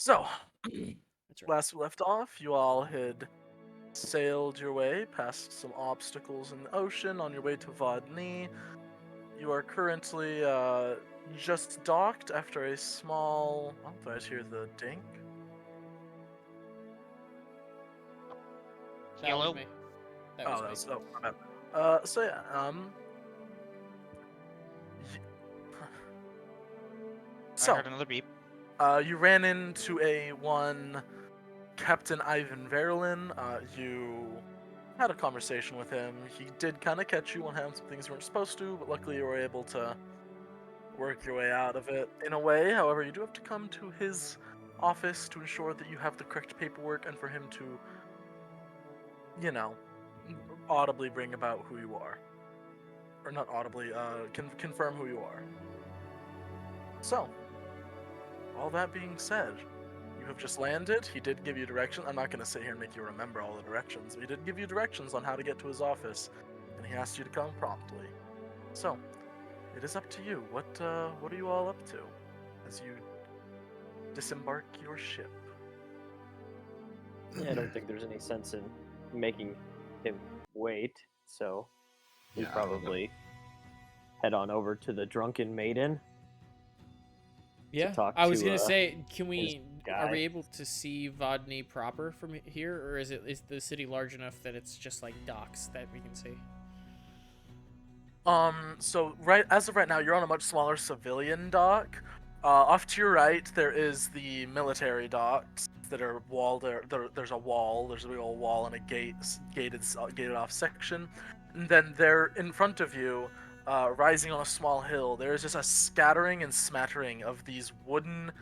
So, That's right. last we left off, you all had sailed your way past some obstacles in the ocean on your way to Vodny. You are currently just docked after a small. Oh, did I just hear the dink? That was Hello. me. That Oh, was that me. was. Oh, my bad. So yeah. y- I So, heard another beep. you ran into a one Captain Ivan Verlin. You had a conversation with him. He did kind of catch you on having some things you weren't supposed to, but luckily you were able to work your way out of it in a way. However, you do have to come to his office to ensure that you have the correct paperwork and for him to, you know, audibly bring about who you are. Or not audibly, confirm who you are. So, all that being said, you have just landed. He did give you directions. I'm not going to sit here and make you remember all the directions. But he did give you directions on how to get to his office, and he asked you to come promptly. So, it is up to you. What are you all up to as you disembark your ship? Yeah, I don't think there's any sense in making him wait, so we Yeah, probably head on over to the Drunken Maiden Yeah, talk I was to gonna say, can his are we guy. able to see Vodny proper from here, or is the city large enough that it's just like docks that we can see? So right as of right now, you're on a much smaller civilian dock. Off to your right, there is the military docks that are walled. There's a wall. There's a big old wall and a gated off section. And then there in front of you, rising on a small hill, there is just a scattering and smattering of these wooden.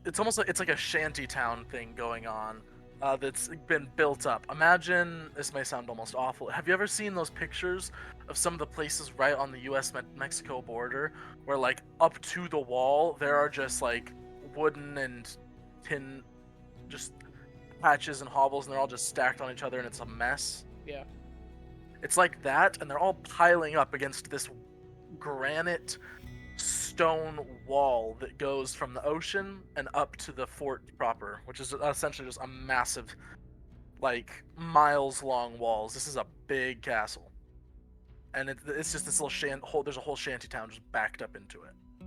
It's almost like it's like a shanty town thing going on. That's been built up. Imagine, this may sound almost awful. Have you ever seen those pictures of some of the places right on the U.S. Mexico border where, like, up to the wall, there are just like wooden and tin, just patches and hobbles, and they're all just stacked on each other, and it's a mess? Yeah. It's like that, and they're all piling up against this granite stone wall that goes from the ocean and up to the fort proper, which is essentially just a massive, like, miles long walls. This is a big castle, and it's just this little there's a whole shanty town just backed up into it.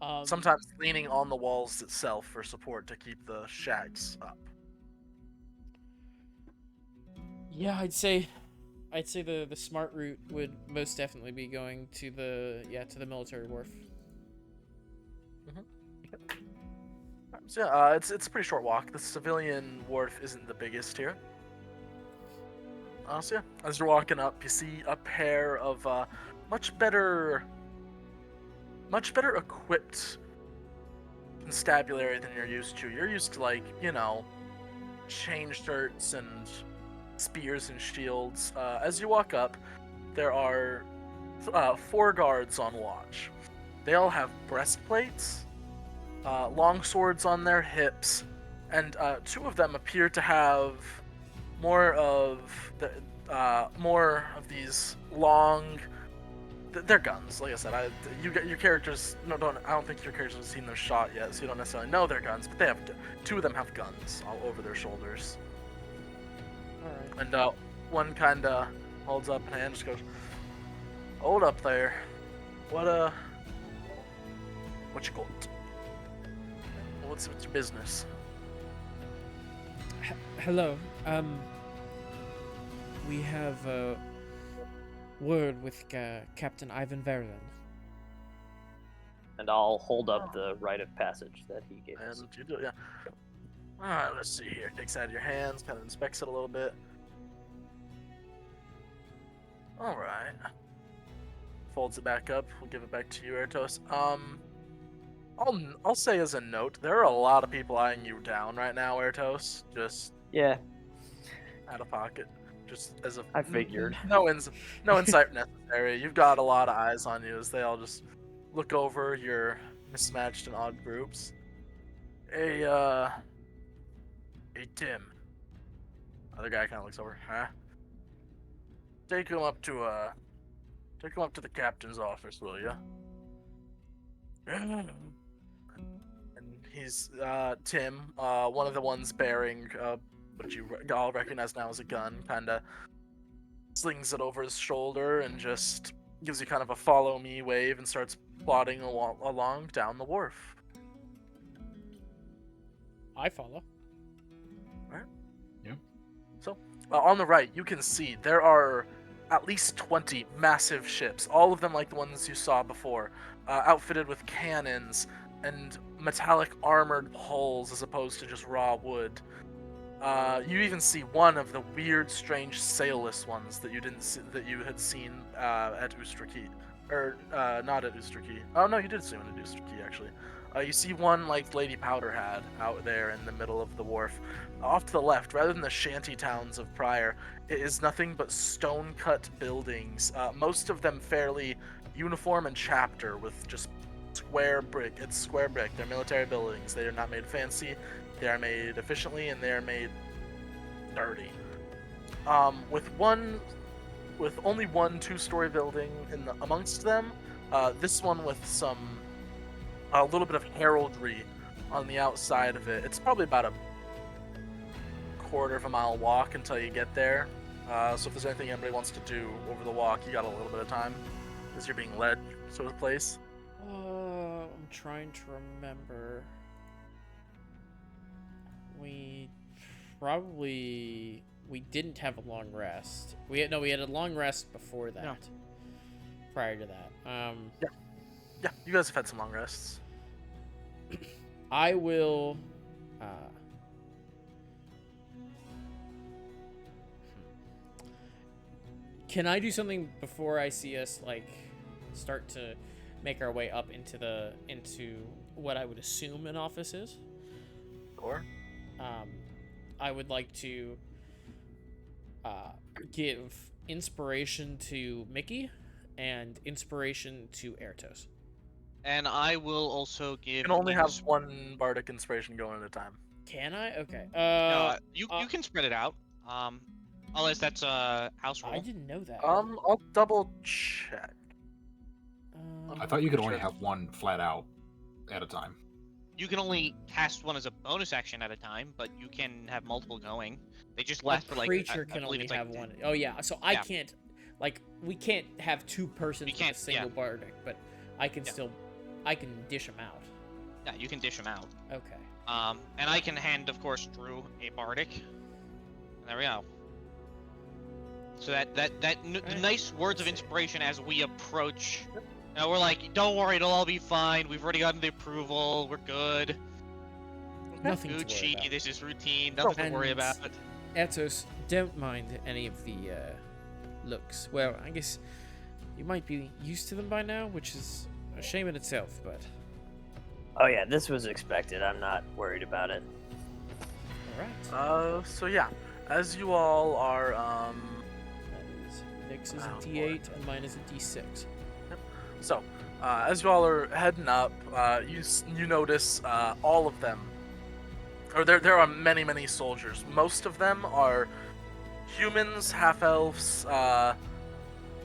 Um. Sometimes leaning on the walls itself for support to keep the shacks up. Yeah, I'd say the smart route would most definitely be going to the military wharf. So yeah, it's a pretty short walk. The civilian wharf isn't the biggest here. So yeah, as you're walking up, you see a pair of much better equipped constabulary than you're used to. You're used to, like, chain shirts and spears and shields. As you walk up, there are four guards on watch. They all have breastplates, long swords on their hips, and two of them appear to have more of more of these long. They're guns. Like I said, your characters. No, don't. I don't think your characters have seen them shot yet, so you don't necessarily know they're guns. But they have two of them have guns all over their shoulders, All right. and one kind of holds up a hand, just goes, "Hold up there. What what you got? What's your business?" Hello. We have word with Captain Ivan Verlin. And I'll hold up the rite of passage that he gave us. And you do, yeah. All right, let's see here. Takes it out of your hands, kind of inspects it a little bit. All right. Folds it back up. We'll give it back to you, Ertos. I'll say as a note, there are a lot of people eyeing you down right now, Ertos. Just Yeah, out of pocket. Just as a I figured. no insight necessary. You've got a lot of eyes on you as they all just look over your mismatched and odd groups. Hey, hey Tim. Other guy kind of looks over. Huh? Take him up to the captain's office, will you? He's Tim, one of the ones bearing what you all recognize now as a gun, kind of slings it over his shoulder and just gives you kind of a follow me wave and starts plodding along down the wharf. I follow. Right? Yeah. So, on the right, you can see there are at least 20 massive ships, all of them like the ones you saw before, outfitted with cannons and metallic armored hulls as opposed to just raw wood. You even see one of the weird, strange sailless ones that you didn't see, that you had seen at Ustraki, or not at Ustraki. Oh no, you did see one at Ustraki actually. You see one like Lady Powder had out there in the middle of the wharf. Off to the left, rather than the shanty towns of prior, it is nothing but stone-cut buildings. Most of them fairly uniform and chapter with just square brick. It's square brick. They're military buildings. They are not made fancy. They are made efficiently and they are made dirty. With only one two-story building amongst them. This one with a little bit of heraldry on the outside of it. It's probably about a quarter of a mile walk until you get there. So if there's anything anybody wants to do over the walk, you got a little bit of time as you're being led to the place. I'm trying to remember. We didn't have a long rest. We had a long rest before that. No. Prior to that. Yeah, you guys have had some long rests. I will Can I do something before I see us like start to make our way up into what I would assume an office is? Or I would like to give inspiration to Mickey and inspiration to Ertos. And I will also give. you can only have one bardic inspiration going at a time. Can I? Okay. No, you can spread it out. Unless that's a house rule. I didn't know that. I'll double check. I thought you could only have one flat out at a time. You can only cast one as a bonus action at a time, but you can have multiple going. They just last for like. Creature I can believe only it's like have one. Oh yeah. So I Yeah. can't. Like we can't have two persons We with a can't, single yeah. bardic, but I can Yeah. still. I can dish them out. Yeah, you can dish them out. Okay. And I can hand, of course, Drew a bardic. And there we go. So the nice words of inspiration as we approach. You know, we're like, don't worry, it'll all be fine. We've already gotten the approval. We're good. Nothing to worry Gucci, about. this is routine. Nothing to worry And- about. Ertos, don't mind any of the looks. Well, I guess you might be used to them by now, which is a shame in itself, but Oh yeah, this was expected. I'm not worried about it. alright. So yeah, as you all are That is Nick's is a Oh, D8 and mine is a D6. So, as you all are heading up, you notice all of them, or there are many soldiers. Most of them are humans, half elves,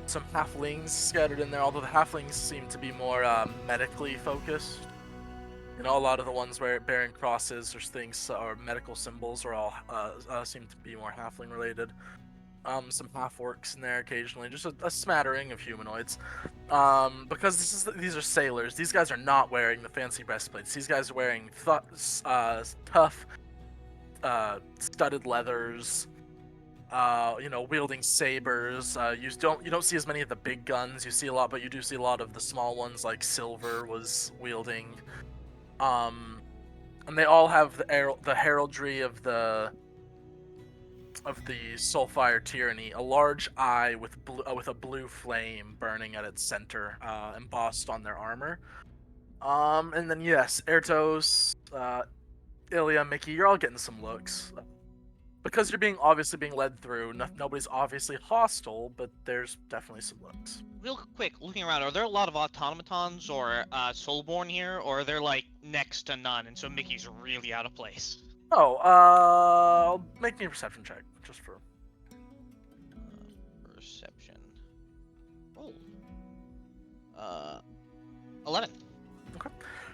some halflings scattered in there. Although the halflings seem to be more medically focused. You know, a lot of the ones bearing crosses or things or medical symbols are all seem to be more halfling related. Some half orcs in there occasionally, just a smattering of humanoids. Because these are sailors. These guys are not wearing the fancy breastplates. These guys are wearing tough, studded leathers. Wielding sabers. You don't see as many of the big guns. You see a lot, but you do see a lot of the small ones, like Silver was wielding. And they all have the heraldry of the Soulfire Tyranny, a large eye with a blue flame burning at its center, embossed on their armor. And then yes, Ertos, Ilya, Mickey, you're all getting some looks. Because you're obviously being led through, nobody's obviously hostile, but there's definitely some looks. Real quick, looking around, are there a lot of automatons or Soulborne here, or are there like next to none, and so Mickey's really out of place? Oh, make me a perception check, just for... Perception. Roll. 11.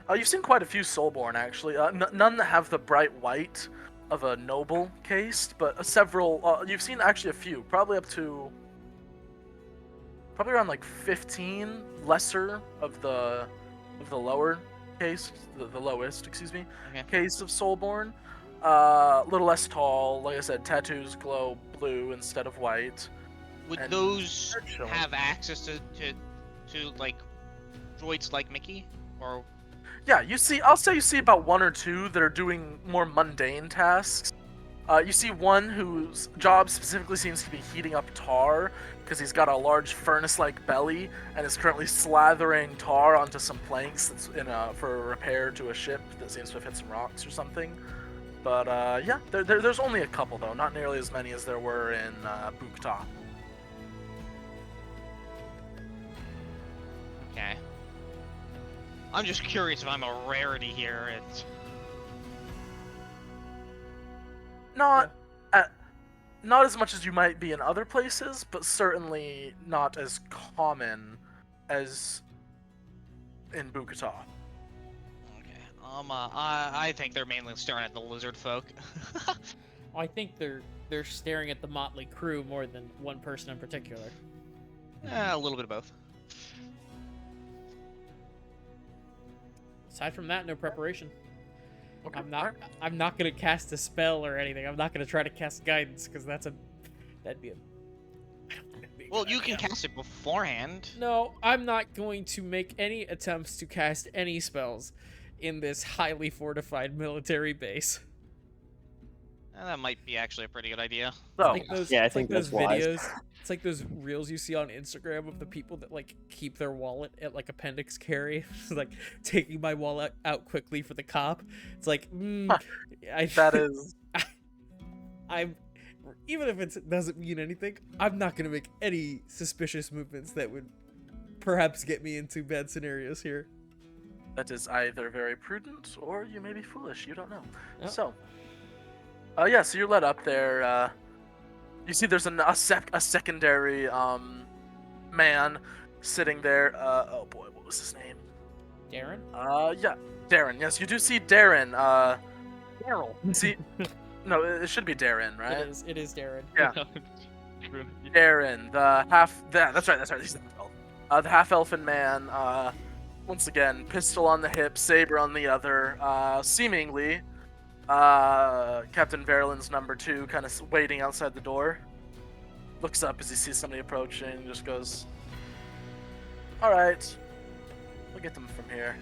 You've seen quite a few Soulborne, actually. None that have the bright white of a noble cased, but several. You've seen actually a few, probably up to around like 15 lesser of the lower case, the lowest, excuse me, Okay. case of Soulborne. A little less tall, like I said, tattoos glow blue instead of white. Would And those they're chilling. have access to like droids like Mickey, or Yeah, I'll say you see about one or two that are doing more mundane tasks. You see one whose job specifically seems to be heating up tar, because he's got a large furnace-like belly and is currently slathering tar onto some planks that's for a repair to a ship that seems to have hit some rocks or something. But yeah, there's only a couple though, not nearly as many as there were in Bukta. okay? I'm just curious if I'm a rarity here. It's Not as much as you might be in other places, but certainly not as common as in Bukata. okay. I think they're mainly staring at the lizard folk. I think they're staring at the motley crew more than one person in particular. A little bit of both. Aside from that, no preparation. Okay. I'm not gonna cast a spell or anything. I'm not gonna try to cast guidance because that'd be a. Well, you can cast it beforehand. No, I'm not going to make any attempts to cast any spells in this highly fortified military base. That might be actually a pretty good idea. So, Yeah, I it's think like those that's wise. videos. It's like those reels you see on Instagram of the people that like keep their wallet at like appendix carry, like taking my wallet out quickly for the cop. It's like, that is I'm even if it doesn't mean anything, I'm not gonna make any suspicious movements that would perhaps get me into bad scenarios here. either very prudent or you may be foolish. You don't know. Oh. So, yeah. So you're led up there. You see, there's a secondary man sitting there. Oh boy, what was his name? Darren? Yeah, Darren. Yes, you do see Darren. Daryl. See, no, it should be Darren, right? It is Darren. Yeah. Darren, the half. That's right. He's the half-elfin man. Once again, pistol on the hip, saber on the other. Seemingly, Captain Verlin's number 2, kind of waiting outside the door. Looks up as he sees somebody approaching, and just goes, "All right, we'll get them from here."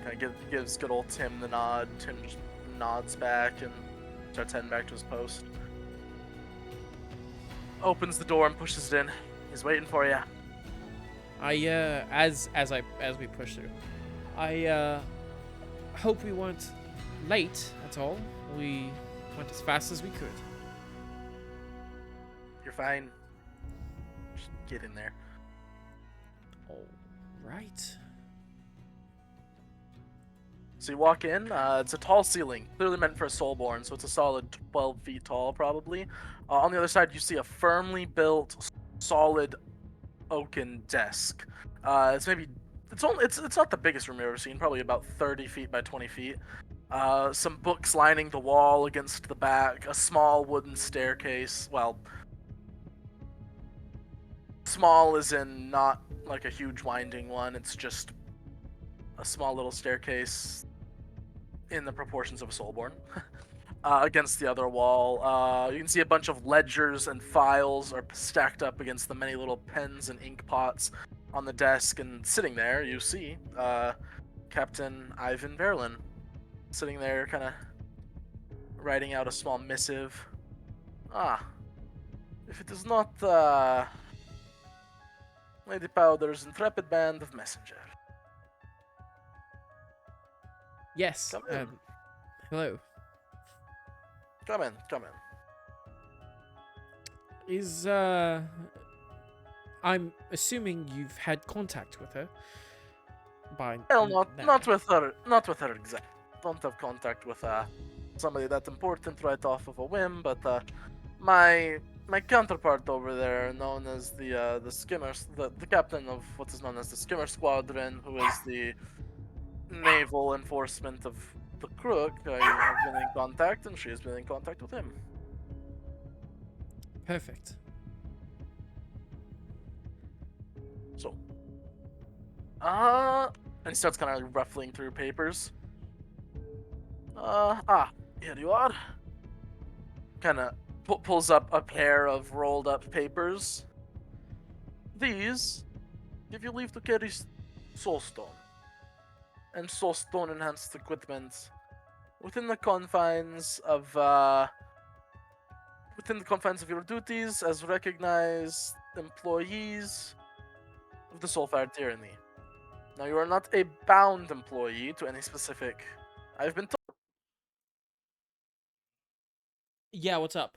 Kind of gives good old Tim the nod. Tim just nods back and starts heading back to his post. Opens the door and pushes it in. He's waiting for you. As we push through, I hope we weren't late at all. We went as fast as we could. You're fine. Just get in there. All right. So you walk in. It's a tall ceiling, clearly meant for a Soulborne, so it's a solid 12 feet tall, probably. On the other side, you see a firmly built, solid oaken desk. It's not the biggest room you've ever seen, probably about 30 feet by 20 feet. Some books lining the wall against the back, a small wooden staircase. Well, small as in not like a huge winding one, it's just a small little staircase in the proportions of a Soulborne. Against the other wall. You can see a bunch of ledgers and files are stacked up against the many little pens and ink pots on the desk, and sitting there you see Captain Ivan Verlin sitting there kind of writing out a small missive. If it is not Lady Powder's intrepid band of messenger. Yes. Come in. Hello. Come in. Is I'm assuming you've had contact with her. By Well, now. not with her exactly. Don't have contact with somebody that important right off of a whim, but my counterpart over there, known as the skimmer, the captain of what is known as the skimmer squadron, who is the naval enforcement of the crook, I have been in contact, and she has been in contact with him. Perfect. So, and he starts kind of ruffling through papers. Here you are. Kind of pulls up a pair of rolled up papers. These give you leave to carry soulstone and soulstone enhanced equipment within the confines of your duties as recognized employees of the Soulfire Tyranny. Now, you are not a bound employee to any specific. I've been told. Yeah, what's up?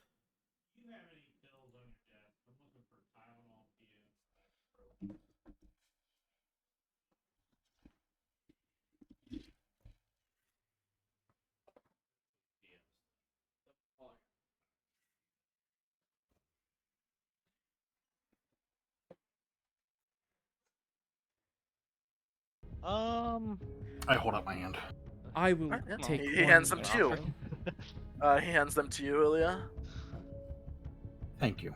I hold up my hand. I will Alright, yeah. take He one hands them to you. also. He hands them to you, Ilya. Thank you.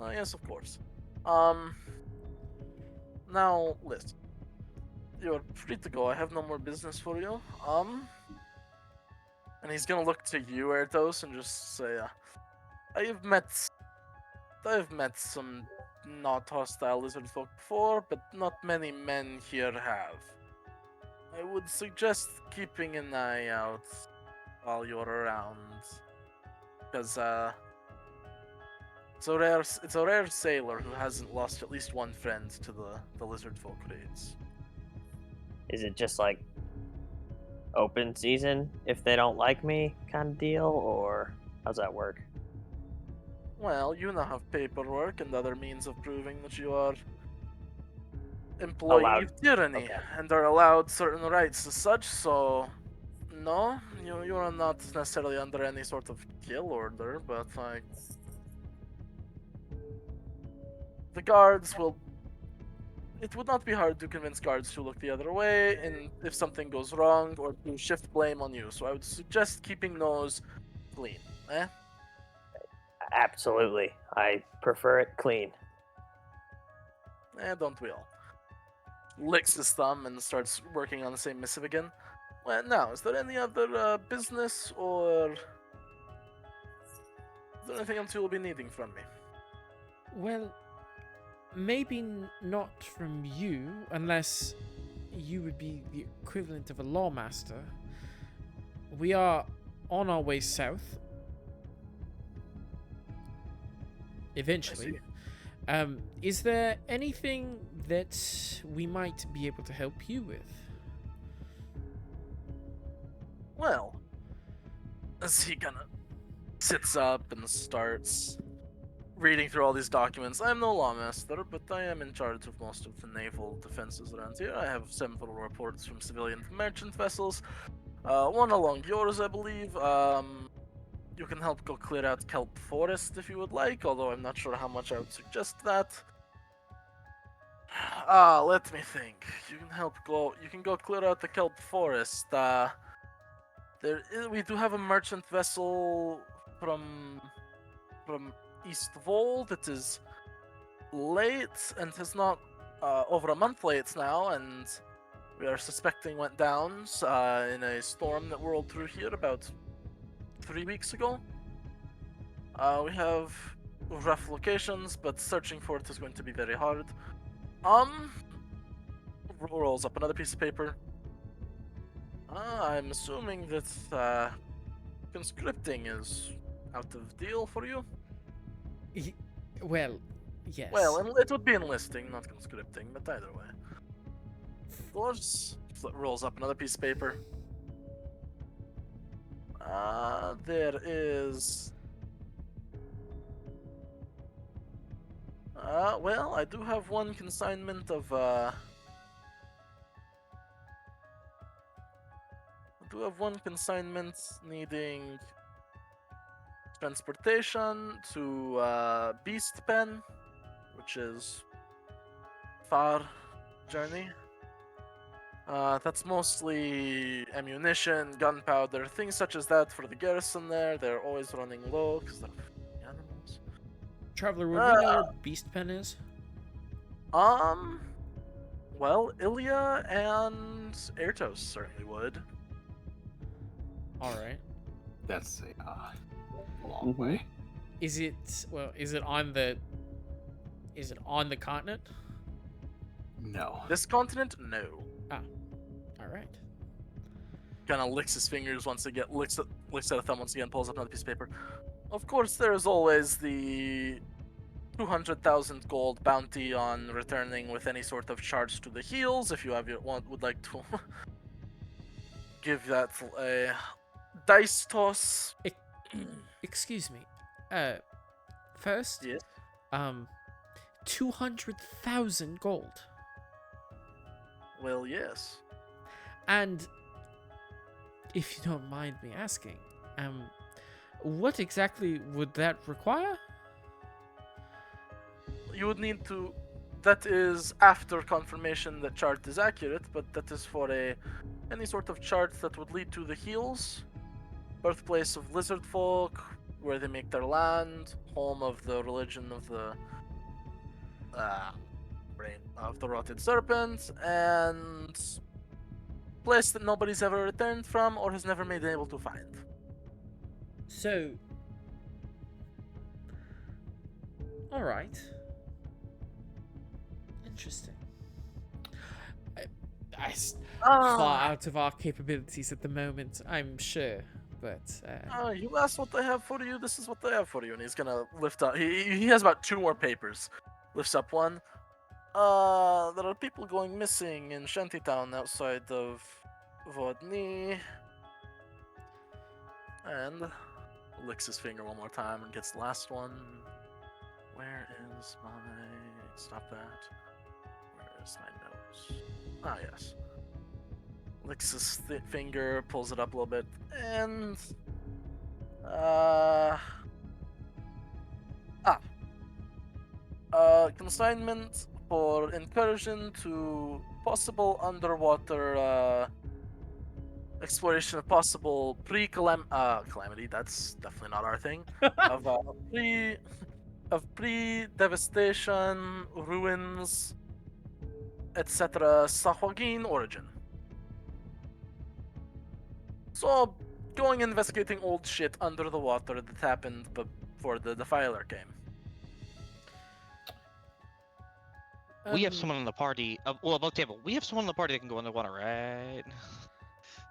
Yes, of course. Now, listen. You're free to go. I have no more business for you. And he's gonna look to you, Erdos, and just say, I've met some not hostile lizard folk before, but not many men here have. I would suggest keeping an eye out while you're around, because it's a rare sailor who hasn't lost at least one friend to the lizard folk raids. Is it just like open season if they don't like me kind of deal, or how's that work? Well, you now have paperwork and other means of proving that you are employee Allowed. of tyranny Okay. and are allowed certain rights as such, so no, you are not necessarily under any sort of kill order, but like the guards will. It would not be hard to convince guards to look the other way, and if something goes wrong, or to shift blame on you. So I would suggest keeping those clean. Absolutely. I prefer it clean. Don't we all? Licks his thumb and starts working on the same missive again. Well, now, is there any other business, or is there anything else you will be needing from me? Well, maybe not from you, unless you would be the equivalent of a lawmaster. We are on our way south. Eventually. Is there anything that we might be able to help you with? Well, as he kind of sits up and starts reading through all these documents, I am no lawmaster, but I am in charge of most of the naval defenses around here. I have several reports from civilian merchant vessels, one along yours, I believe. You can help go clear out kelp forest if you would like, although I'm not sure how much I would suggest that. Let me think. You can go clear out the kelp forest. We do have a merchant vessel from East Vol that is late and has not over a month late now, and we are suspecting went down in a storm that rolled through here about 3 weeks ago. We have rough locations, but searching for it is going to be very hard. Rolls up another piece of paper. I'm assuming that conscripting is out of deal for you. Well, yes. Well, it would be enlisting, not conscripting, but either way. Floors rolls up another piece of paper. There is. Well, I do have one consignment of. I do have one consignment needing transportation to Beast Pen, which is far journey. That's mostly ammunition, gunpowder, things such as that for the garrison there. They're always running low because they're animals. Traveler, would we know where Beast Pen is? Well, Ilya and Airtos certainly would. All right. That's a long way. Is it on the continent? No. This continent, no. All right. Kind of licks his fingers once again, licks at a thumb once again, pulls up another piece of paper. Of course, there is always the 200,000 gold bounty on returning with any sort of charge to the heels. If you would like to give that a dice toss. Excuse me. First. Yes. 200,000 gold. Well, yes. And if you don't mind me asking, what exactly would that require? You would need to. That is after confirmation that chart is accurate, but that is for any sort of chart that would lead to the Heels, birthplace of lizard folk, where they make their land, home of the religion of the rotted serpent, and place that nobody's ever returned from or has never been able to find. So, all right. Interesting. Far out of our capabilities at the moment, I'm sure. But you asked what they have for you. This is what they have for you, and he's gonna lift up. He has about 2 more papers. Lifts up one. There are people going missing in Shantytown outside of Vodny. And licks his finger one more time and gets the last one. Where is my... Stop that. Where is my notes? Ah, yes. Licks his finger, pulls it up a little bit, and... consignment for incursion to possible underwater exploration of possible calamity. That's definitely not our thing. of pre-devastation, ruins, etc. Sahwagin origin. So, going investigating old shit under the water that happened before the Defiler came. We have someone in the party. Above table. We have someone in the party that can go underwater, right?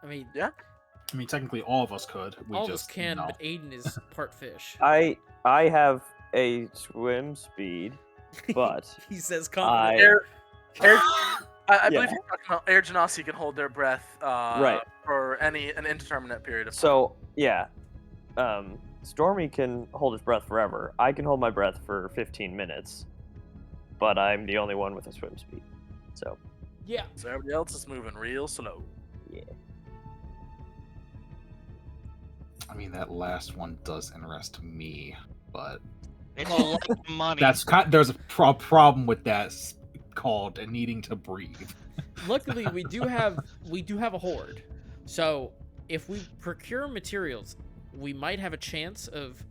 I mean, Yeah. I mean, technically, all of us could. all of us can, but Aiden is part fish. I have a swim speed, but he says, I I Yeah. believe you're talking about Air Genasi can hold their breath Right. for an indeterminate period of time. So yeah, Stormy can hold his breath forever. I can hold my breath for 15 minutes, but I'm the only one with a swim speed. So yeah. So everybody else is moving real slow. yeah. I mean, that last one does interest me, but It's a lot of money. there's a problem with that called needing to breathe. Luckily, we do have a horde. So if we procure materials, we might have a chance of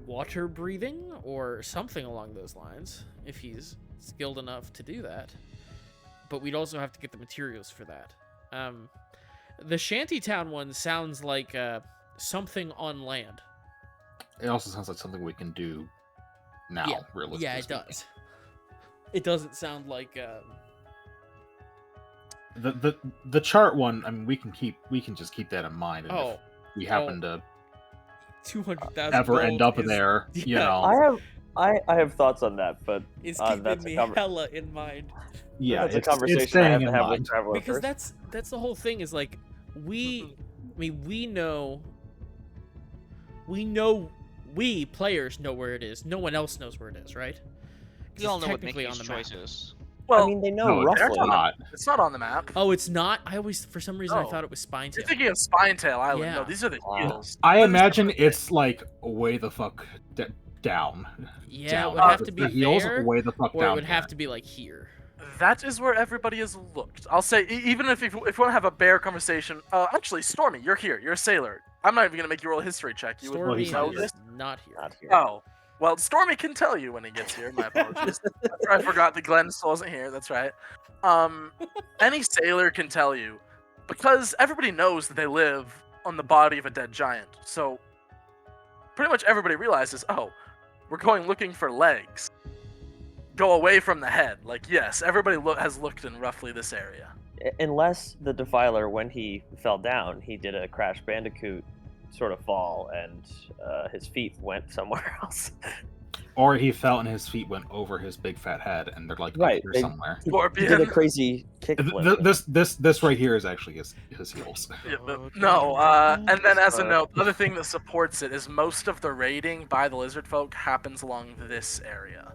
water breathing or something along those lines if he's skilled enough to do that. But we'd also have to get the materials for that. The Shantytown one sounds like something on land. It also sounds like something we can do now, Yeah. realistically. Yeah, it does. It doesn't sound like the chart one. I mean, we can just keep that in mind. And if we happen to 200,000 ever end up there, you know. I have thoughts on that, but It's keeping that's me a hella in mind. Yeah, that's a it's conversation I staying have to in have mind. with Traveler Because first. that's the whole thing is like we players know where it is. No one else knows where it is, right? 'Cause We all it's know what technically Mickey's on the map. choices. Well, I mean, they know No, roughly. it's not. it's not on the map. Oh, it's not. I always, for some reason, I No. thought it was Spinetail. You're thinking of Spinetail Island. Yeah. No, these are the heels. I These are imagine different it's like way the fuck down. Yeah, down. it would have to be the heels there, way the fuck or it down. would have here. to be like here. That is where everybody has looked. I'll say, even if you want to have a bear conversation, actually, Stormy, you're here. You're a sailor. I'm not even gonna make you roll a history check. You Stormy would know is this. not here. Not here. Oh, well, Stormy can tell you when he gets here. My apologies. I forgot that Glenn still wasn't here. That's right. Any sailor can tell you, because everybody knows that they live on the body of a dead giant. So pretty much everybody realizes, oh, we're going looking for legs. Go away from the head. Like, yes, everybody has looked in roughly this area. Unless the Defiler, when he fell down, he did a Crash Bandicoot sort of fall, and his feet went somewhere else. Or he fell and his feet went over his big fat head, and they're like Right, up here they- somewhere. He Scorpion. did a crazy kickflip. This right here is actually his heels. Yeah, but Okay. no, and then as a note, the other thing that supports it is most of the raiding by the lizard folk happens along this area.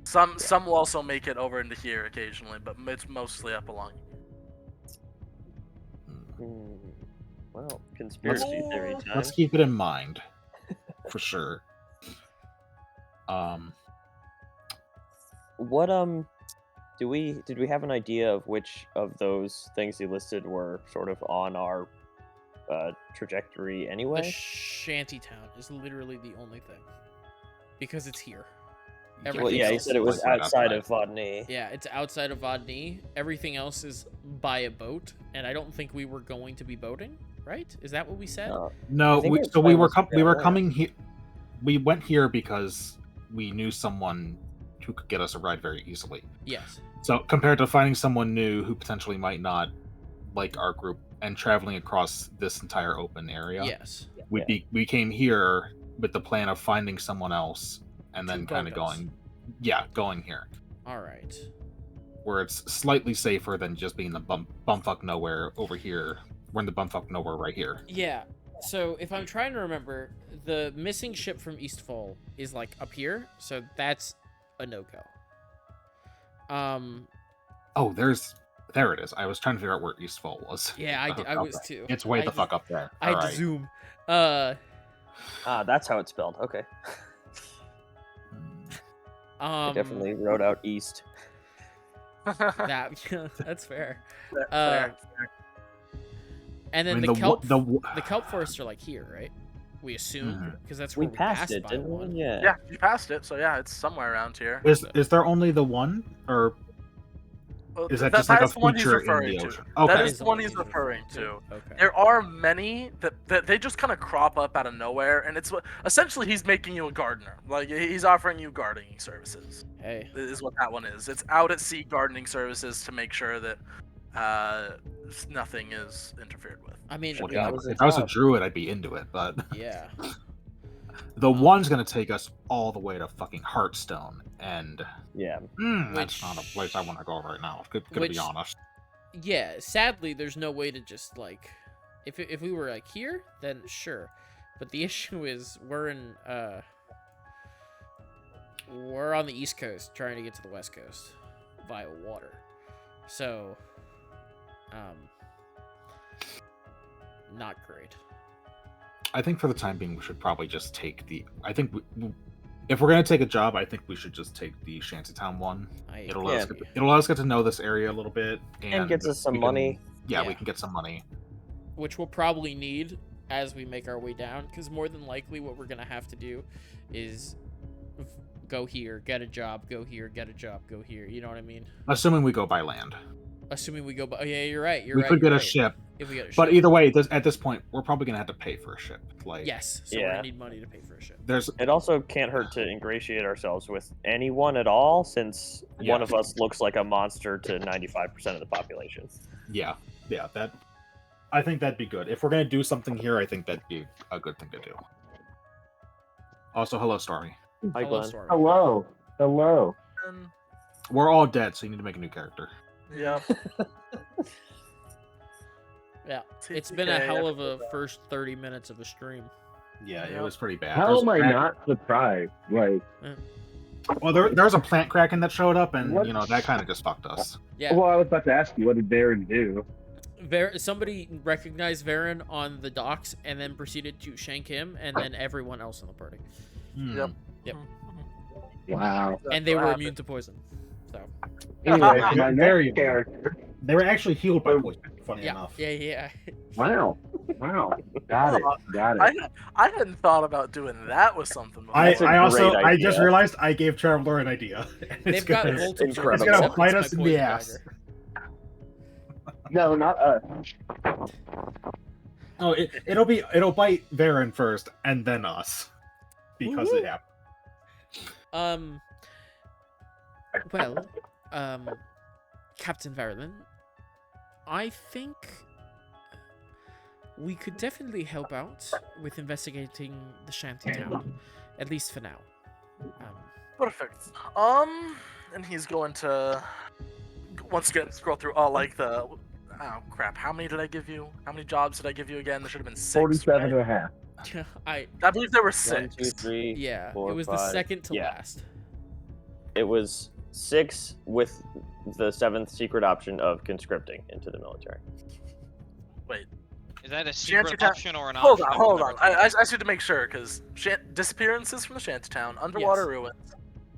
Some will also make it over into here occasionally, but it's mostly up along here. Well, conspiracy theory time. Let's keep it in mind, for sure. What did we have an idea of which of those things you listed were sort of on our trajectory The anyway? shantytown is literally the only thing. Because it's here. Well, Everything yeah, he else said it was is- outside of Vodny. Yeah, it's outside of Vodny. Everything else is by a boat, and I don't think we were going to be boating, right? Is that what we said? No, I think it's we were fine, we were yeah. coming here. We went here because we knew someone who could get us a ride very easily. Yes. So compared to finding someone new who potentially might not like our group and traveling across this entire open area, Yes. we came here with the plan of finding someone else and then To kind of boat us. going here, All right. where it's slightly safer than just being the bumfuck nowhere over here. We're in the bumfuck nowhere right here. Yeah. So if I'm trying to remember, the missing ship from Eastfall is like up here, so that's a no-go. Oh, there it is. I was trying to figure out where Eastfall was. Yeah, I Okay. was too. It's way I the d- fuck up there. I had Alright. to zoom. That's how it's spelled. Okay. I definitely wrote out east. that that's fair. Fair. And then I mean, the the kelp wa- the kelp forests are like here, right? We assume Mhm. because that's We where passed it, by didn't one. we? Yeah. Yeah, you passed it, so yeah, it's somewhere around here. is there only the one, or Well, is that just like a that's the one he's feature in referring the to. ocean? That Okay. is the one he's referring to. Okay. There are many that they just kind of crop up out of nowhere, and it's essentially he's making you a gardener. Like he's offering you gardening services. Hey. Is what that one is. It's out at sea gardening services to make sure that nothing is interfered with. I mean, Well, Yeah, yeah, it was a if I was a job. druid, I'd be into it, but yeah. the one's gonna take us all the way to fucking Hearthstone, and Yeah. that's not a place I want to go right now. Gonna Which- be honest. Yeah, sadly, there's no way to just like, if we were like here, then sure. But the issue is we're on the East Coast trying to get to the West Coast via water, so not great. I think for the time being, we should probably just take the. I think if we're gonna take a job, I think we should just take the Shantytown one. It'll let us get to know this area a little bit, And gets us some we can- money. Yeah, we Yeah. can get some money. Which we'll probably need as we make our way down, because more than likely what we're gonna have to do is go here, get a job, go here, get a job, go here. You know what I mean? Assuming we go by land, Assuming we go by. Oh yeah, you're right. we could get a ship. If we get a ship. But either way, at this point, we're probably gonna have to pay for a ship. Like, Yes. So we're Yeah. gonna need money to pay for a ship. there's It also can't hurt to ingratiate ourselves with anyone at all, since Yeah. one of us looks like a monster to 95% of the population. yeah, that. I think that'd be good. If we're gonna do something here, I think that'd be a good thing to do. Also, hello, Stormy. Hi, Hello, Glenn. Stormy. Hello. And, We're all dead, so you need to make a new character. yeah. Yeah. It's been a hell of a first 30 minutes of a stream. Yeah, it Yep. was pretty bad. How There's am I crack- not surprised? Like, Well, there was a plant kraken that showed up, and What? that kind of just fucked us. Yeah. well, I was about to ask you, what did Darren do? Somebody recognized Varen on the docks and then proceeded to shank him and then everyone else in the party. Hmm. Yep. Yep. Wow. And they were immune to poison. So Anyway, Yeah, my very next character. They were actually healed by poison, funny yeah, enough. yeah. Wow. Got it. Oh, Got I, it. I hadn't thought about doing that with something before. That's a I great just idea. realized I gave Traveler an idea. They've got gonna, multiple incredible. it's gonna acceptance bite by us in the Poison ass. Dagger. No, not us. Oh, it'll bite Varen first and then us because Woo-hoo. it happened. Well, Captain Verlin, I think we could definitely help out with investigating the shantytown, at least for now. Perfect. And he's going to once again scroll through all like the. Oh crap! How many did I give you? How many jobs did I give you again? There should have been 6. 47 right? and a half. I believe there were 1, 6. 2, 3. Yeah, 4, it was 5. the second to Yeah. last. It was 6 with the 7th secret option of conscripting into the military. Wait. Is that a secret Shantytown- option or an Hold option? on, hold on. I should to make sure because disappearances from the shantytown, underwater Yes. ruins,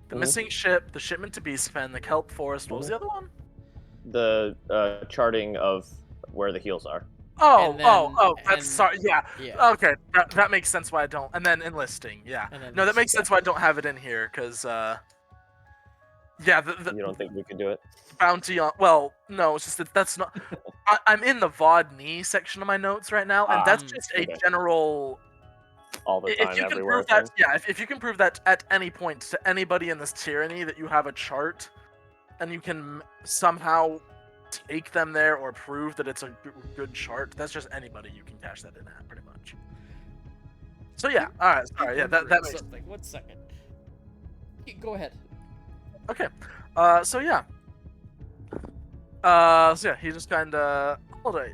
the Mhm. missing ship, the shipment to Beastpen, the kelp forest. What was the other one? The charting of where the heels are. And then- That's and- sorry. Yeah. Yeah. Okay, that makes sense why I don't. And then enlisting. Yeah. And then No, that makes yeah. sense why I don't have it in here because yeah, the You don't think we could do it? bounty on. Well, no, it's just that that's not. I'm in the Vodny section of my notes right now, and that's just a okay. general. All the If time, you can everywhere. prove that, thing? yeah, if you can prove that at any point to anybody in this tyranny that you have a chart, and you can somehow take them there or prove that it's a good chart, that's just anybody you can cash that in at, pretty much. So yeah, all right, sorry, yeah, that makes something. 1 second. Go ahead. okay. So yeah. So yeah, he just kind of all right.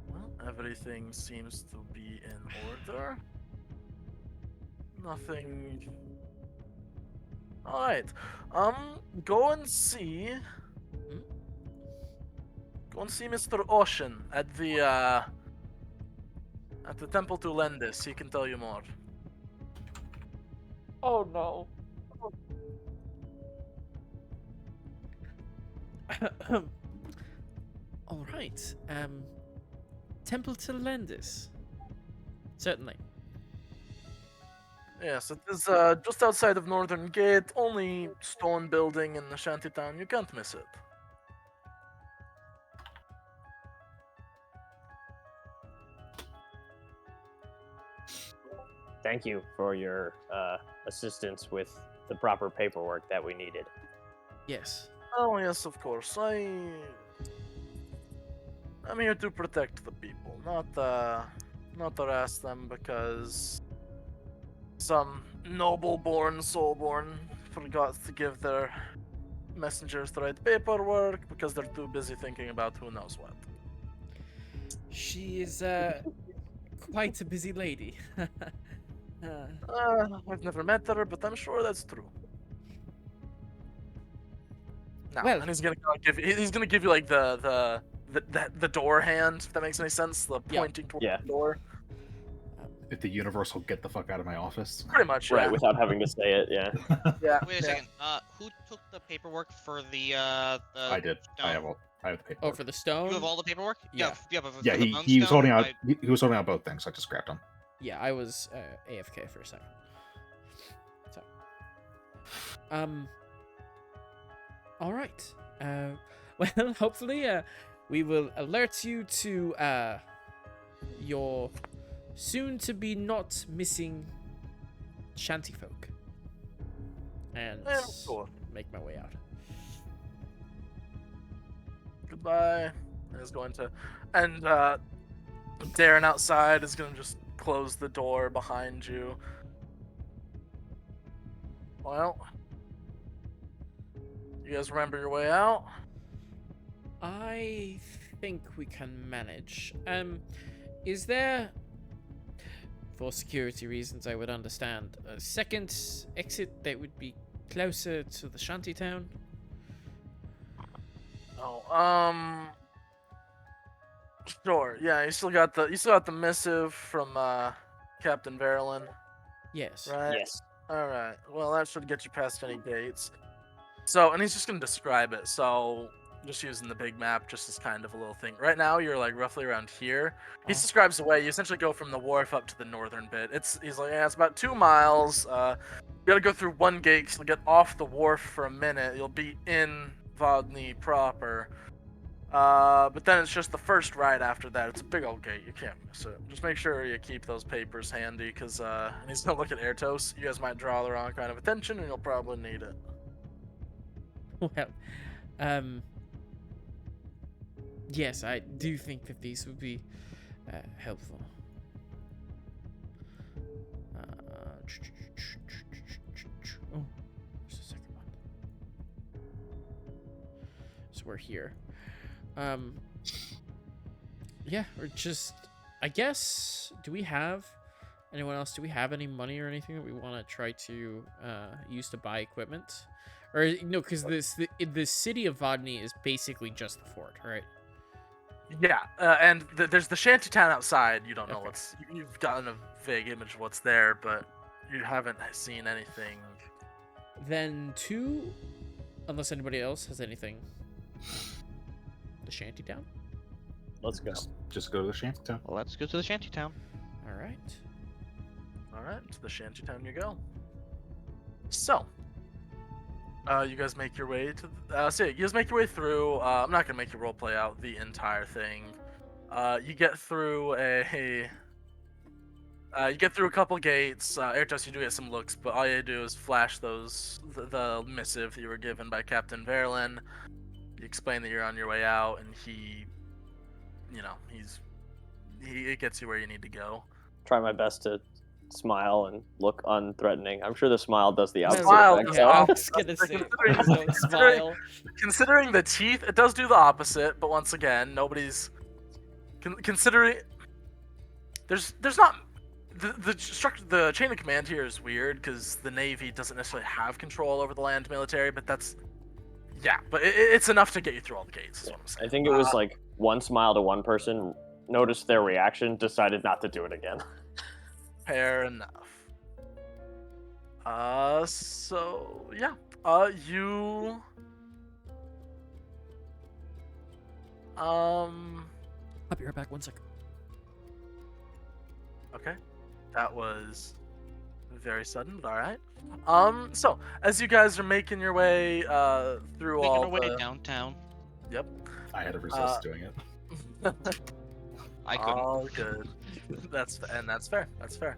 Well, everything seems to be in order. Nothing. All right. Go and see. Go and see Mr. Ocean at the temple to Lendis. He can tell you more. Oh no. All right. Temple to Lendis. Certainly. Yes, it is just outside of Northern Gate. Only stone building in the shantytown. You can't miss it. Thank you for your assistance with the proper paperwork that we needed. Yes. Oh yes, of course. I'm here to protect the people, not harass them because some noble-born Soulborne forgot to give their messengers the right paperwork because they're too busy thinking about who knows what. She is quite a busy lady. I've never met her, but I'm sure that's true. No, Well- and he's gonna give you like the door hand, if that makes any sense. The Yeah. pointing towards Yeah. the door. If the universe will get the fuck out of my office. Pretty much, Right, yeah. without having to say it, yeah. Yeah. Wait a yeah. second. Who took the paperwork for the I did. I have stone? I have the paper. Oh, for the stone? You have all the paperwork? Yeah. Yeah, but for Yeah, the he was Moonstone, holding out. I- He was holding out both things. So I just grabbed them. Yeah, I was AFK for a second. So, all right. Well, hopefully, we will alert you to your soon-to-be not missing shantyfolk, and Yeah, sure. make my way out. Goodbye. And is going to, and Darren outside is gonna just close the door behind you. Well, you guys remember your way out? I think we can manage. Is there, for security reasons, I would understand, a second exit that would be closer to the shantytown? Oh, sure. Yeah, you still got the missive from Captain Verlin, Yes. right? Yes. All right. Well, that should get you past any gates. So, and he's just gonna describe it. So, just using the big map, just as kind of a little thing. Right now, you're like roughly around here. He describes the way you essentially go from the wharf up to the northern bit. He's like, yeah, it's about 2 miles. You gotta go through one gate. So you'll get off the wharf for a minute. You'll be in Vodny proper. But then it's just the first right after that. It's a big old gate. You can't miss it. Just make sure you keep those papers handy, because he's gonna look at Airtos. You guys might draw the wrong kind of attention, and you'll probably need it. Well, yes, I do think that these would be helpful. Oh, there's a second one. So we're here. Yeah, or just, I guess, do we have anyone else? Do we have any money or anything that we want to try to use to buy equipment? Or no, because the city of Vodny is basically just the fort, right? Yeah, and there's the shantytown outside. You don't know Okay. you've gotten a vague image of what's there, but you haven't seen anything. Then unless anybody else has anything. The shantytown? Let's go. Just go to the shantytown. Well, let's go to the shantytown. All right. All right, to the shantytown you go. So, you guys make your way to. So yeah, you guys make your way through. I'm not gonna make you roleplay out the entire thing. You get through you get through a couple gates. Airtos, you do get some looks, but all you do is flash the missive that you were given by Captain Verlin. You explain that you're on your way out, and he gets you where you need to go. Try my best to smile and look unthreatening. I'm sure the smile does the opposite smile effect. does Yeah, I the was gonna say, Considering- please don't smile. Considering the teeth, it does do the opposite. But once again, nobody's considering. There's not the structure. The chain of command here is weird because the Navy doesn't necessarily have control over the land military, but that's. Yeah, but it's enough to get you through all the gates. Is what I'm saying. I think it was like one smile to one person, noticed their reaction, decided not to do it again. Fair enough. So yeah. You. I'll be right back. 1 second. Okay. That was very sudden, but all right. So as you guys are making your way through Making all our way the. downtown. Yep. I had to resist doing it. I couldn't. All good. That's fair. That's fair.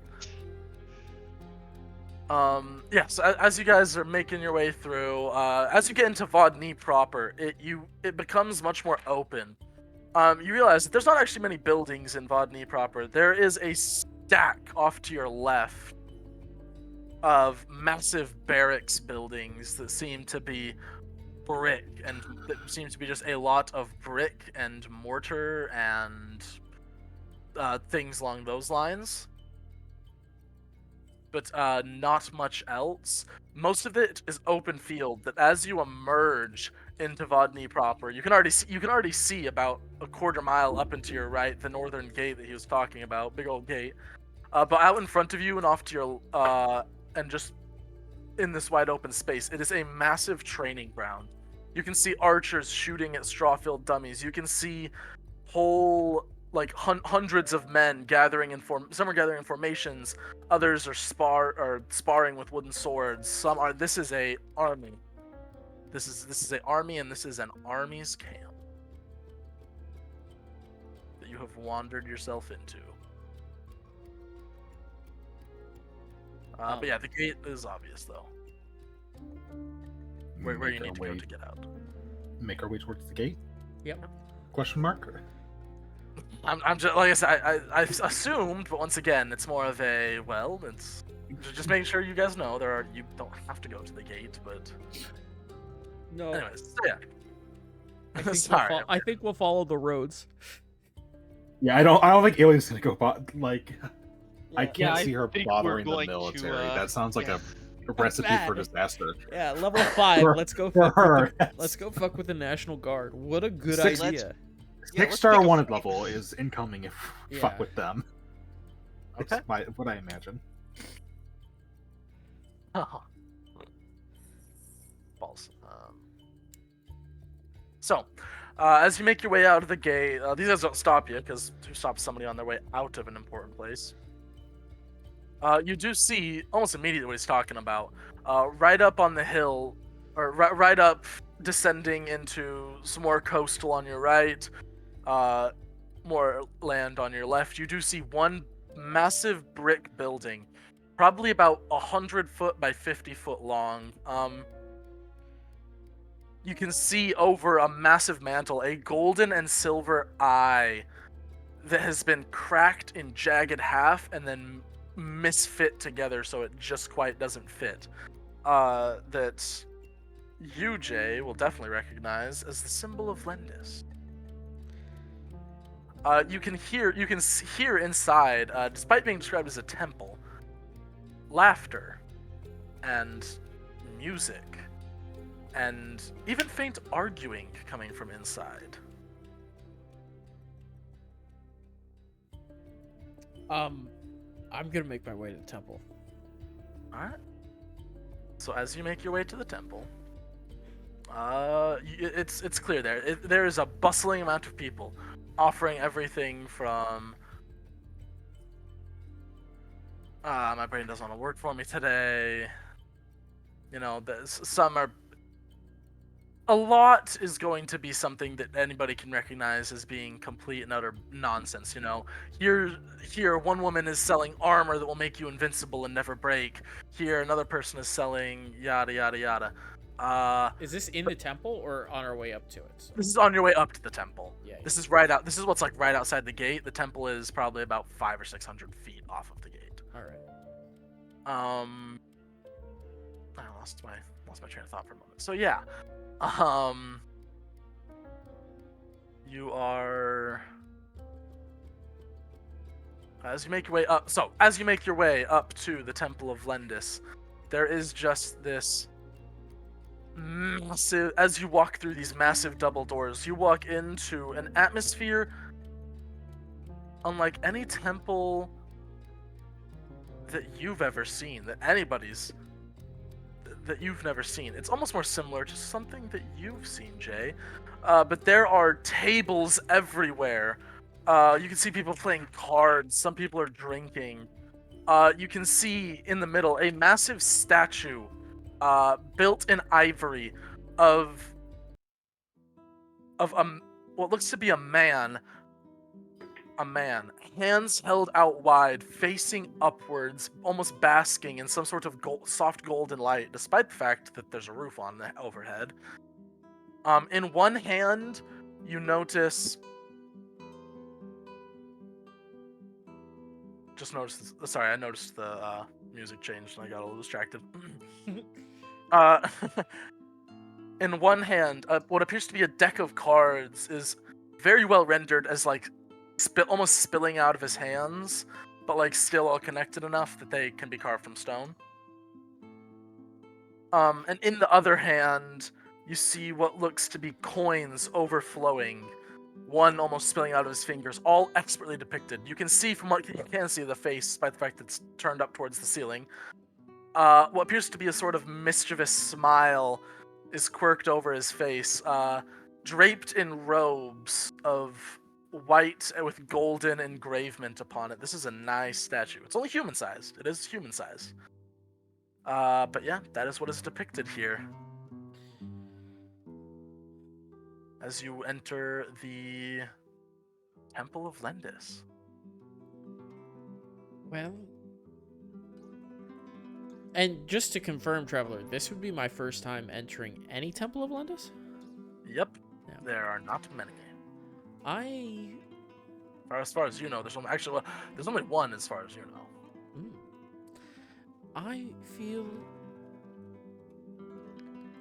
Yeah. So as you guys are making your way through, as you get into Vodny proper, it becomes much more open. You realize that there's not actually many buildings in Vodny proper. There is a stack off to your left of massive barracks buildings that seem to be brick, and that seems to be just a lot of brick and mortar and things along those lines. But not much else. Most of it is open field that as you emerge into Vodny proper, you can already see about a quarter mile up into your right the northern gate that he was talking about, big old gate. But out in front of you and off to your and just in this wide open space, it is a massive training ground. You can see archers shooting at straw-filled dummies. You can see whole hundreds of men gathering some are gathering in formations, others are sparring with wooden swords. This is a army. This is a army, and this is an army's camp that you have wandered yourself into. But yeah, the gate is obvious though. Where you need to go to get out. Make our way towards the gate? Yep. Question mark? I'm just like I said. I assumed, but once again, it's more of a it's just making sure you guys know you don't have to go to the gate, but No. anyways, so yeah. I I think we'll follow the roads. Yeah, I don't think Alien's gonna go I Yeah. can't I see her think we're bothering the going to, military. That sounds like yeah. a recipe for bad. disaster. Yeah, level 5. For- Let's go For fuck with her. let's go fuck with the National Guard. What a good Six- idea. Yeah, 6-star let's make a- wanted level is incoming if we Yeah. fuck with them. Okay. That's what I imagine. Oh. Balls. So, as you make your way out of the gate, these guys don't stop you, because who stops somebody on their way out of an important place? You do see almost immediately what he's talking about. Right up on the hill, or right up, descending into some more coastal on your right, more land on your left. You do see one massive brick building, probably about 100 foot by 50 foot long. You can see over a massive mantle a golden and silver eye that has been cracked in jagged half and then misfit together so it just quite doesn't fit. That you, Jay, will definitely recognize as the symbol of Lendis. You can hear inside, despite being described as a temple, laughter and music and even faint arguing coming from inside. I'm gonna make my way to the temple. Alright. So as you make your way to the temple, it's clear there. There is a bustling amount of people offering everything from... my brain doesn't want to work for me today. You know, some are... A lot is going to be something that anybody can recognize as being complete and utter nonsense, you know. Here, one woman is selling armor that will make you invincible and never break. Here, another person is selling yada yada yada. Is this in the temple or on our way up to it? This is on your way up to the temple. Yeah. This is right out. This is what's like right outside the gate. The temple is probably about 500 or 600 feet off of the gate. All right. I lost my train of thought for a moment. So yeah. You are... As you make your way up... So, as you make your way up to the Temple of Lendis, there is just this massive... As you walk through these massive double doors, you walk into an atmosphere unlike any temple that you've ever seen, that you've never seen. It's almost more similar to something that you've seen, Jay. But there are tables everywhere. You can see people playing cards. Some people are drinking. You can see in the middle a massive statue built in ivory of what looks to be a man, hands held out wide, facing upwards, almost basking in some sort of soft golden light, despite the fact that there's a roof on the overhead. In one hand, you notice... I noticed the music changed and I got a little distracted. In one hand, what appears to be a deck of cards is very well rendered as like almost spilling out of his hands, but like still all connected enough that they can be carved from stone. And in the other hand, you see what looks to be coins overflowing, one almost spilling out of his fingers, all expertly depicted. You can see from what you can see of the face, by the fact that it's turned up towards the ceiling. What appears to be a sort of mischievous smile is quirked over his face, draped in robes of white with golden engravement upon it. This is a nice statue. It's only human-sized. It is human-sized. But yeah, that is what is depicted here. As you enter the Temple of Lendis. Well... And just to confirm, Traveler, this would be my first time entering any Temple of Lendis? Yep. Yeah. There are not many. As far as you know, there's only one as far as you know. I feel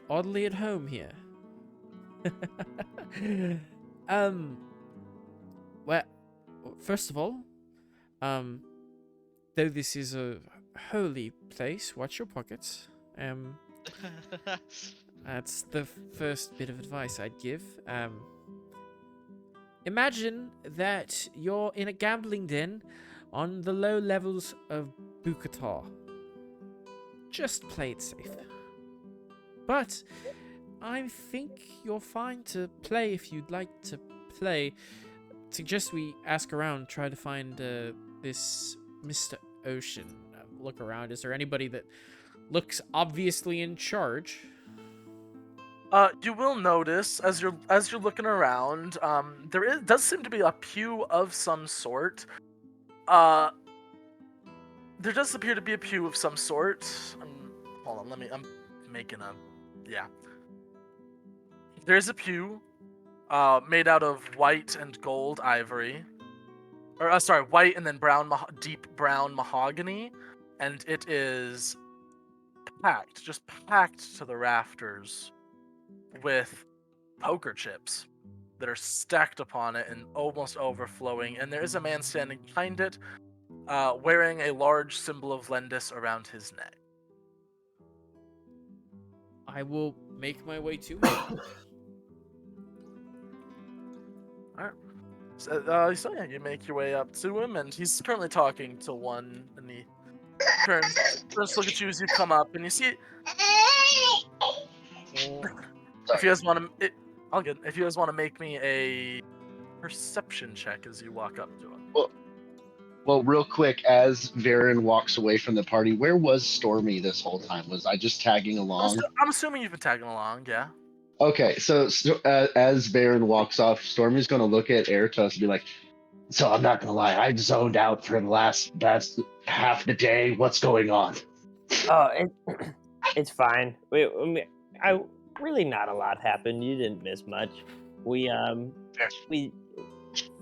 oddly at home here. Well, first of all, though this is a holy place, watch your pockets. That's the first bit of advice I'd give. Imagine that you're in a gambling den on the low levels of Bukatar. just play it safe. But I think you're fine to play if you'd like to play. Suggest we ask around, try to find this Mr. Ocean. Look around. Is there anybody that looks obviously in charge? You will notice as you're looking around, does seem to be a pew of some sort. There does appear to be a pew of some sort. Hold on, I'm making a, yeah. There's a pew, made out of white and gold ivory, or sorry, white and then deep brown mahogany, and it is just packed to the rafters with poker chips that are stacked upon it and almost overflowing, and there is a man standing behind it, wearing a large symbol of Lendis around his neck. I will make my way to him. Alright. So yeah, you make your way up to him, and he's currently talking to one, and he turns to look at you as you come up, and you see... If you guys want to... If you guys want to make me a perception check as you walk up to him. Well, real quick, as Varen walks away from the party, where was Stormy this whole time? Was I just tagging along? I'm assuming you've been tagging along, yeah. Okay, so as Varen walks off, Stormy's going to look at Airtos and be like, so I'm not going to lie, I zoned out for the last half the day. What's going on? Oh, it's fine. Really not a lot happened. You didn't miss much. We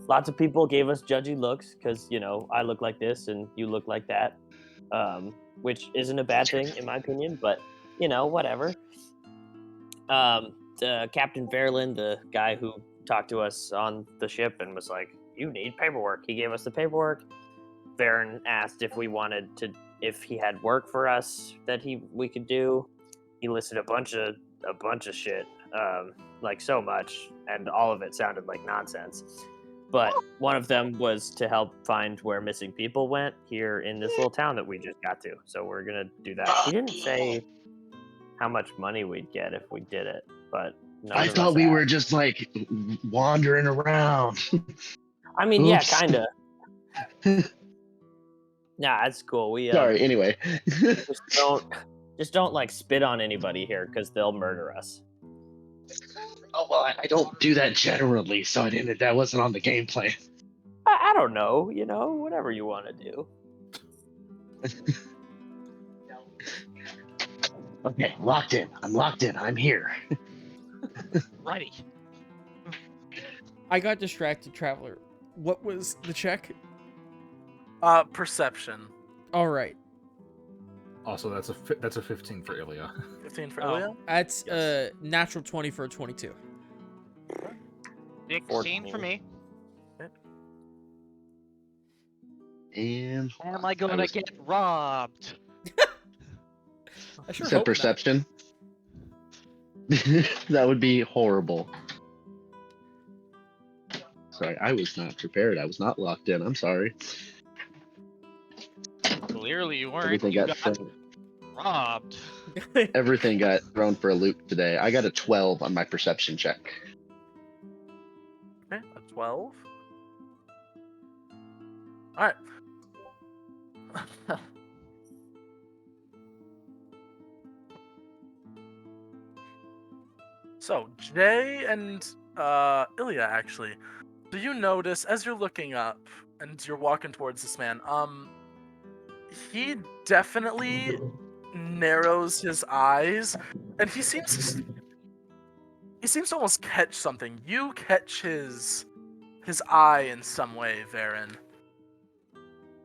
lots of people gave us judgy looks because, you know, I look like this and you look like that, which isn't a bad thing in my opinion, but, you know, whatever. Captain Verlin, the guy who talked to us on the ship and was like, you need paperwork. He gave us the paperwork. Varen asked if if he had work for us that we could do. He listed a bunch of shit, like so much, and all of it sounded like nonsense. But one of them was to help find where missing people went here in this little town that we just got to. So we're gonna do that. He didn't say how much money we'd get if we did it, but I thought we were just like wandering around. I mean, yeah, kinda. Nah, that's cool. Sorry. Anyway, just don't like spit on anybody here because they'll murder us. Oh well, I don't do that generally, so that wasn't on the game plan. I don't know, you know, whatever you want to do. Okay, locked in. I'm locked in. I'm here. Righty. I got distracted, Traveler. What was the check? Perception. All right. Also, that's a 15 for Ilya. 15 for Ilya? That's natural 20 for a 22. 16 for me. And Am I gonna get robbed? I sure is that hope perception? That would be horrible. Sorry, I was not prepared. I was not locked in. I'm sorry. Clearly you weren't. Everything You got thrown. robbed. not. Everything got thrown for a loop today. I got a 12 on my perception check. Okay, a 12. Alright. So, Jay and Ilya, actually, do you notice, as you're looking up and you're walking towards this man, he definitely narrows his eyes, and he seems to almost catch something. You catch his eye in some way, Varen.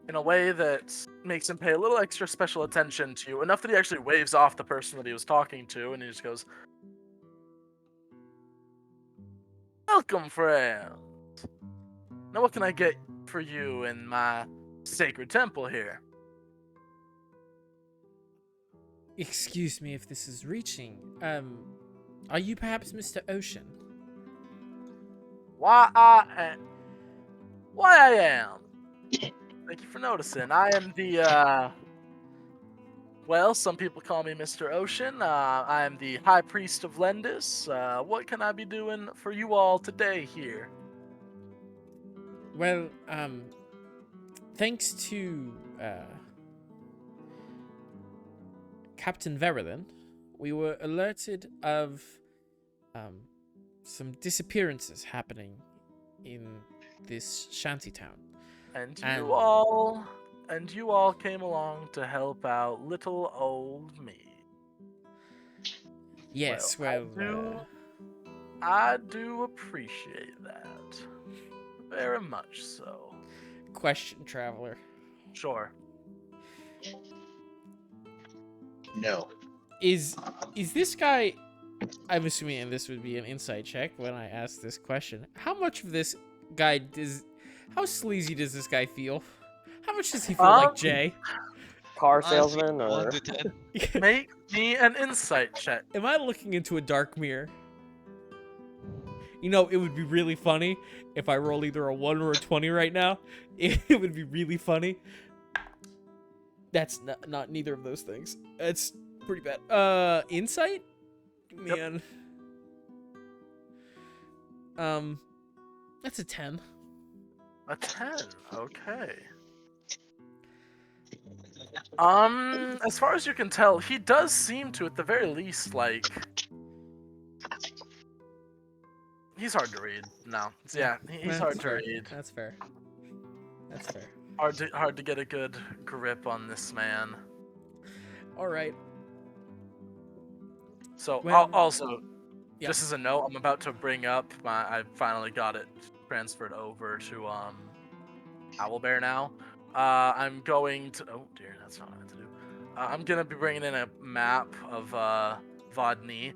In a way that makes him pay a little extra special attention to you, enough that he actually waves off the person that he was talking to, and he just goes, "Welcome, friend. Now what can I get for you in my sacred temple here?" Excuse me if this is reaching. Are you perhaps Mr. Ocean? Why I am. Thank you for noticing. I am the Well, some people call me Mr. Ocean. I am the High Priest of Lendis. What can I be doing for you all today here? Well, thanks to Captain Verlin, we were alerted of some disappearances happening in this shantytown. And And- you all came along to help out little old me. Yes, I do appreciate that. Very much so. question, Traveler. Sure. No. Is this guy? I'm assuming, and this would be an insight check when I ask this question. How much of this guy how sleazy does this guy feel? How much does he feel like Jay? Car Honestly, salesman, 1 or to 10. Make me an insight check. Am I looking into a dark mirror? You know, it would be really funny if I roll either a 1 or a 20 right now. It would be really funny. That's not neither of those things. It's pretty bad. Insight? Man. That's a 10. A 10. Okay. As far as you can tell, he does seem to, at the very least, like, he's hard to read. No, yeah, he's That's hard to fair. read. That's fair. That's fair. Hard to get a good grip on this man. All right. So, Well, also, yeah. just as a note, I'm about to bring up I finally got it transferred over to Owlbear now. I'm going to. Oh dear, that's not what I meant to do. I'm gonna be bringing in a map of Vodny.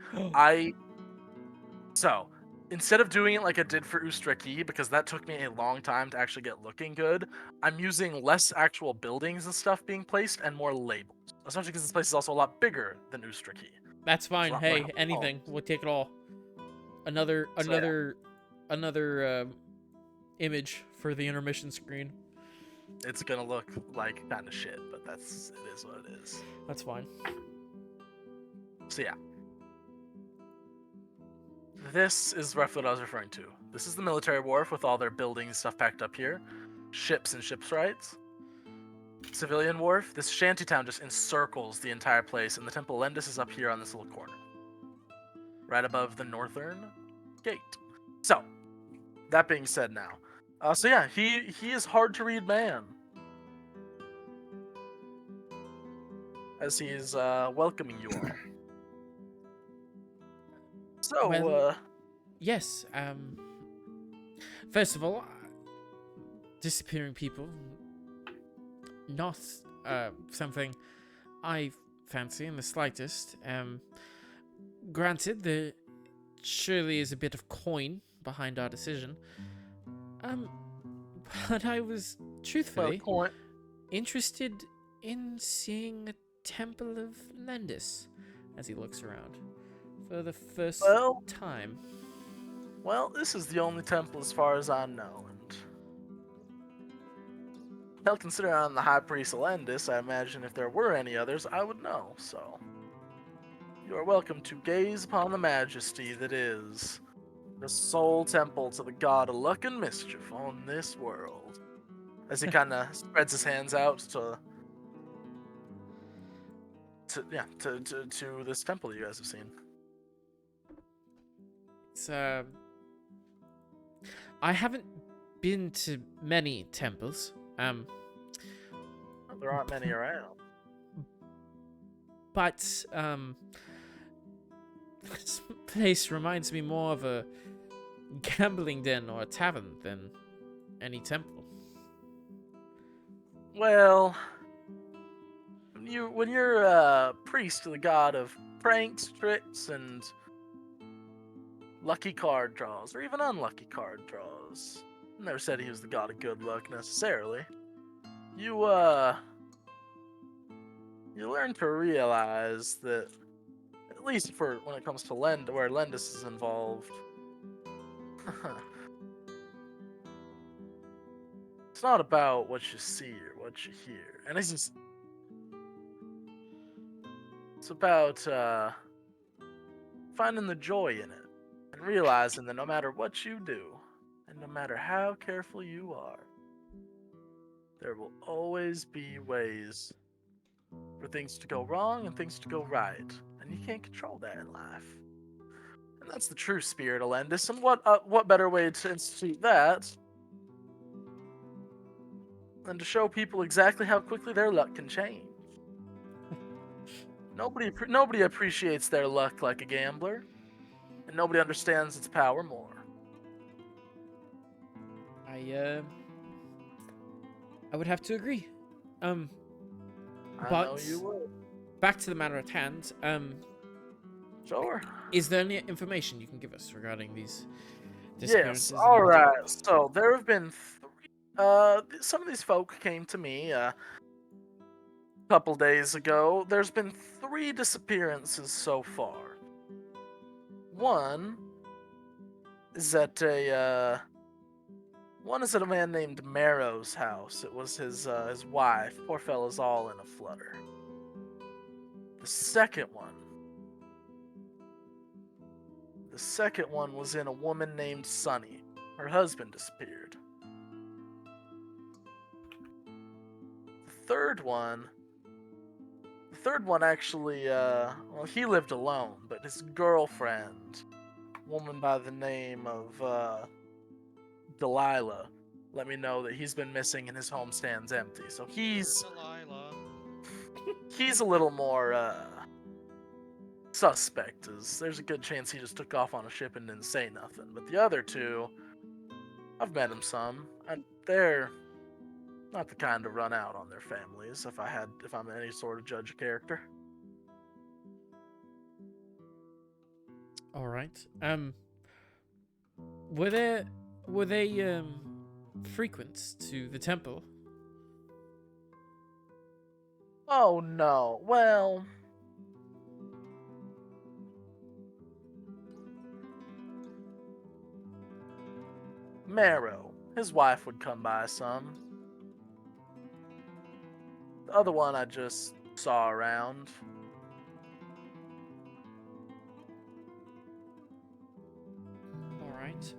So instead of doing it like I did for Ustraki, because that took me a long time to actually get looking good, I'm using less actual buildings and stuff being placed and more labels. Especially because this place is also a lot bigger than Ustraki. That's fine. It's Hey, not- anything. We'll take it all. Another image for the intermission screen. It's gonna look like kind of shit, but it is what it is. That's fine. So yeah. This is roughly what I was referring to. This is the military wharf with all their buildings and stuff packed up here. Ships and ship's rights. Civilian wharf. This shantytown just encircles the entire place, and the Temple Lendis is up here on this little corner. Right above the northern gate. So, that being said now. So yeah, he is hard to read man. As he is welcoming you all. So, Well, yes. First of all, disappearing people, not something I fancy in the slightest. Granted, there surely is a bit of coin behind our decision. But I was truthfully interested in seeing a Temple of Lendis as he looks around for the first time. Well, this is the only temple as far as I know, and hell, considering I'm the High Priest of Lendis, I imagine if there were any others, I would know, so you are welcome to gaze upon the majesty that is the sole temple to the god of luck and mischief on this world. As he kind of spreads his hands out to this temple you guys have seen. It's I haven't been to many temples. There aren't many around. But this place reminds me more of a gambling den or a tavern than any temple. Well, when you're a priest to the god of pranks, tricks, and lucky card draws, or even unlucky card draws, never said he was the god of good luck necessarily. You learn to realize that, at least for when it comes to where Lendis is involved, it's not about what you see or what you hear. And It's about finding the joy in it and realizing that no matter what you do, and no matter how careful you are, there will always be ways for things to go wrong and things to go right, and you can't control that in life. And that's the true spirit of Lendis. And what better way to institute that than to show people exactly how quickly their luck can change? Nobody appreciates their luck like a gambler, and nobody understands its power more. I would have to agree. I But know you would. back to the matter at hand. Sure. Is there any information you can give us regarding these Yes. disappearances? and All everything? right. So there have been some of these folk came to me a couple days ago. There's been 3 disappearances so far. One is at a man named Marrow's house. It was his wife. Poor fella's all in a flutter. The second one was in a woman named Sunny. Her husband disappeared. The third one actually, he lived alone, but his girlfriend, a woman by the name of Delilah, let me know that he's been missing and his home stands empty. So he's a little more suspect, as there's a good chance he just took off on a ship and didn't say nothing. But the other 2, I've met them some, and they're not the kind to run out on their families if I'm any sort of judge of character. All right. Were they frequent to the temple? Oh no. Well, Marrow, his wife would come by some. The other one I just saw around. All right.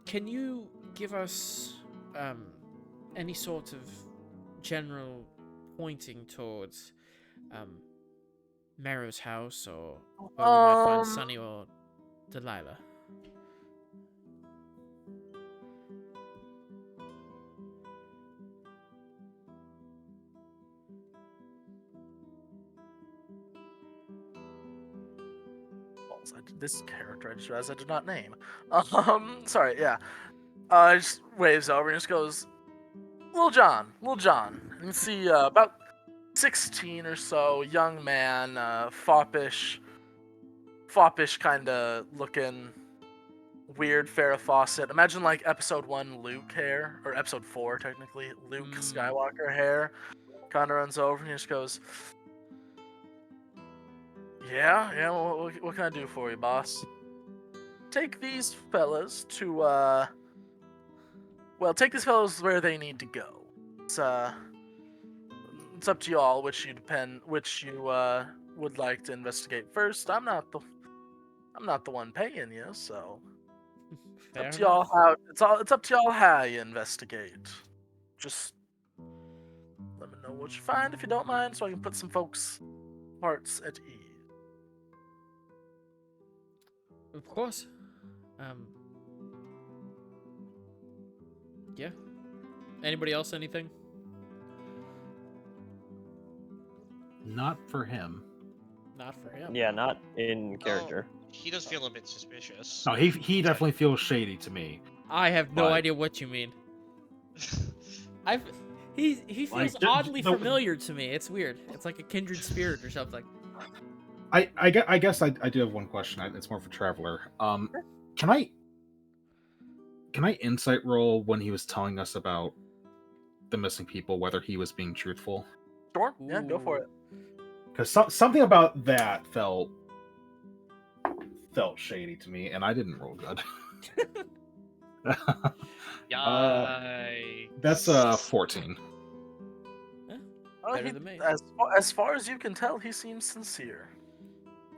Can you give us any sort of general pointing towards Marrow's house, or where we might find Sunny or Delilah? This character I just realized I did not name. Sorry, yeah. He just waves over and just goes, Lil John. And you see about 16 or so, young man, foppish kind of looking, weird Farrah Fawcett. Imagine like episode 1 Luke hair, or episode 4 technically, Luke Skywalker hair. Kind of runs over and he just goes, Yeah, what can I do for you, boss? Take these fellas to, take these fellas where they need to go. It's up to y'all which you would like to investigate first. I'm not the one paying you, so it's up to y'all how it's up to y'all how you investigate. Just let me know what you find if you don't mind, so I can put some folks' hearts at ease. Of course. Yeah. Anybody else? Anything? Not for him. Not for him. Yeah, not in character. He does feel a bit suspicious. No, he definitely feels shady to me. I have no But- idea what you mean. He feels oddly familiar to me. It's weird. It's like a kindred spirit or something. I guess I do have one question. It's more for Travler. Can I insight roll when he was telling us about the missing people, whether he was being truthful? Sure. Yeah, go for it. Because something about that felt shady to me, and I didn't roll good. Yikes. That's 14. better than me. As far as you can tell, he seems sincere.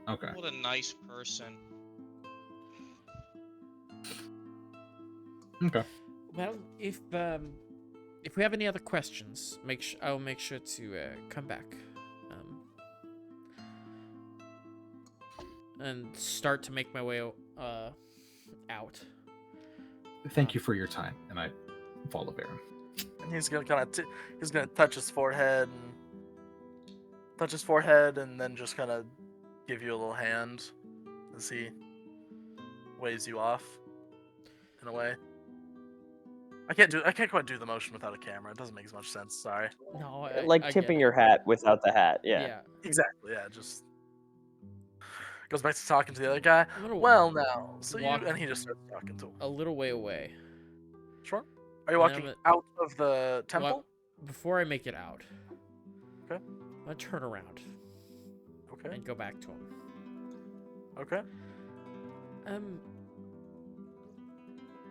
Okay. What a nice person. Okay. Well, if we have any other questions, I'll make sure to come back and start to make my way out. Thank you for your time, and I follow Baron. And he's gonna he's gonna touch his forehead and then just kind of give you a little hand as he waves you off in a way. I can't quite do the motion without a camera. It doesn't make as much sense. Sorry. No, Like I tipping get your hat without the hat. it. Yeah. Exactly. Yeah. Just goes back to talking to the other guy. I'm gonna Well, now, so walk and he just starts talking to him. a little way away. Sure. Are you And walking I'm out of the temple? Well, before I make it out, Okay. I'm gonna turn around Okay. and go back to him. Okay.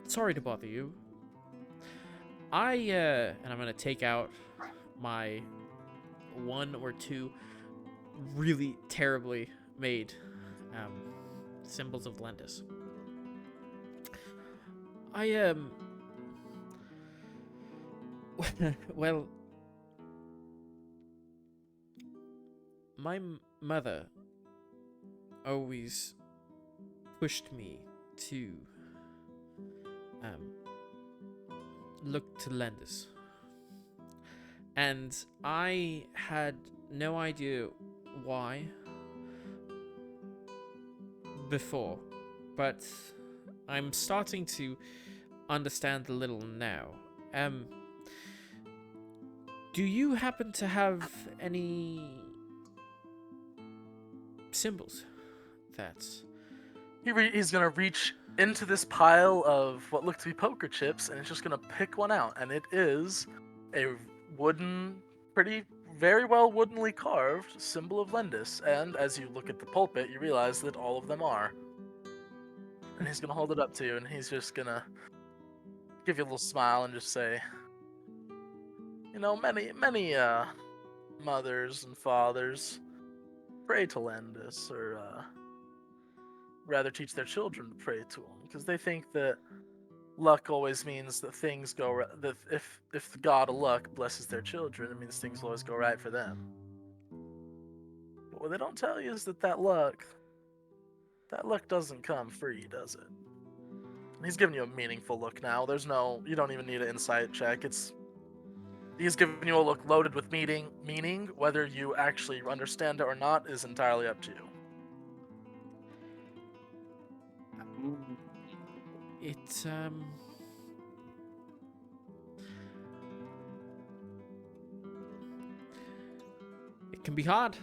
Sorry to bother you. And I'm gonna take out my 1 or 2 really terribly made symbols of Lendis. Well, my mother always pushed me to look to Lendis, and I had no idea why before, but I'm starting to understand a little now. Do you happen to have any symbols that... He's gonna reach into this pile of what look to be poker chips, and he's just gonna pick one out, and it is a wooden, very well woodenly carved symbol of Lendis. And as you look at the pulpit, you realize that all of them are. And he's gonna hold it up to you, and he's just gonna give you a little smile and just say, you know, many mothers and fathers pray to Lendis, or rather teach their children to pray to him, because they think that luck always means that things go right. That if the god of luck blesses their children, it means things will always go right for them. But what they don't tell you is that luck doesn't come free, does it? And he's giving you a meaningful look now. You don't even need an insight check. He's giving you a look loaded with meaning. Whether you actually understand it or not is entirely up to you. It can be hard,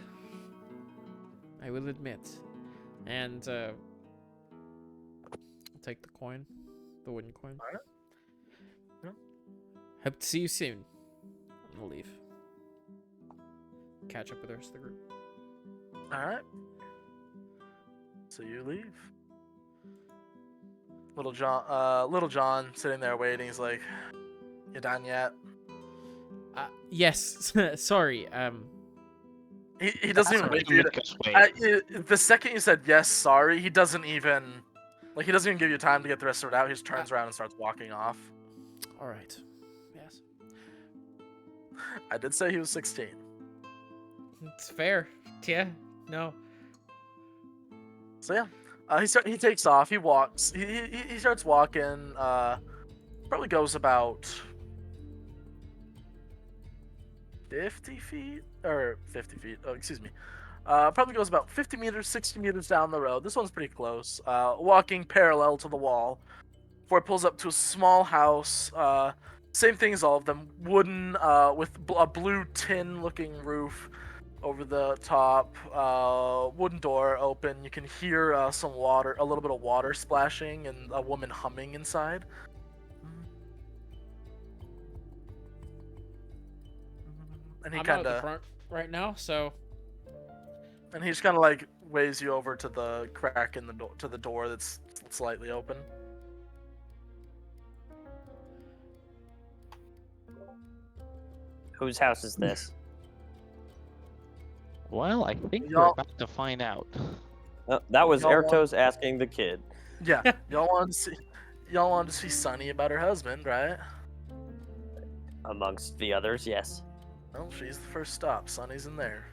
I will admit. And I'll take the coin, the wooden coin. Alright. Yeah. Hope to see you soon. I'll leave. Catch up with the rest of the group. Alright. So you leave. Little John sitting there waiting. He's like, "You done yet?" Yes. Sorry. He doesn't even wait for you to. The second you said yes, sorry, he doesn't even give you time to get the rest of it out. He just turns around and starts walking off. All right. Yes. I did say he was 16. It's fair. Yeah. No. So yeah. He takes off. He walks. He starts walking. Probably goes about 50 feet or 50 feet. Oh, excuse me. Probably goes about 50 meters, 60 meters down the road. This one's pretty close. Walking parallel to the wall, before it pulls up to a small house. Same thing as all of them. Wooden, with a blue tin-looking roof over the top, wooden door open. You can hear a little bit of water splashing, and a woman humming inside. And he I'm kind out at the of, front right now, so and he just kind of like waves you over to the crack in the door, to the door that's slightly open. Whose house is this? Well, I think we're Y'all- about to find out. That was Y'all want- Ertos asking the kid. Yeah, y'all wanted to see Sunny about her husband, right? Amongst the others, yes. Well, she's the first stop. Sunny's in there.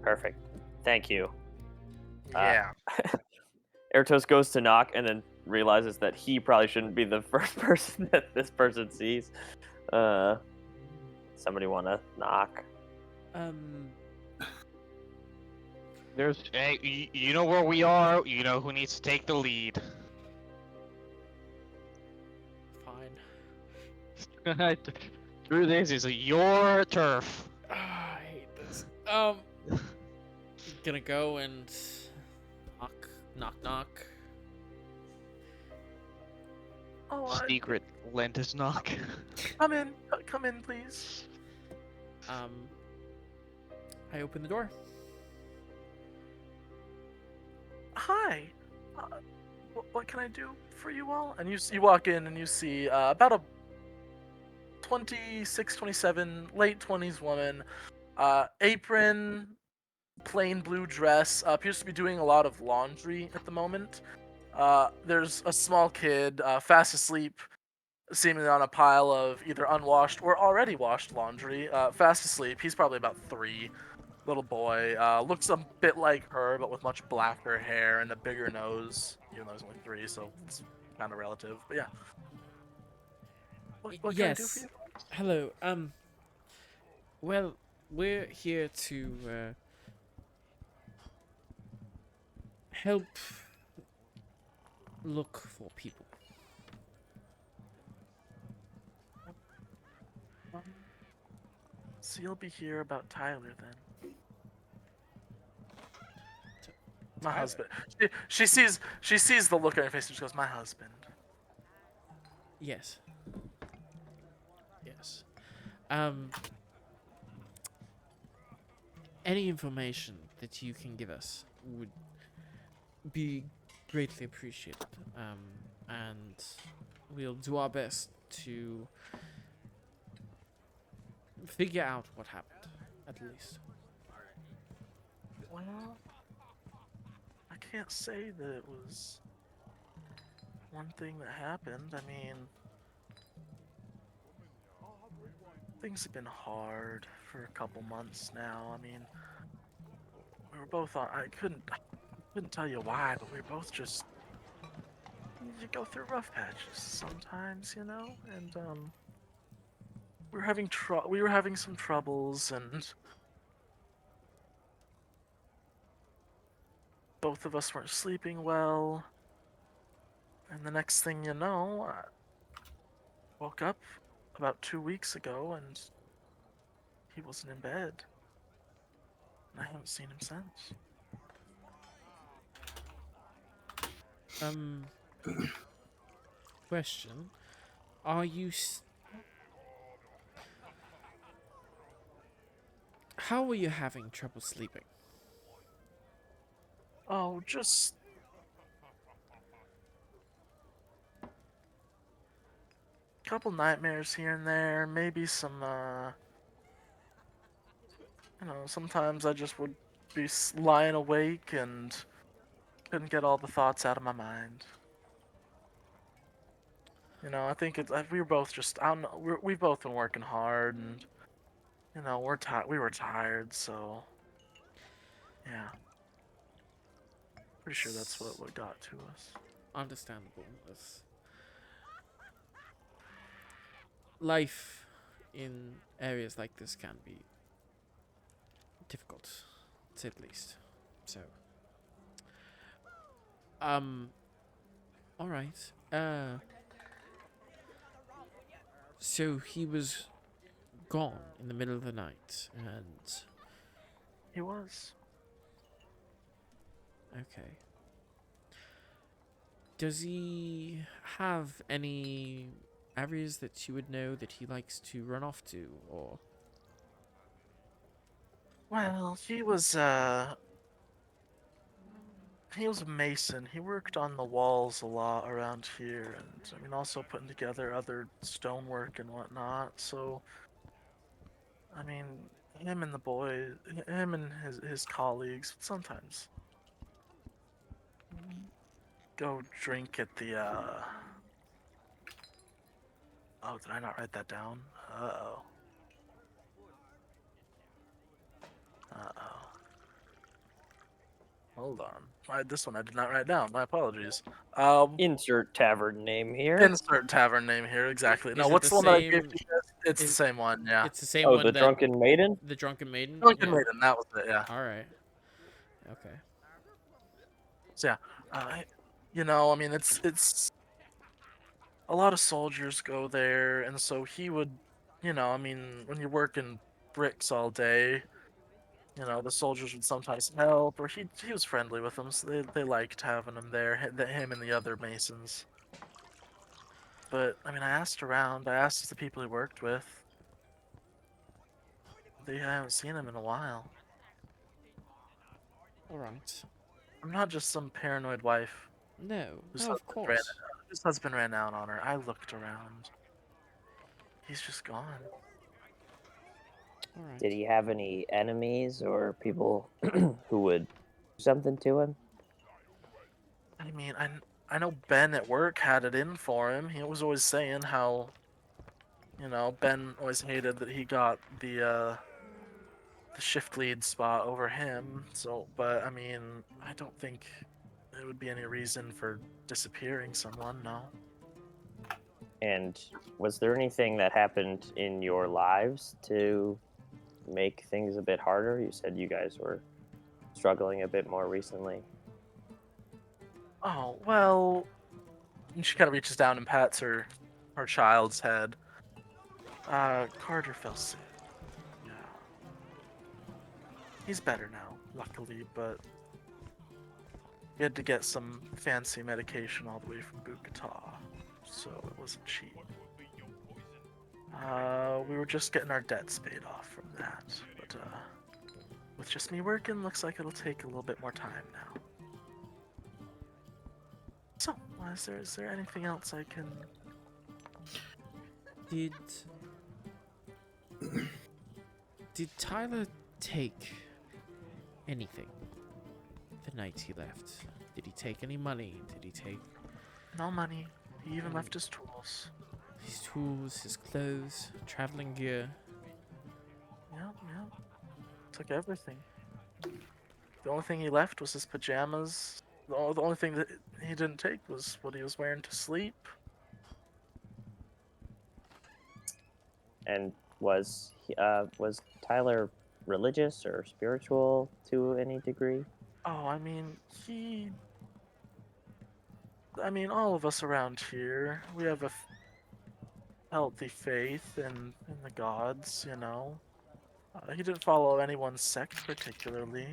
Perfect. Thank you. Yeah. Ertos goes to knock and then realizes that he probably shouldn't be the first person that this person sees. Somebody want to knock? There's Hey, you know where we are. You know who needs to take the lead. Fine. Through this is your turf. I hate this. Gonna go and knock. Oh, Secret Lentis knock. come in, please. I open the door. Hi. What can I do for you all? And you walk in and you see about a 26, 27, late 20s woman, apron, plain blue dress, appears to be doing a lot of laundry at the moment. There's a small kid, fast asleep, seemingly on a pile of either unwashed or already washed laundry, fast asleep. He's probably about 3. Little boy, looks a bit like her, but with much blacker hair and a bigger nose, even though he's only 3, so it's kind of relative. But yeah. What can I do for Yes. you? Hello. Well, we're here to help look for people. So you'll be here about Tyler then. My husband. She sees the look on your face and she goes, "My husband." Yes. Any information that you can give us would be greatly appreciated. And we'll do our best to figure out what happened, at least. Well, I can't say that it was one thing that happened. I mean, things have been hard for a couple months now. I mean, we were both on. I couldn't tell you why, but we were both just. You go through rough patches sometimes, you know, and we were having some troubles, and both of us weren't sleeping well. And the next thing you know, I woke up about 2 weeks ago, and he wasn't in bed. And I haven't seen him since. Question. Are you how are you having trouble sleeping? Oh, just a couple nightmares here and there, maybe some, sometimes I just would be lying awake and couldn't get all the thoughts out of my mind. I think we were both just, I don't know, we've both been working hard, and, we were tired, so, yeah. Pretty sure that's what got to us. Understandable. Life in areas like this can be difficult, to say the least. So, all right. So he was gone in the middle of the night, and He was. okay. Does he have any areas that you would know that he likes to run off to, or? Well, he was a mason. He worked on the walls a lot around here, and I mean, also putting together other stonework and whatnot. So, I mean, him and the boy, him and his colleagues sometimes go drink at the. Oh, did I not write that down? Uh-oh. Uh-oh. Hold on. This one I did not write down. My apologies. Insert tavern name here. Insert tavern name here. Exactly. No, Is it what's the the one that I gave same- you? It's the is- same one. Yeah. It's the same Oh, one the that Drunken Maiden? the Drunken Maiden. Drunken Yeah. Maiden. That was it. Yeah. All right. Okay. So yeah. I mean, it's a lot of soldiers go there, and so he would, I mean, when you're working bricks all day, the soldiers would sometimes help, or he was friendly with them, so they liked having him there, him and the other masons. But I mean, I asked around, I asked the people he worked with. They haven't seen him in a while. All right. I'm not just some paranoid wife No. whose No, of husband ran, course. whose husband ran out on her. I looked around. He's just gone. All right. Did he have any enemies or people who would do something to him? I mean, I know Ben at work had it in for him. He was always saying how, Ben always hated that he got the shift lead spot over him. So, but I mean, I don't think there would be any reason for disappearing someone. No. And was there anything that happened in your lives to make things a bit harder? You said you guys were struggling a bit more recently. Oh well. And she kind of reaches down and pats her child's head. Carter fell sick. Yeah. He's better now, luckily, but he had to get some fancy medication all the way from Bukata, so it wasn't cheap. We were just getting our debts paid off from that, but with just me working, looks like it'll take a little bit more time now. So, is there anything else I can? Did Tyler take anything the night he left? Did he take any money? Did he take No money. He even left his tools. his tools, his clothes, traveling gear? Yeah. Took everything. The only thing he left was his pajamas. The only thing that he didn't take was what he was wearing to sleep. And was Tyler religious or spiritual to any degree? Oh, I mean, all of us around here, we have a healthy faith in the gods, He didn't follow anyone's sect particularly.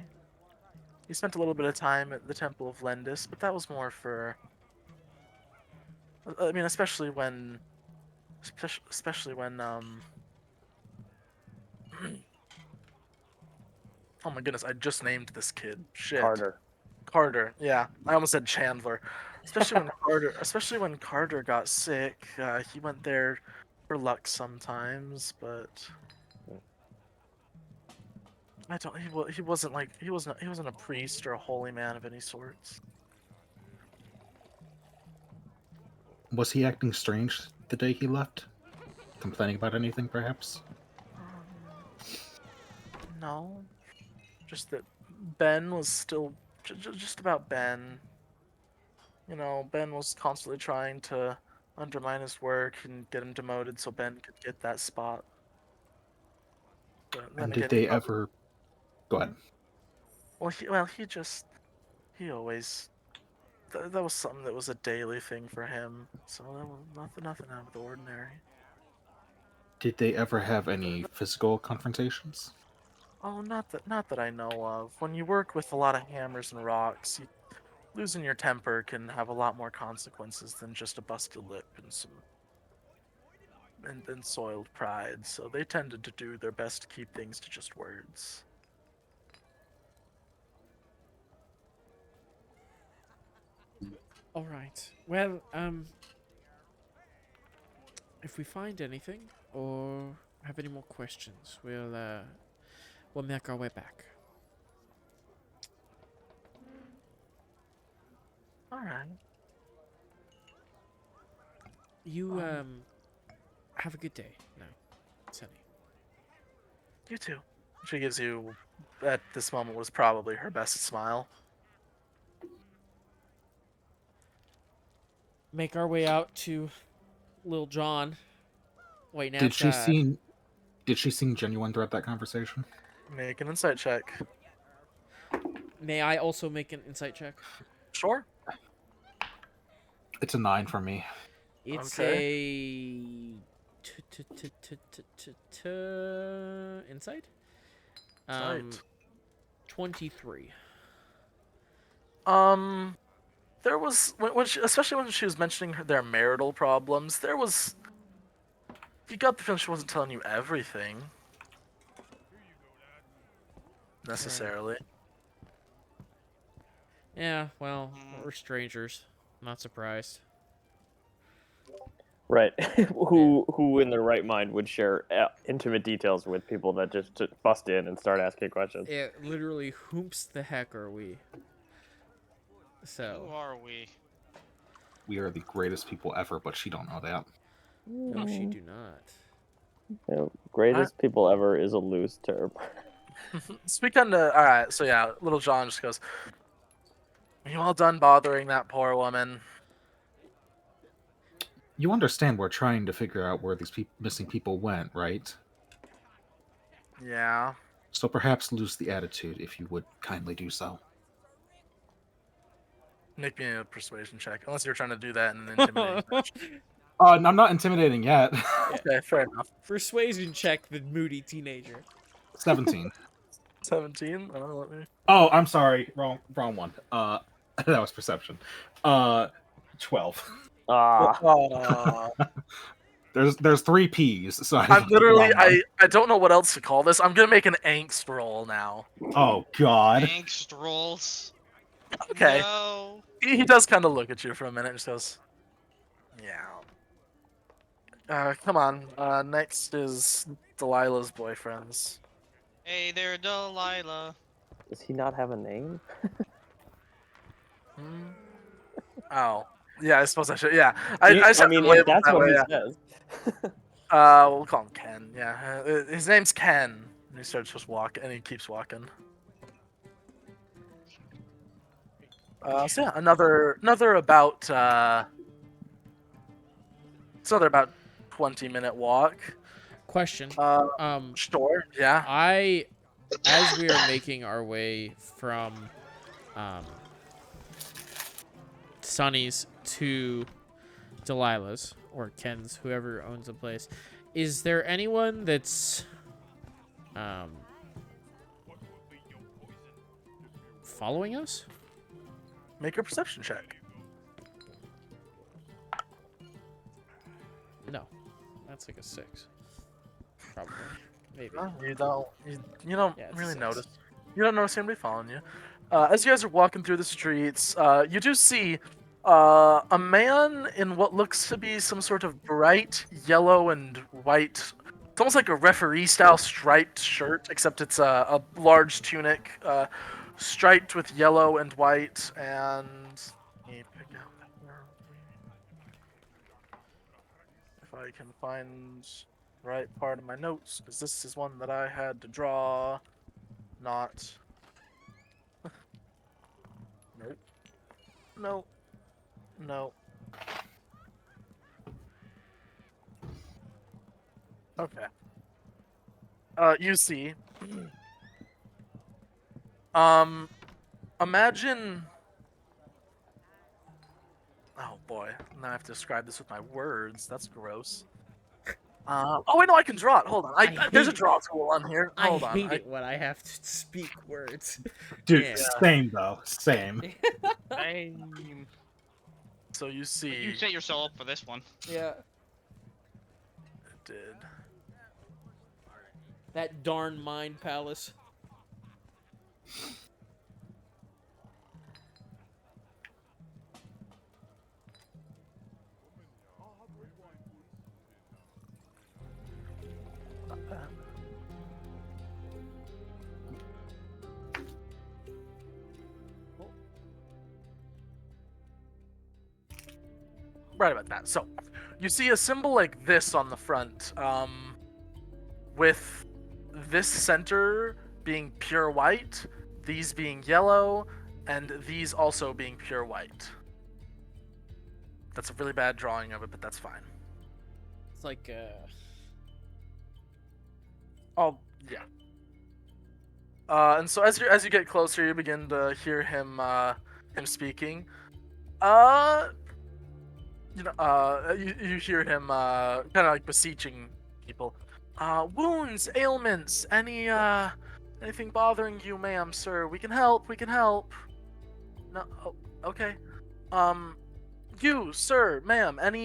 He spent a little bit of time at the Temple of Lendis, but that was more for... I mean, especially when, oh my goodness, I just named this kid. Shit. Carter, yeah. I almost said Chandler. Especially when Carter got sick, he went there for luck sometimes, but I don't. He wasn't a priest or a holy man of any sorts. Was he acting strange the day he left? Complaining about anything, perhaps? No, just that Ben was still just about Ben. Ben was constantly trying to undermine his work and get him demoted so Ben could get that spot. But then And again, did they ever... Go ahead. He always... That was something that was a daily thing for him, so that was nothing out of the ordinary. Did they ever have any physical confrontations? Oh, not that I know of. When you work with a lot of hammers and rocks, losing your temper can have a lot more consequences than just a busted lip and some and soiled pride. So they tended to do their best to keep things to just words. All right. Well, if we find anything or have any more questions, we'll we'll make our way back. All right. You have a good day now, Sunny. You too. She gives you, at this moment, was probably her best smile. Make our way out to Lil John. Waiting Did she outside. seem genuine throughout that conversation? Make an insight check. May I also make an insight check? Sure. It's a 9 from me. It's Okay. a insight. Insight. 23. There was when she, especially when she was mentioning their marital problems. There was. You got the feeling she wasn't telling you everything. Necessarily. Yeah, well, we're strangers. Not surprised. Right. Who in their right mind would share intimate details with people that just bust in and start asking questions? Yeah, literally, whoops the heck are we? Who So, are we? We are the greatest people ever, but she don't know that. no, she do not. You know, greatest people ever is a loose term. Speaking to, all right, so yeah, Little John just goes, "Are you all done bothering that poor woman?" You understand we're trying to figure out where these missing people went, right? Yeah. So perhaps lose the attitude if you would kindly do so. Make me a persuasion check, unless you're trying to do that in an intimidating fashion. I'm not intimidating yet. Okay, fair enough. Persuasion check the moody teenager. 17. 17. Let me. Oh, I'm sorry. Wrong one. That was perception. 12. Ah. There's 3 P's, so I'm literally wrong one. I don't know what else to call this. I'm gonna make an angst roll now. Oh god. Angst rolls. Okay. No. He does kind of look at you for a minute and just goes, "Yeah. Come on. Next is Delilah's boyfriends." Hey there, Delilah. Does he not have a name? Hmm? Oh. Yeah, I suppose I should. Yeah. I just have to mean, label if that's that what way, he yeah. says. We'll call him Ken. Yeah. His name's Ken. And he starts just walking, and he keeps walking. So yeah, another about it's another about 20-minute walk. Question. Sure, yeah. As we are making our way from Sunny's to Delilah's or Ken's, whoever owns the place, is there anyone that's following us? Make a perception check. No, that's like a 6. Probably, maybe. You don't Yeah, it's really 6. notice. You don't notice anybody following you. As you guys are walking through the streets, you do see a man in what looks to be some sort of bright yellow and white. It's almost like a referee-style striped shirt, except it's a large tunic, striped with yellow and white. And let me pick out if I can find the right part of my notes, because this is one that I had to draw. Not. Nope. No. No. Okay. You see. Imagine. Oh boy. Now I have to describe this with my words. That's gross. Oh wait, no, I can draw it. Hold on. There's a draw tool on here. Hold on. I hate it when I have to speak words. Dude, Yeah. same though. Same. Same. So you see. You set yourself up for this one. Yeah. It did. That darn mind palace. right about that. So, you see a symbol like this on the front, with this center being pure white, these being yellow, and these also being pure white. That's a really bad drawing of it, but that's fine. It's like Oh, yeah. And so as you get closer, you begin to hear him speaking. You hear him kind of like beseeching people. Wounds, ailments, anything bothering you, ma'am, sir? We can help. We can help. No, oh, okay. You, sir, ma'am, and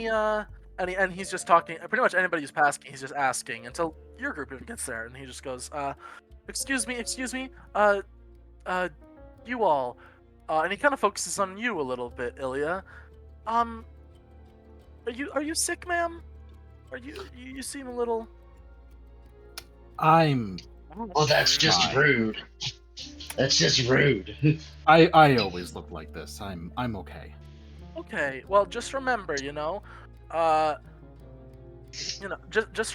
he's just talking. Pretty much anybody who's passing, he's just asking until your group even gets there, and he just goes, excuse me, you all, and he kind of focuses on you a little bit, Ilya. Are you sick, ma'am? You seem a little. I'm. Well, that's just fine. rude. That's just rude. I always look like this. I'm okay. Okay, well, just remember, just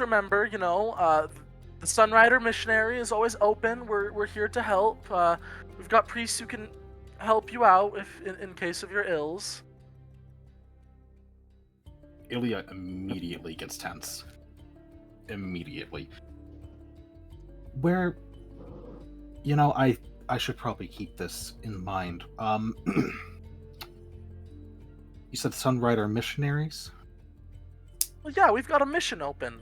remember, the Sunrider Missionary is always open. We're here to help. We've got priests who can help you out if in case of your ills. Ilya immediately gets tense. Immediately. Where, I should probably keep this in mind. You said Sunrider Missionaries? Well, yeah, we've got a mission open.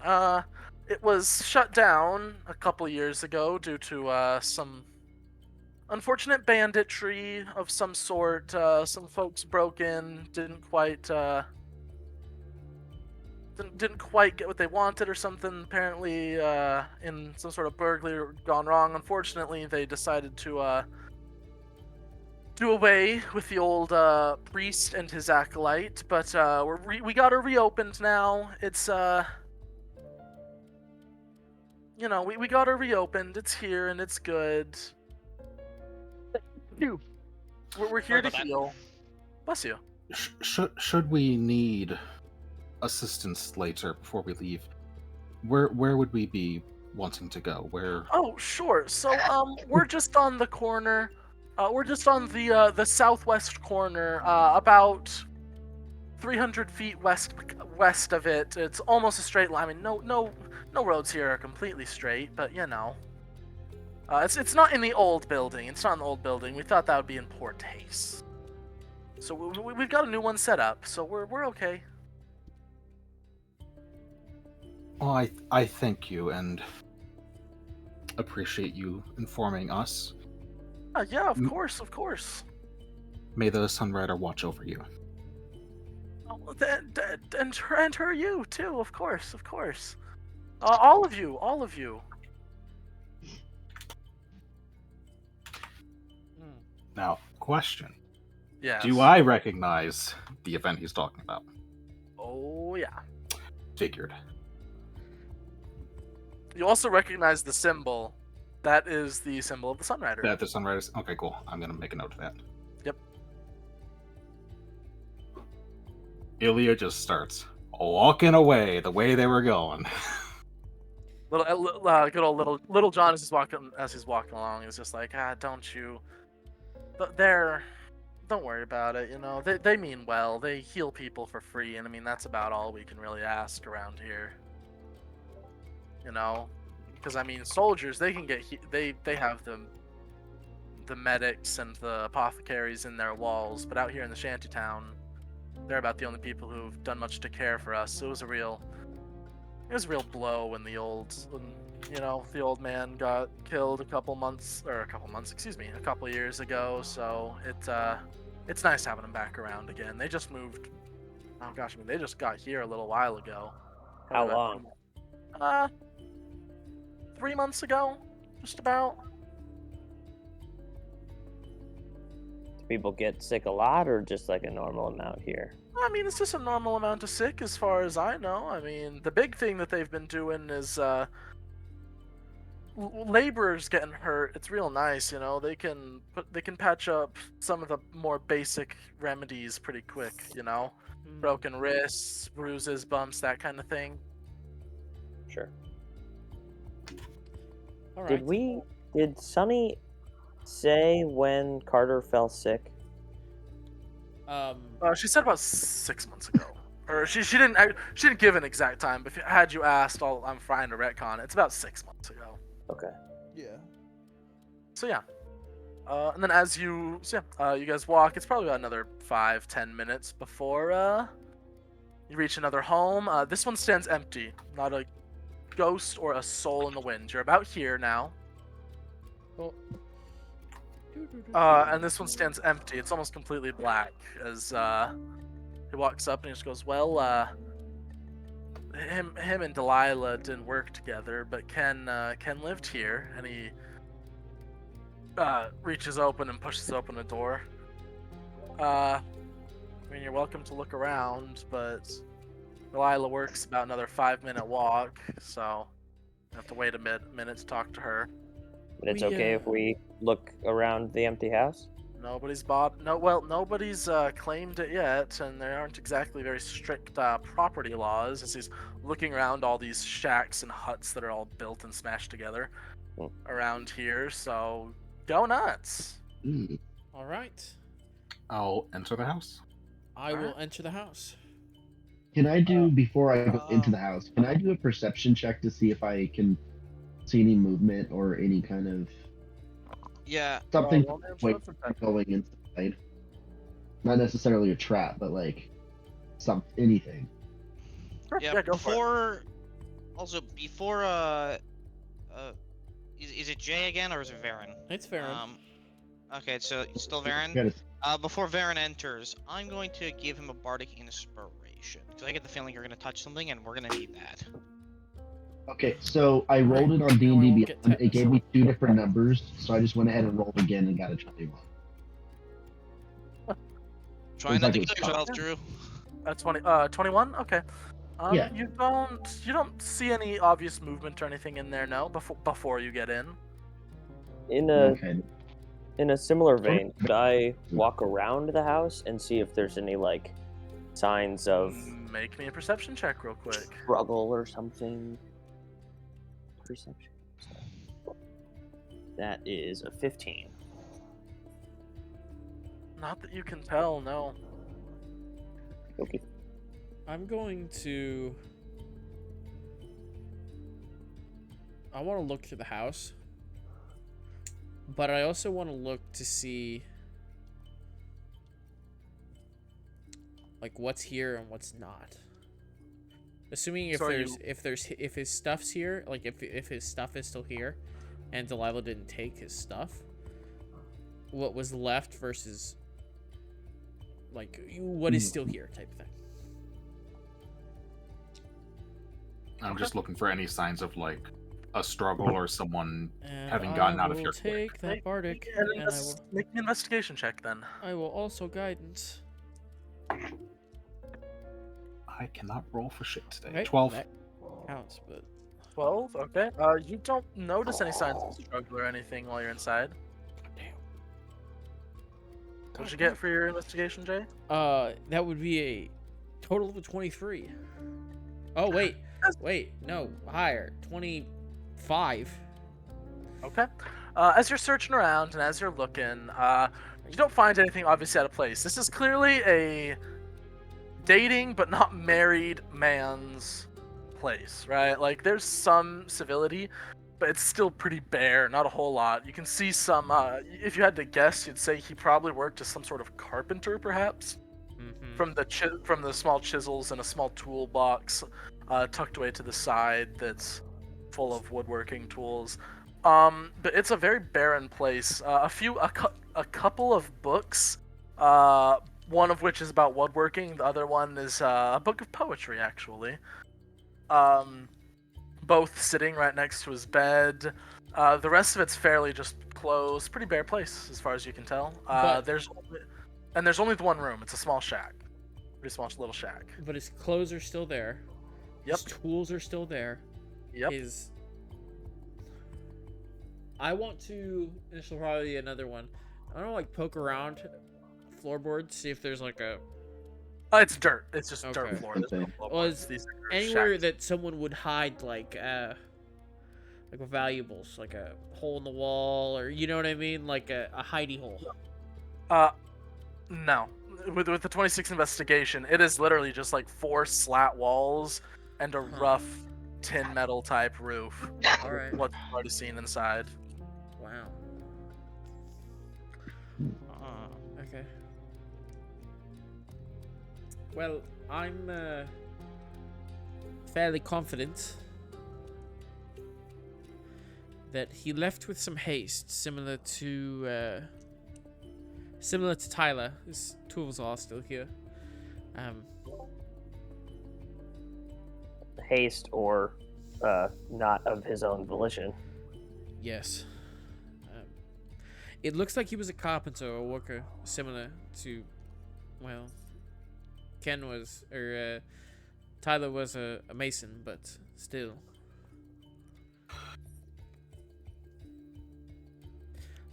It was shut down a couple years ago due to some unfortunate banditry of some sort. Some folks broke in, didn't quite get what they wanted or something. Apparently, in some sort of burglary gone wrong. Unfortunately, they decided to do away with the old priest and his acolyte. But we got her reopened now. It's we got her reopened. It's here and it's good. We're here to heal. Bless you. Should we need assistance later before we leave, where would we be wanting to go? Where? Oh, sure. So we're just on the corner. We're just on the southwest corner, about 300 feet west of it. It's almost a straight line. I mean, no roads here are completely straight, but it's not in the old building. It's not in the old building. We thought that would be in poor taste. So we've got a new one set up. So we're okay. Well, I thank you and appreciate you informing us. Yeah, of course. May the Sunrider watch over you. Oh, and her you too, of course. All of you. Now, question. Yes. Do I recognize the event he's talking about? Oh, yeah. Figured. You also recognize the symbol. That is the symbol of the Sunrider. That the Sunriders. Okay, cool. I'm gonna make a note of that. Yep. Ilya just starts walking away the way they were going. Good old little John is just walking as he's walking along. He's just like, don't you? Don't worry about it. They mean well. They heal people for free, and I mean that's about all we can really ask around here. Because I mean, soldiers, they can get they have the medics and the apothecaries in their walls, but out here in the shantytown, they're about the only people who've done much to care for us. So it was a real blow when the old man got killed a couple years ago. So it's nice having him back around again. They just moved. Oh gosh, I mean they just got here a little while ago. How long? 3 months ago, just about. Do people get sick a lot, or just like a normal amount here? I mean, it's just a normal amount of sick, as far as I know. I mean, the big thing that they've been doing is laborers getting hurt. It's real nice, They can patch up some of the more basic remedies pretty quick, broken wrists, bruises, bumps, that kind of thing. Sure. All right. Did Sonny say when Carter fell sick? She said about 6 months ago, or she didn't give an exact time. But had you asked, I'm fine to retcon. It's about 6 months ago. Okay. Yeah. So yeah, and then you guys walk. It's probably about another 5-10 minutes before you reach another home. This one stands empty, not a ghost or a soul in the wind. You're about here now. Oh. And this one stands empty. It's almost completely black as he walks up and he just goes, well, him and Delilah didn't work together, but Ken lived here, and he reaches open and pushes open a door. I mean, you're welcome to look around, but Delilah works about another 5-minute walk, so you have to wait a minute to talk to her. But it's okay if we look around the empty house? Nobody's claimed it yet, and there aren't exactly very strict property laws, as he's looking around all these shacks and huts that are all built and smashed together around here, so go nuts. All right. I'll enter the house. I will enter the house. Can I do, before I go into the house, can I do a perception check to see if I can see any movement or any kind of something going inside? Not necessarily a trap, but like anything. Yeah, before is it Jay again or is it Varen? It's Varen. Okay, so it's still Varen. Before Varen enters, I'm going to give him a bardic inspiration because I get the feeling you're going to touch something and we're going to need that. Okay, so I rolled it on D&D Beyond. It gave me 2 different numbers, so I just went ahead and rolled again and got a 21. Try not to kill yourself, Drew. That's 21. Okay. Yeah. You don't see any obvious movement or anything in there, no? Before you get in. In a similar vein, could I walk around the house and see if there's any like signs of Make me a perception check real quick. struggle or something? Perception. That is a 15. Not that you can tell, no. Okay. I'm going to... I want to look through the house. But I also want to look to see... like what's here and what's not. Assuming if his stuff's here, like if his stuff is still here, and Delilah didn't take his stuff, what was left versus like what is still here type of thing. I'm just looking for any signs of like a struggle or someone having gotten out of here. Take that bardic, and I will make an investigation check then. I will also guidance. I cannot roll for shit today. Okay, 12. that counts, but 12. Okay. You don't notice any signs of struggle or anything while you're inside. damn. What'd you get for your investigation, Jay? That would be a total of a 23. Oh wait, no, higher, 25. Okay. As you're searching around and as you're looking, you don't find anything obviously out of place. This is clearly a dating but not married man's place, right? Like there's some civility, but it's still pretty bare, not a whole lot. You can see some, if you had to guess, you'd say he probably worked as some sort of carpenter, perhaps, from the small chisels and a small toolbox tucked away to the side that's full of woodworking tools. But it's a very barren place. A couple of books, one of which is about woodworking. The other one is a book of poetry, actually. Both sitting right next to his bed. The rest of it's fairly just closed. Pretty bare place, as far as you can tell. There's only the one room. It's a small shack. Pretty small little shack. But his clothes are still there. Yep. His tools are still there. Yep. I want to. This will probably be another one. I don't know, like poke around floorboards, see if there's like a It's dirt. It's just dirt Okay. floor. There's no Okay. floorboards. These are Anywhere shacks. that someone would hide like valuables, like a hole in the wall, or you know what I mean, like a hidey hole. No. With the 26 investigation, it is literally just like 4 slat walls and a rough tin metal type roof. All right. What's already seen inside. Wow. Okay. Well, I'm fairly confident that he left with some haste, similar to Tyler. His tools are still here. Haste or not of his own volition. Yes. It looks like he was a carpenter or worker, similar to, well, Ken was, or Tyler was a mason, but still.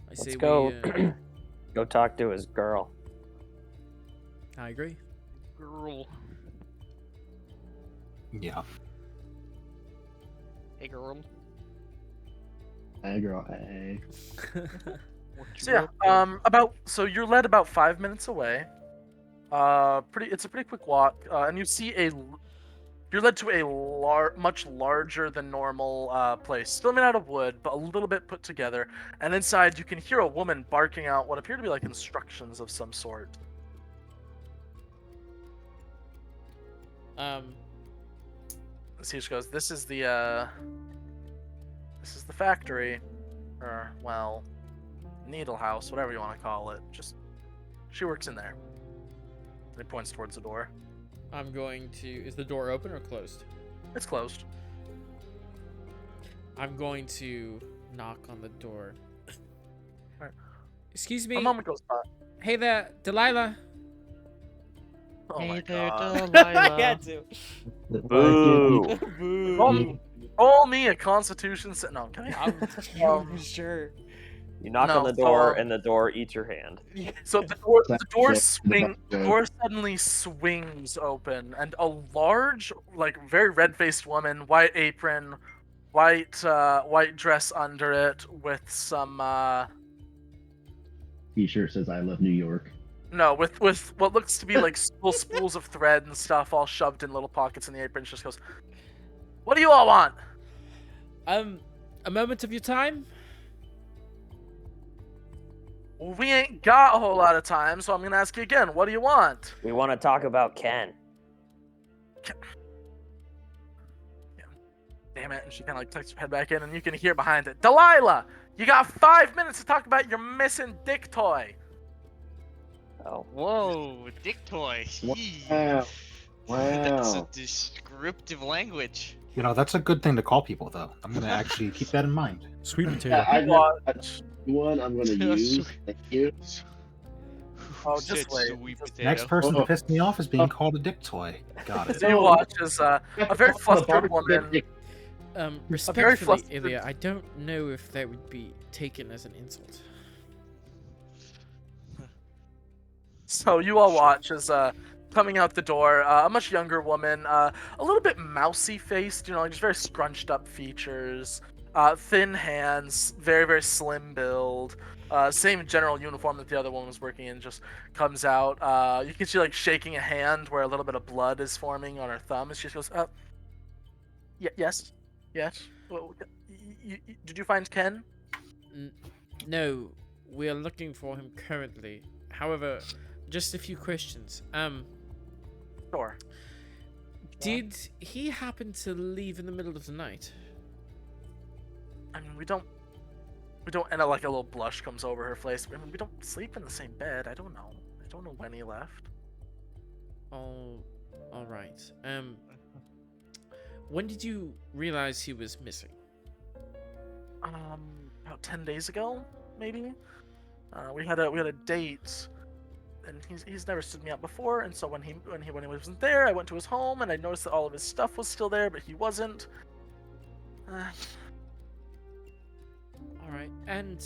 Let's go. Go talk to his girl. I agree. Girl. Yeah. Hey, girl. Hey, girl. Hey. So yeah, so you're led about 5 minutes away. It's a pretty quick walk, and you see you're led to a much larger than normal place, still made out of wood, but a little bit put together. And inside, you can hear a woman barking out what appear to be like instructions of some sort. Siege goes, "This is the factory, or well, needle house, whatever you want to call it. She works in there." And he points towards the door. I'm going to. Is the door open or closed? It's closed. I'm going to knock on the door. Alright. Excuse me. A moment goes by. Hey there, Delilah. Oh Hey my there, god. Delilah. I had to. Boo! Boo. Roll me a Constitution. No, can I? I'm sure. You knock No, on the door, and the door eats your hand. So the door suddenly swings open, and a large, like very red-faced woman, white apron, white dress under it, with some T-shirt says "I love New York." no, with what looks to be like little spools of thread and stuff, all shoved in little pockets in the apron. She just goes, "What do you all want?" A moment of your time. We ain't got a whole lot of time, so I'm gonna ask you again. What do you want? We want to talk about Ken. Damn it! And she kind of like tucks her head back in, and you can hear behind it, "Delilah, you got 5 minutes to talk about your missing dick toy." Oh, Whoa, dick toy. Wow. That's a Wow. descriptive language. You know, that's a good thing to call people, though. I'm going to actually keep that in mind. Sweet potato. Yeah, I've got one I'm going to use. Thank you. Oh, just wait. Sweet potato. Next person Oh. to piss me off is being called a dick toy. Got it. So you watch as a very flustered woman. Respectfully, flustered- Ilya, I don't know if that would be taken as an insult. So you all watch as coming out the door, a much younger woman, a little bit mousy faced, you know, like just very scrunched up features, thin hands, very very slim build. Same general uniform that the other woman was working in, just comes out. You can see like shaking a hand where a little bit of blood is forming on her thumb, and she just goes, yes. Well, did you find Ken?" No, we are looking for him currently. However, just a few questions. Sure. Did he happen to leave in the middle of the night? I mean, we don't, and like a little blush comes over her face. I mean, we don't sleep in the same bed. I don't know when he left. Oh, all right. When did you realize he was missing? About 10 days ago, maybe. We had a date, and he's never stood me up before. And so when he wasn't there, I went to his home, and I noticed that all of his stuff was still there, but he wasn't. All right. And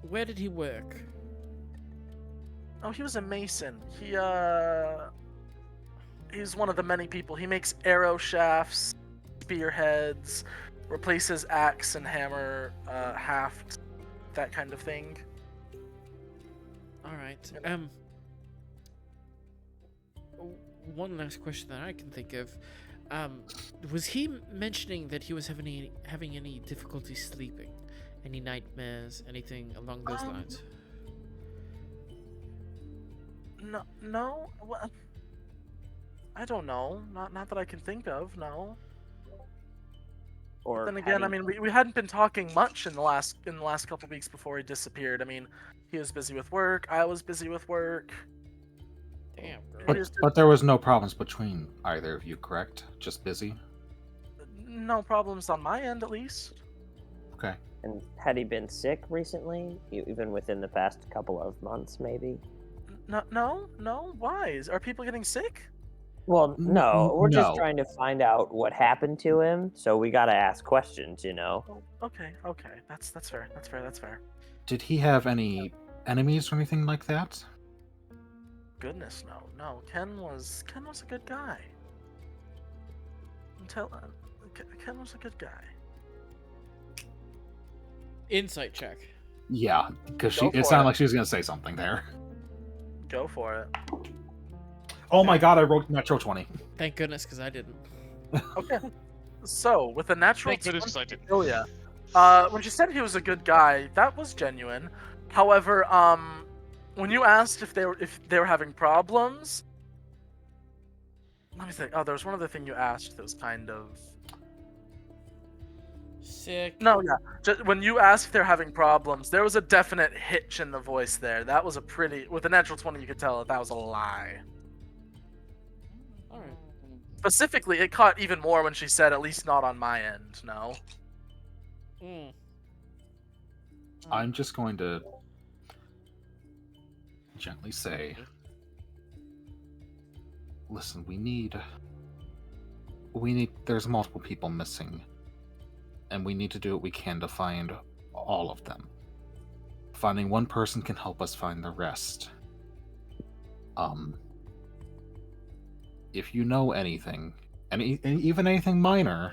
where did he work? Oh, he was a mason. He's one of the many people. He makes arrow shafts, spearheads, replaces axe and hammer haft, that kind of thing. All right. One last question that I can think of. Was he mentioning that he was having any difficulty sleeping? Any nightmares? Anything along those lines? No. Well, I don't know. Not that I can think of. No. Or Then again, I mean, we hadn't been talking much in the last couple weeks before he disappeared. I mean, he was busy with work. I was busy with work. Damn. But there was no problems between either of you, correct? Just busy? No problems on my end, at least. Okay. And had he been sick recently? Even within the past couple of months, maybe? No. Why? Are people getting sick? Well, no. We're just No. trying to find out what happened to him, so we gotta ask questions, you know? Okay. That's fair. That's fair. Did he have any enemies or anything like that? Goodness, no. Ken was a good guy. Ken was a good guy. Insight check. Yeah, because Go it for sounded it. like she was going to say something there. Go for it. Oh my god, I wrote natural 20. Thank goodness, because I didn't. Okay. So, with a natural Thank goodness 'cause I 20, didn't. oh yeah. When she said he was a good guy, that was genuine. However, when you asked if they were having problems, let me think. Oh, there was one other thing you asked that was kind of Sick. no, yeah. Just when you asked if they're having problems, there was a definite hitch in the voice there. That was with a natural 20, you could tell that was a lie. All right. Specifically, it caught even more when she said, "At least not on my end." No. I'm just going to gently say, listen, we need, there's multiple people missing, and we need to do what we can to find all of them. Finding one person can help us find the rest. If you know anything, even anything minor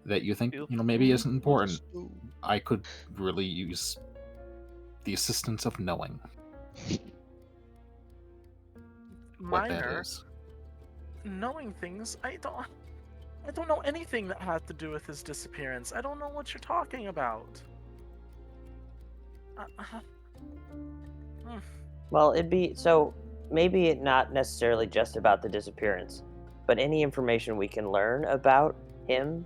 that you think, maybe isn't important, I could really use the assistance of knowing what that Minor. is. Knowing things, I don't know anything that had to do with his disappearance. I don't know what you're talking about. Well, it'd be so maybe it not necessarily just about the disappearance, but any information we can learn about him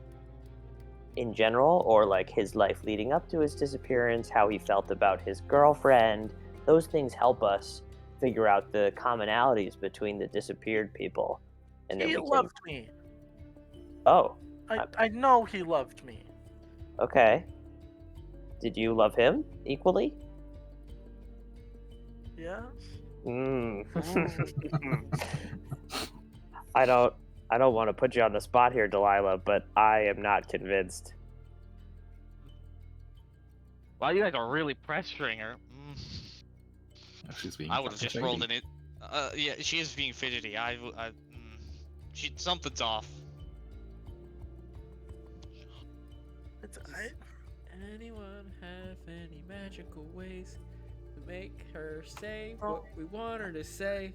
in general, or like his life leading up to his disappearance, how he felt about his girlfriend. Those things help us figure out the commonalities between the disappeared people. And then He loved me. Oh. I know he loved me. Okay. Did you love him equally? Yes. I don't want to put you on the spot here, Delilah, but I am not convinced. Wow, you guys are really pressuring her. She's being I would have just fucking rolled in it. Yeah, she is being fidgety. Something's off. Anyone have any magical ways to make her say what we want her to say?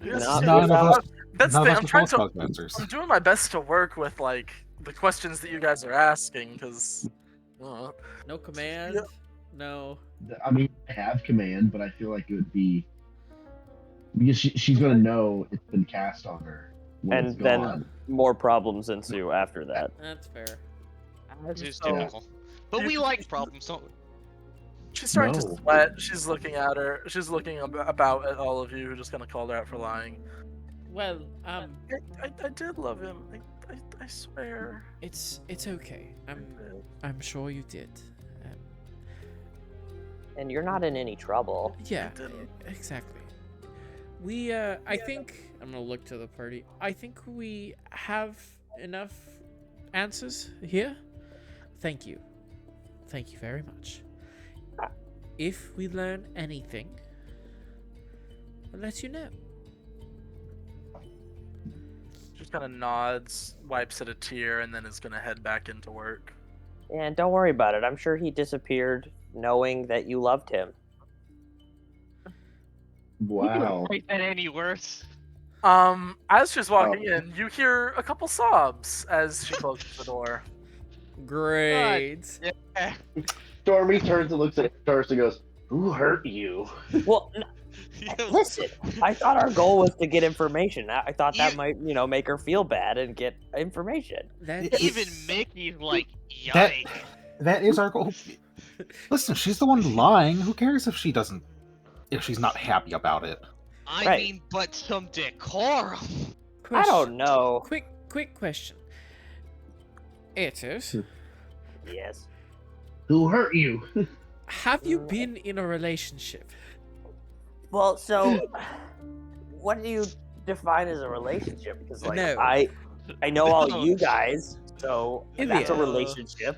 Yes, None of us- that's none the of thing. us are false answers. I'm doing my best to work with like the questions that you guys are asking, because No command. Yeah. No. I mean, I have command, but I feel like it would be because she's going to know it's been cast on her when it's And then gone. more problems ensue after that. That's fair. As is So- typical. But we like problems, don't we? she's starting to No. sweat. She's looking at her. She's looking about at all of you who just kind of called her out for lying. Well, I did love him. I swear. it's okay. I'm sure you did. And you're not in any trouble. Yeah, didn't. exactly. We, I think, I'm gonna look to the party. I think we have enough answers here. Thank you. Thank you very much. If we learn anything, I'll let you know. Just kind of nods, wipes at a tear, and then is gonna head back into work. And don't worry about it. I'm sure he disappeared knowing that you loved him. Wow. Make that any worse. As she's walking in, you hear a couple sobs as she closes the door. Great. Yeah. Stormy turns and looks at Tarsa and goes, "Who hurt you?" Well, listen, I thought our goal was to get information. I thought that might, make her feel bad and get information. Even Mickey's like, yikes. That is our goal. Listen, she's the one lying. Who cares if she's not happy about it? I mean, but some decorum. I don't know. Quick question. Atos, Yes. Who hurt you? have you been in a relationship? Well, so what do you define as a relationship? Because No. I know all you guys, so that's a Ilya. relationship.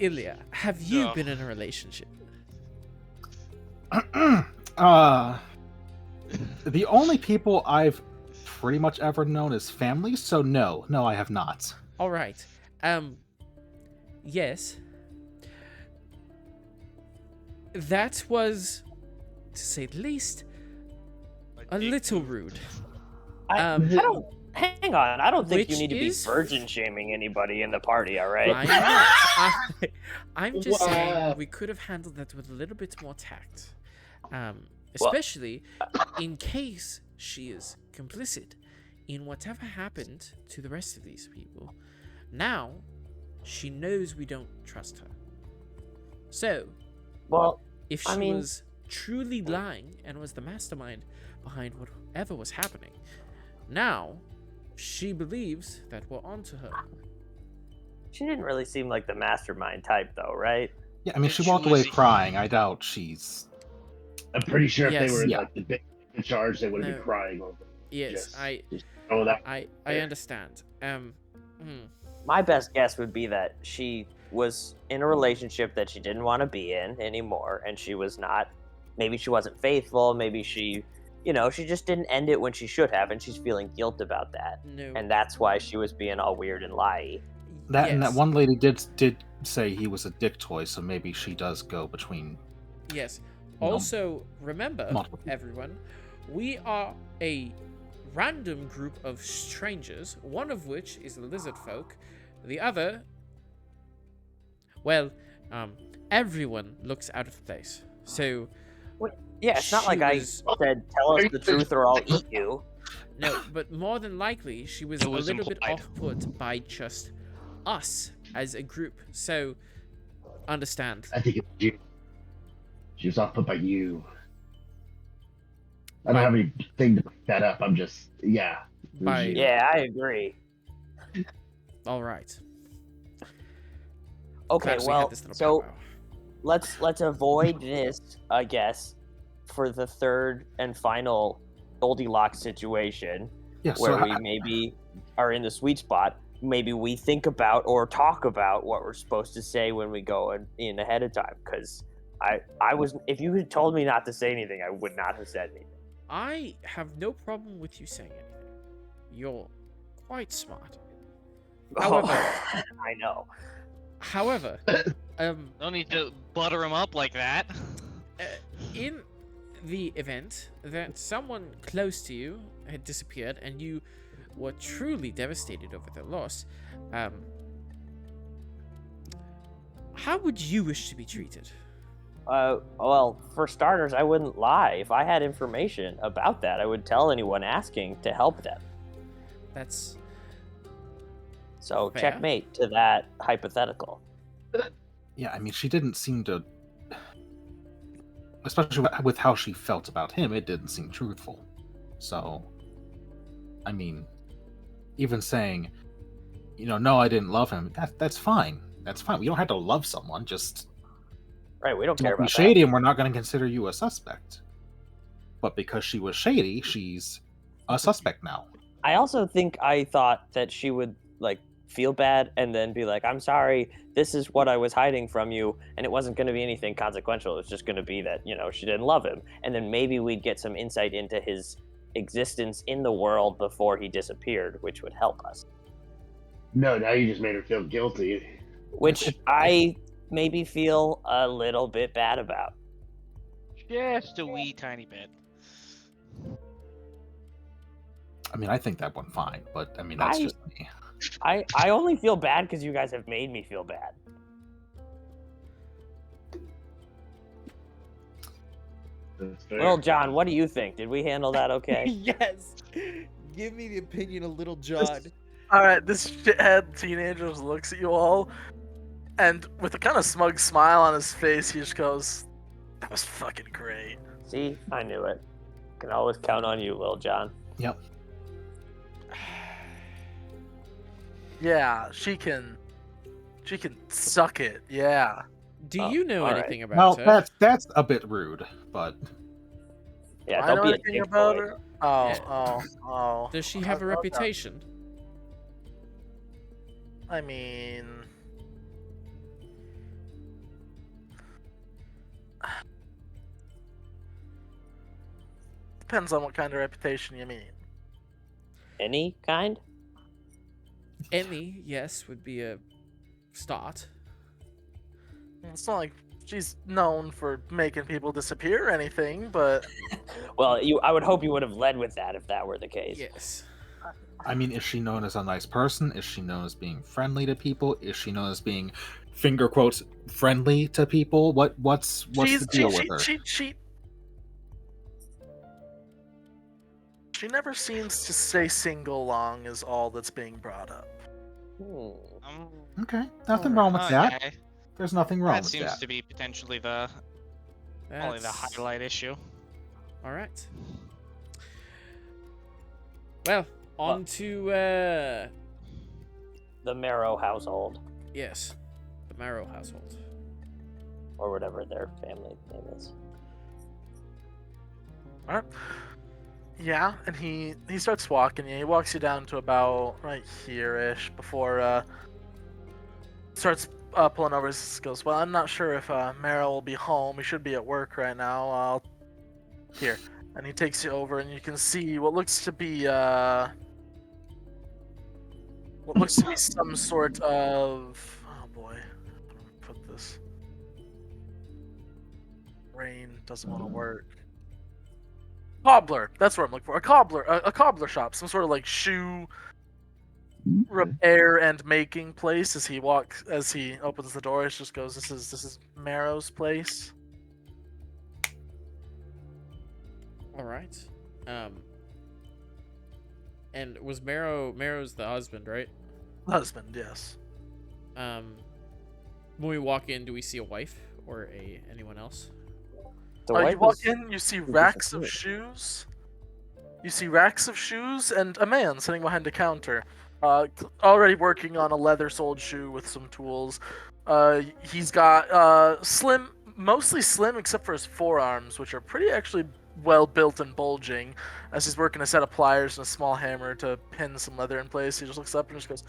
Ilya, have you No. been in a relationship? The only people I've pretty much ever known as family, so no, I have not. All right. Yes. That was, to say the least, a little rude. I don't. Hang on, I don't think you Which need to be is- virgin shaming anybody in the party. All right. I'm not. I'm just Wow. saying we could have handled that with a little bit more tact. Especially in case she is complicit in whatever happened to the rest of these people. Now, she knows we don't trust her. So, Well, if she I mean- was truly lying and was the mastermind behind whatever was happening, now she believes that we're onto her. she didn't really seem like the mastermind type, though, right? Yeah, I mean, she She walked away was- crying. I doubt she's. I'm pretty sure if Yes. they were Yeah. like the big in charge, they would have No. been crying over. Yes, Just- I Oh, that. understand. My best guess would be that she was in a relationship that she didn't want to be in anymore, and she was not. Maybe she wasn't faithful. Maybe she, she just didn't end it when she should have, and she's feeling guilt about that. No. And that's why she was being all weird and lie-y. That and that Yes. one lady did say he was a dick toy, so maybe she does go between. Yes. No. Also, remember, Multiple people. everyone, we are a random group of strangers, one of which is lizard folk, the other, well, everyone looks out of place. So, Yeah, it's not She like I was- said, tell us the truth or I'll eat you. no, but more than likely, she was It a was little bit implied. off-put by just us as a group. So, understand. I think it's you. She was off put by you. I don't have anything to back that up. I'm just, yeah. it was By- you. Yeah, I agree. All right. Okay, Perhaps we had well, this little so powwow. let's avoid this, I guess, for the third and final Goldilocks situation, Yeah, where so we maybe are in the sweet spot. Maybe we think about or talk about what we're supposed to say when we go in ahead of time. Because I was, if you had told me not to say anything, I would not have said anything. I have no problem with you saying anything. You're quite smart. However, I know. however, No need to butter him up like that. in the event that someone close to you had disappeared and you were truly devastated over their loss, how would you wish to be treated? Well, for starters, I wouldn't lie. If I had information about that, I would tell anyone asking to help them. That's So Fair. checkmate to that hypothetical. yeah, I mean, she didn't seem to, especially with how she felt about him. It didn't seem truthful. So, I mean, even saying, no, I didn't love him. That's fine. That's fine. We don't have to love someone. Just Right, we don't care don't be about shady, and we're not going to consider you a suspect. But because she was shady, she's a suspect now. that. I also think I thought that she would feel bad and then be like, "I'm sorry. This is what I was hiding from you," and it wasn't going to be anything consequential. It was just going to be that she didn't love him, and then maybe we'd get some insight into his existence in the world before he disappeared, which would help us. No, now you just made her feel guilty. Which I maybe feel a little bit bad about. Just a wee tiny bit. I mean, I think that went fine, but I mean, that's just me. I only feel bad because you guys have made me feel bad. That's fair. Well, John, what do you think? Did we handle that okay? Yes. Give me the opinion of Little John. Alright, this shithead teenager just looks at you all, and with a kind of smug smile on his face, he just goes, "That was fucking great." See, I knew it. Can always count on you, Lil John. Yep. Yeah, she can suck it. Yeah. Do Oh, you know all anything about Well, her? that's a bit rude, but Yeah, I don't know be a anything dick about boy. her. Oh, Yeah. oh. Does she have a reputation? I mean, depends on what kind of reputation you mean. Any kind? Any, yes, would be a start. It's not like she's known for making people disappear or anything, but Well, I would hope you would have led with that if that were the case. Yes. I mean, is she known as a nice person? Is she known as being friendly to people? Is she known as being, finger quotes, friendly to people? What's the deal with her? She never seems to stay single long is all that's being brought up. Okay, nothing wrong with that. Okay. There's nothing wrong That with seems that. to be potentially the only the That's... highlight issue. All right. Well, on to The Marrow household, yes, the Marrow household. or whatever their family name is. Alright. Yeah, and he starts walking you. He walks you down to about right here-ish before starts pulling over. He goes, "Well, I'm not sure if Meryl will be home. He should be at work right now. Here." And he takes you over, and you can see what looks to be some sort of, oh boy, how do I put this? Brain doesn't want to work. Cobbler. That's what I'm looking for. A cobbler shop. Some sort of like shoe repair and making place. As he opens the door, it just goes, This is Marrow's place." All right. And was Marrow's the husband, right? Husband, yes. When we walk in, do we see a wife or anyone else? The You wife walk is- in, you see racks of shoes. You see racks of shoes and a man sitting behind a counter, already working on a leather-soled shoe with some tools. He's got mostly slim except for his forearms, which are pretty actually well built and bulging. As he's working a set of pliers and a small hammer to pin some leather in place, he just looks up and just goes,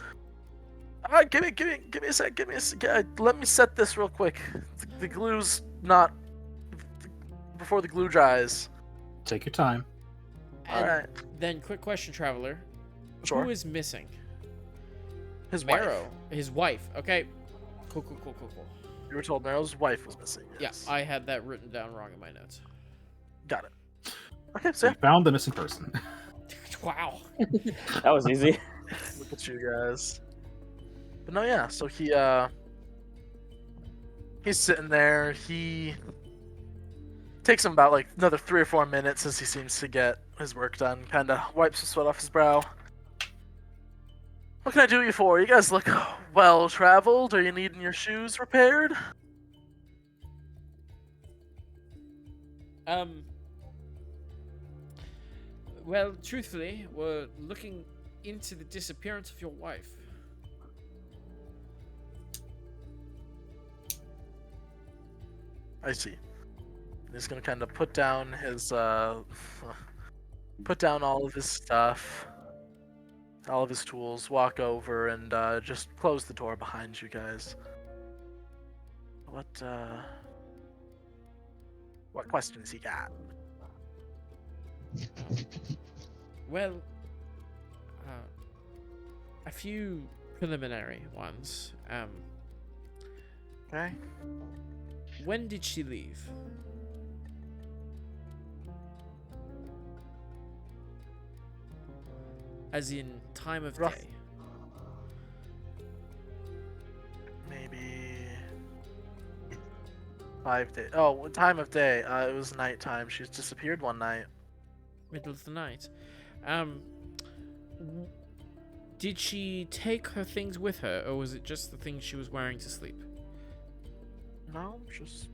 give me a sec, let me set this real quick. The glue's not before the glue dries." Take your time. And Alright. Then, quick question, Traveler. Sure. Who is missing? His wife. Marrow. His wife. Okay. Cool. You were told Meryl's wife was missing. Yes. Yeah, I had that written down wrong in my notes. Got it. Okay, So so you found the missing person. Wow. That was easy. look at you guys. But no, yeah. So he's sitting there. He takes him about like another 3 or 4 minutes as he seems to get his work done. Kind of wipes the sweat off his brow. "What can I do you for? You guys look well traveled. Are you needing your shoes repaired?" Well, truthfully, we're looking into the disappearance of your wife. I see. He's gonna kind of put down his put down all of his stuff, all of his tools, walk over and just close the door behind you guys. What questions he got? Well, a few preliminary ones. Okay. When did she leave? As in time of Rough. day. Maybe 5 days. Oh, what time of day? It was nighttime. She's disappeared one night. Middle of the night. W- Did she take her things with her, or was it just the things she was wearing to sleep? No, just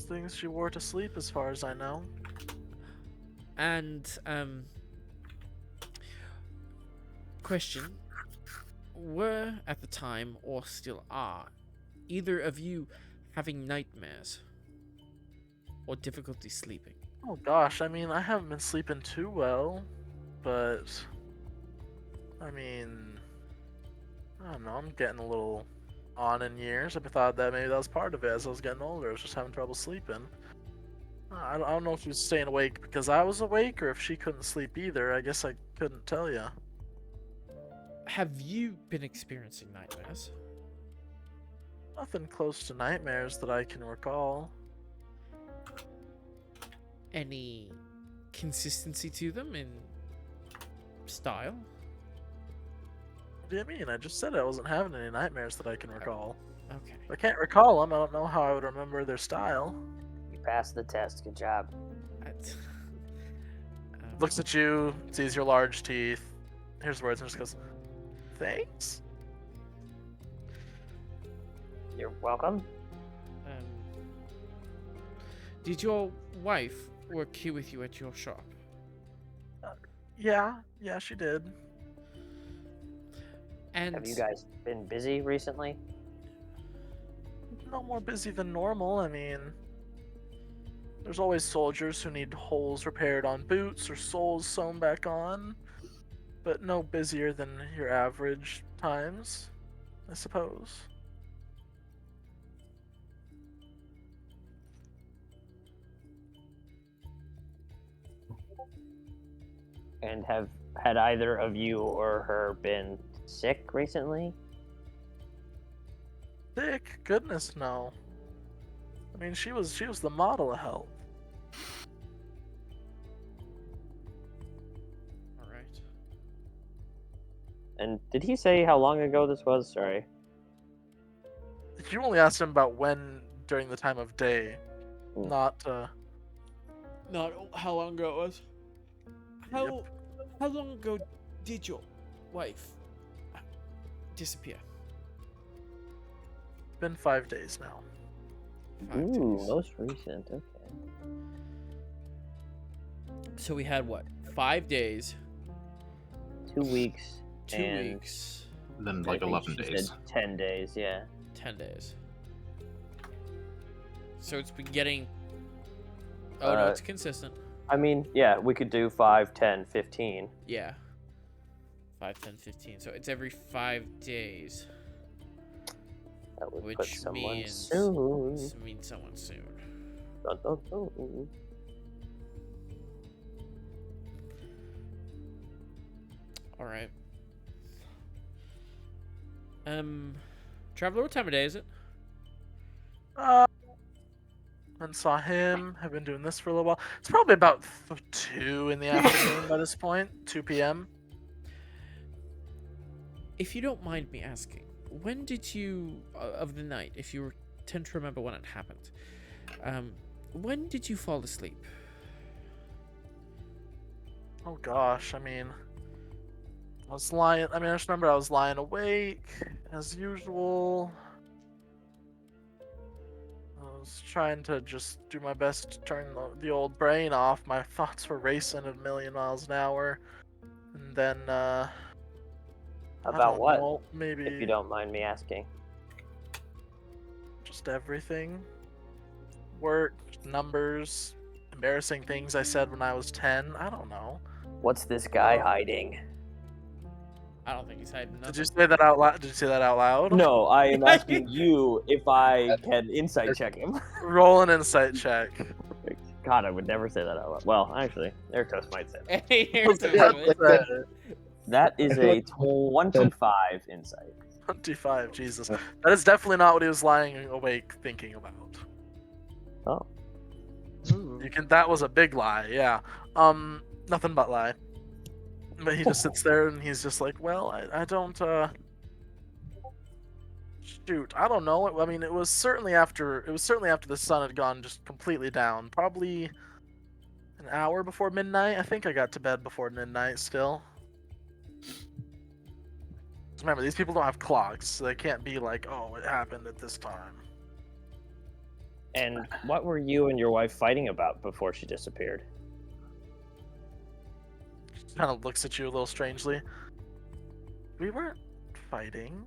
things she wore to sleep, as far as I know. And question: were at the time, or still are, either of you having nightmares or difficulty sleeping? Oh gosh, I mean, I haven't been sleeping too well, but I mean, I don't know. I'm getting a little on in years. I thought that maybe that was part of it. As I was getting older, I was just having trouble sleeping. I don't know if she was staying awake because I was awake, or if she couldn't sleep either. I guess I couldn't tell you. Have you been experiencing nightmares? Nothing close to nightmares that I can recall. Any consistency to them in style? What do you mean? I just said I wasn't having any nightmares that I can recall. Okay. If I can't recall them, I don't know how I would remember their style. You passed the test. Good job. Looks at you, sees your large teeth, hears words, and just goes, "Thanks." You're welcome. Did your wife work here with you at your shop? Yeah, she did. And Have you guys been busy recently? No more busy than normal. I mean, there's always soldiers who need holes repaired on boots or soles sewn back on, but no busier than your average times, I suppose. And had either of you or her been sick recently? Sick? Goodness, no. I mean, she was the model of health. all right. And did he say how long ago this was? Sorry. You only asked him about when during the time of day, Hmm. not Not how long ago it was. Yep. How long ago did your wife disappear? Been 5 days now. 5 Ooh, days. most recent. Okay. So we had what? 5 days, 2 weeks. 2 and weeks, Then I like think 11 she days. said 10 days. Yeah. 10 days. So it's been getting. Oh no, Uh, it's consistent. I mean, yeah, we could do 5, 10, 15. Yeah. 5, 10, 15. So it's every 5 days. That would put Which someone means soon. means someone soon. Dun, dun, dun. All right. Traveler, what time of day is it? And saw him. Have been doing this for a little while. It's probably about 2 in the afternoon by this point. 2 p.m. If you don't mind me asking, when did you of the night, if you tend to remember when it happened, when did you fall asleep? Oh gosh, I mean, I was lying. I just remember I was lying awake as usual. I was trying to just do my best to turn the old brain off. My thoughts were racing at a million miles an hour, and then I About don't what? know, maybe If you don't mind me asking. just everything. Work, numbers, embarrassing things I said when I was 10. I don't know. What's this guy hiding? I don't think he's hiding nothing. Did you say that out loud? Did you say that out loud? No, I am asking you if I can insight check him. Roll an insight check. God, I would never say that out loud. Well, actually, Airtoast might say that. Hey, here's the That's, That is a 25 insight. 25, Jesus. That is definitely not what he was lying awake thinking about. Oh. That was a big lie, yeah. Nothing but lie. But he just sits there and he's just like, well, I don't, shoot, I don't know. I mean, it was certainly after the sun had gone just completely down. Probably an hour before midnight. I think I got to bed before midnight still. Remember, these people don't have clocks, so they can't be like, oh, it happened at this time. And what were you and your wife fighting about before she disappeared? She kind of looks at you a little strangely. We weren't fighting.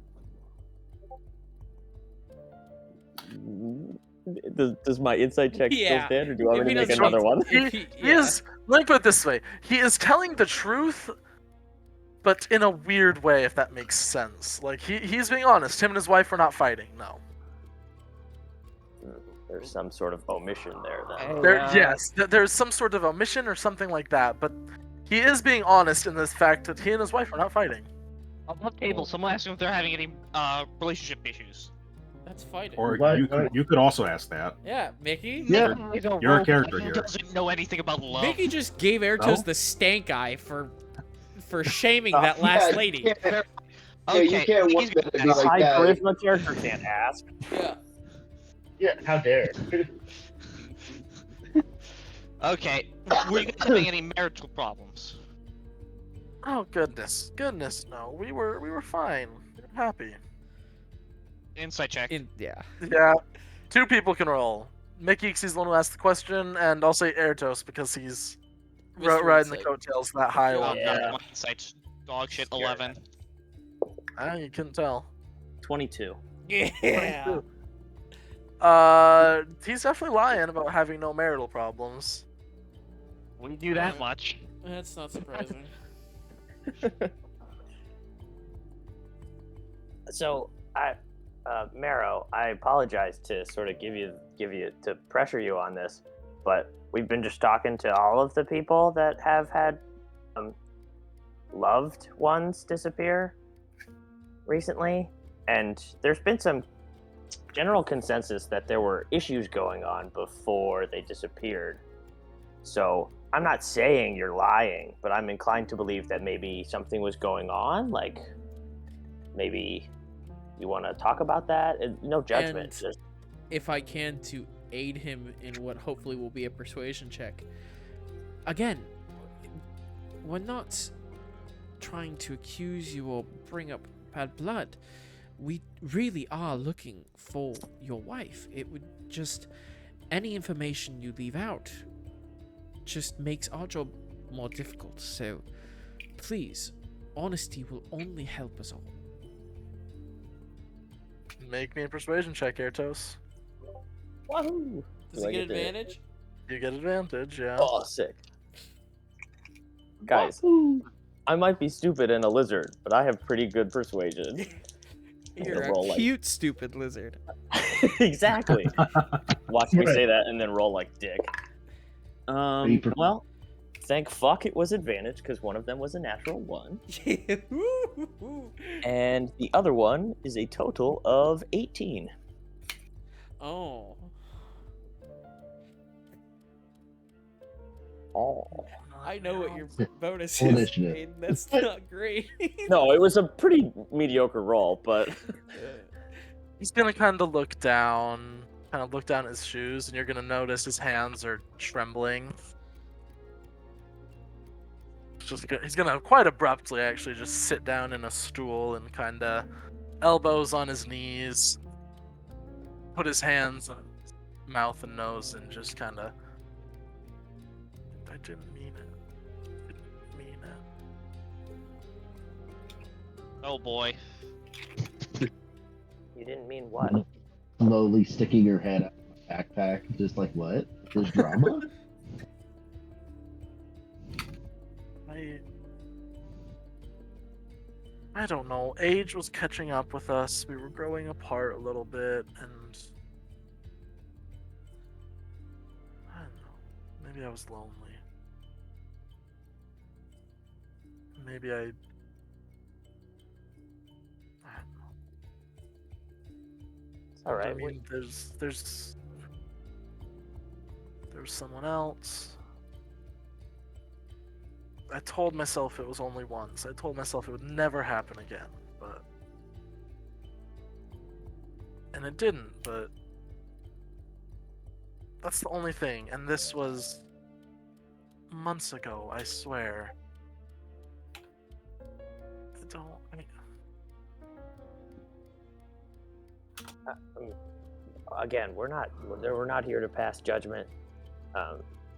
Does my insight check still stand, or do you want me to make another one? He is. Let me put it this way: he is telling the truth, but in a weird way, if that makes sense. Like he's being honest. Him and his wife were not fighting. No. There's some sort of omission there, then. Yes, there's some sort of omission or something like that. But he is being honest in this fact that he and his wife are not fighting. Above table, someone asked him if they're having any relationship issues. That's fighting. Or you could also ask that. Yeah, Mickey? Yeah. You're a character here. He doesn't know anything about love. Mickey just gave Airtoast the stank eye for shaming that Yeah, last lady. Yeah, you can't want that to be like High that. charisma character can't ask. Yeah. Yeah, how dare. Okay, were you guys having any marital problems? Oh goodness, no. We were fine. We were happy. Insight check. Yeah. Yeah, 2 people can roll. Mickey, 'cause he's the one who asked the question, and I'll say Airtoast because he's Mr. riding the Insight. coattails of that high Oh, one. no, Yeah. my insight's dog shit 11. You couldn't tell. 22. Yeah. He's definitely lying about having no marital problems. We do that much. That's not surprising. So, Marrow, I apologize to sort of give you to pressure you on this, but we've been just talking to all of the people that have had loved ones disappear recently, and there's been some general consensus that there were issues going on before they disappeared. So I'm not saying you're lying, but I'm inclined to believe that maybe something was going on. Like, maybe you want to talk about that? No judgment. And if I can, to aid him in what hopefully will be a persuasion check. Again, we're not trying to accuse you or bring up bad blood. We really are looking for your wife. It would just... any information you leave out just makes our job more difficult. So, please, honesty will only help us all. Make me a persuasion check, Airtos. Wahoo! Does he get advantage? You get advantage, yeah. Oh, sick. Guys, I might be stupid and a lizard, but I have pretty good persuasion. You're a roll cute, stupid lizard. Exactly. Watch me say that and then roll like dick. Well, thank fuck it was advantage because one of them was a natural 1. And the other one is a total of 18. Oh. Oh. I know what your bonus Full is. initiative. Aiden. That's not great. No, it was a pretty mediocre roll, but He's gonna kind of look down at his shoes, and you're gonna notice his hands are trembling. He's gonna quite abruptly actually just sit down in a stool and kind of elbows on his knees, put his hands on his mouth and nose, and just kind of. I didn't mean it. Oh boy. you didn't mean what? Slowly sticking her head out of my backpack, just like, what? There's drama? I don't know. Age was catching up with us. We were growing apart a little bit, and I don't know. Maybe I was lonely. Maybe I don't know. It's all right. I mean, there's someone else. I told myself it was only once. I told myself it would never happen again, but and it didn't, but that's the only thing. And this was months ago, I swear. Again, we're not here to pass judgment.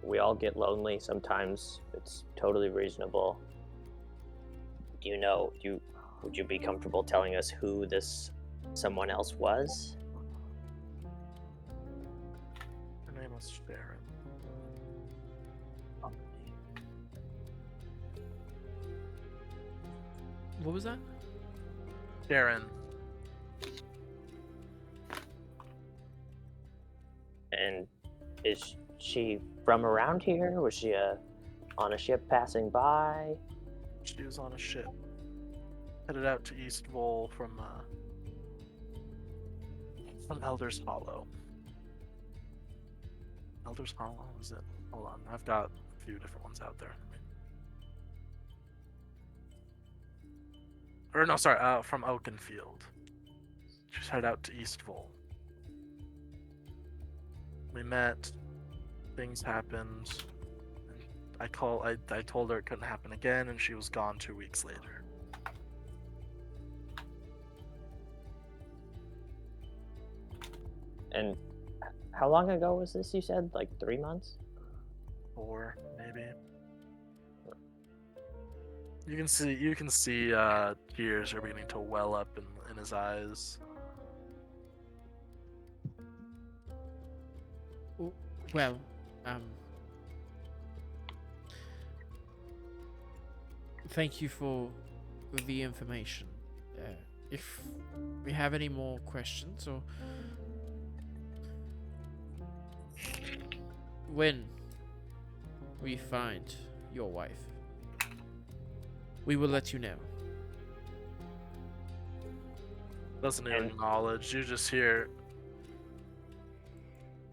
We all get lonely sometimes. It's totally reasonable. Would you be comfortable telling us who this someone else was? Her name was Sharon. What was that? Sharon. And is she from around here? Was she on a ship passing by? She was on a ship. Headed out to East Vol from Elder's Hollow. Elder's Hollow, is it? Hold on, I've got a few different ones out there. Or no, sorry, from Oakenfield. She's headed out to East Vol. We met, things happened. I told her it couldn't happen again, and she was gone 2 weeks later. And how long ago was this, you said? Like 3 months? 4, maybe. You can see tears are beginning to well up in his eyes. Well, thank you for the information. If we have any more questions, or when we find your wife, we will let you know. Doesn't even acknowledge. You just hear.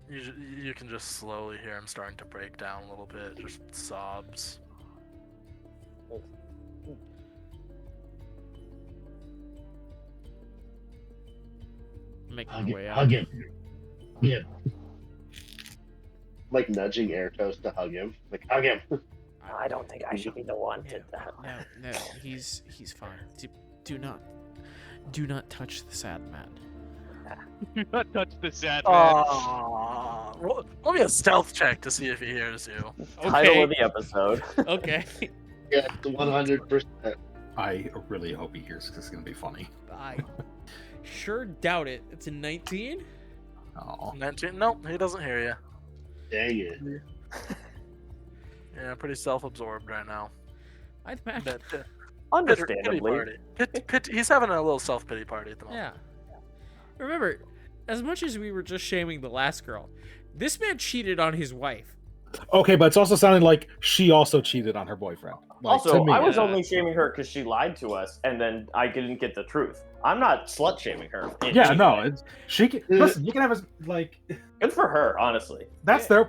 You can just slowly hear him starting to break down a little bit, just sobs. Make my way out. Hug him. Yeah. Like nudging Airtoast to hug him. Like, hug him. I don't think I should be the one to. No, he's fine. Do not touch the sad man. Do not touch the sad man. Roll me a stealth check to see if he hears you. Title of the episode. Okay. Yeah, 100%. I really hope he hears, because it's going to be funny. I sure doubt it. It's a 19? Oh. 19? No, he doesn't hear you. Dang it. Yeah, pretty self-absorbed right now. I'd imagine. Understandably. He's having a little self-pity party at the moment. Yeah. Remember, as much as we were just shaming the last girl, this man cheated on his wife. Okay, but it's also sounding like she also cheated on her boyfriend. Like, Also, to me, I was only shaming her because she lied to us, and then I didn't get the truth. I'm not slut shaming her. Yeah, no, she can, listen. You can have good for her, honestly. That's their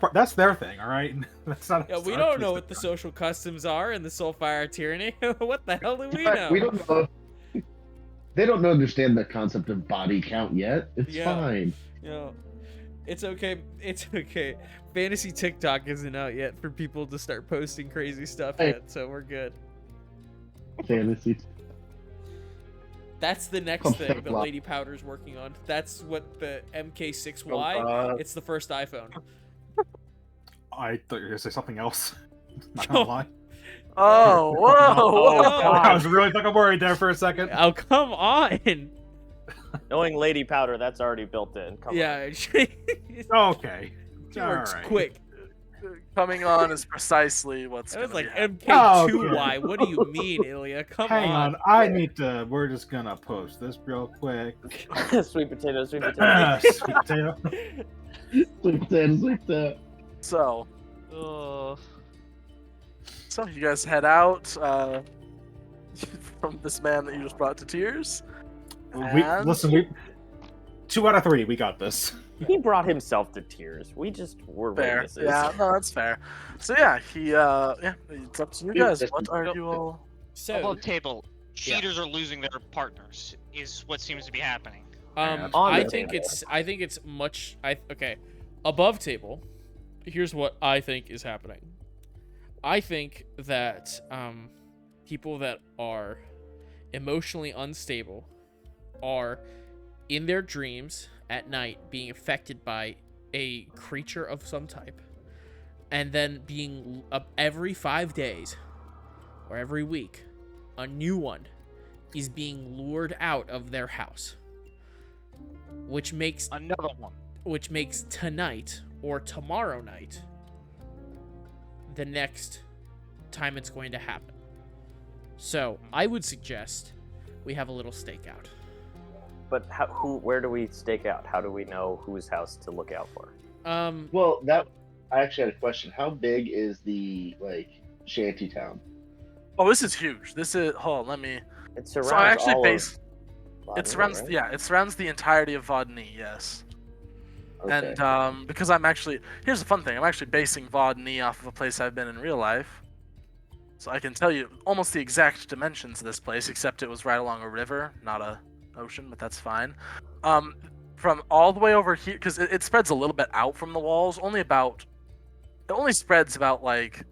thing, all right. That's not. Yeah, we don't know what the social customs are in the Soulfire Tyranny. What the hell do we know? We don't know. They don't understand the concept of body count yet. It's fine. Yeah, it's okay. It's okay. Fantasy TikTok isn't out yet for people to start posting crazy stuff yet, so we're good. Fantasy. That's the next thing that Lady Powder's working on. That's what the MK6Y. It's the first iPhone. I thought you were gonna say something else. Not gonna lie. Oh, whoa! I was really fucking worried there for a second. Oh, come on! Knowing Lady Powder, that's already built in. Come on. Okay. She works quick. Coming on is precisely what's That was like happen. MK2Y. What do you mean, Ilya? Hang on. We're just gonna post this real quick. Sweet potato, sweet potato. Sweet potato. Sweet potato, sweet potato. So, Oh. So you guys head out from this man that you just brought to tears. And... We 2 out of 3. We got this. He brought himself to tears. We just were Fair. witnesses. Yeah, no, that's fair. So yeah, it's up to you guys. What are you all? So, Above table, cheaters are losing their partners. Is what seems to be happening. I think it's okay. Above table, here's what I think is happening. I think that people that are emotionally unstable are in their dreams at night being affected by a creature of some type, and then being every 5 days or every week, a new one is being lured out of their house, which makes Another one. which makes tonight or tomorrow night the next time it's going to happen. So I would suggest we have a little stakeout. But where do we stake out? How do we know whose house to look out for? Well, I actually had a question. How big is the shanty town? Oh, this is huge. This is let me. It surrounds So I actually all base. of It surrounds right? it surrounds the entirety of Vodny. Yes. Okay. And because here's the fun thing. I'm actually basing Vodny off of a place I've been in real life. So I can tell you almost the exact dimensions of this place, except it was right along a river, not a ocean, but that's fine. From all the way over here, because it spreads a little bit out from the walls, it only spreads about like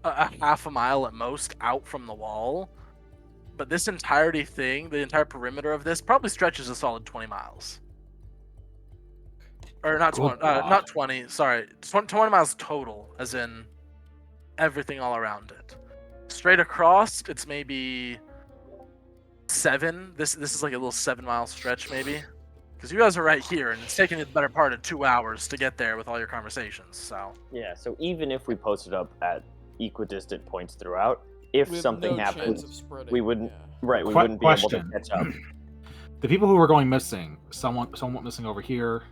a half a mile at most out from the wall. But this entirety thing, the entire perimeter of this, probably stretches a solid 20 miles. Or not 20, not 20, sorry. 20 miles total, as in everything all around it. Straight across, it's maybe 7. This is like a little 7-mile stretch, maybe. Because you guys are right here, and it's taking you the better part of 2 hours to get there with all your conversations, so... Yeah, so even if we posted up at equidistant points throughout, if something happens, we wouldn't... Yeah. Right, we wouldn't be able to catch up. The people who were going missing, someone went missing over here,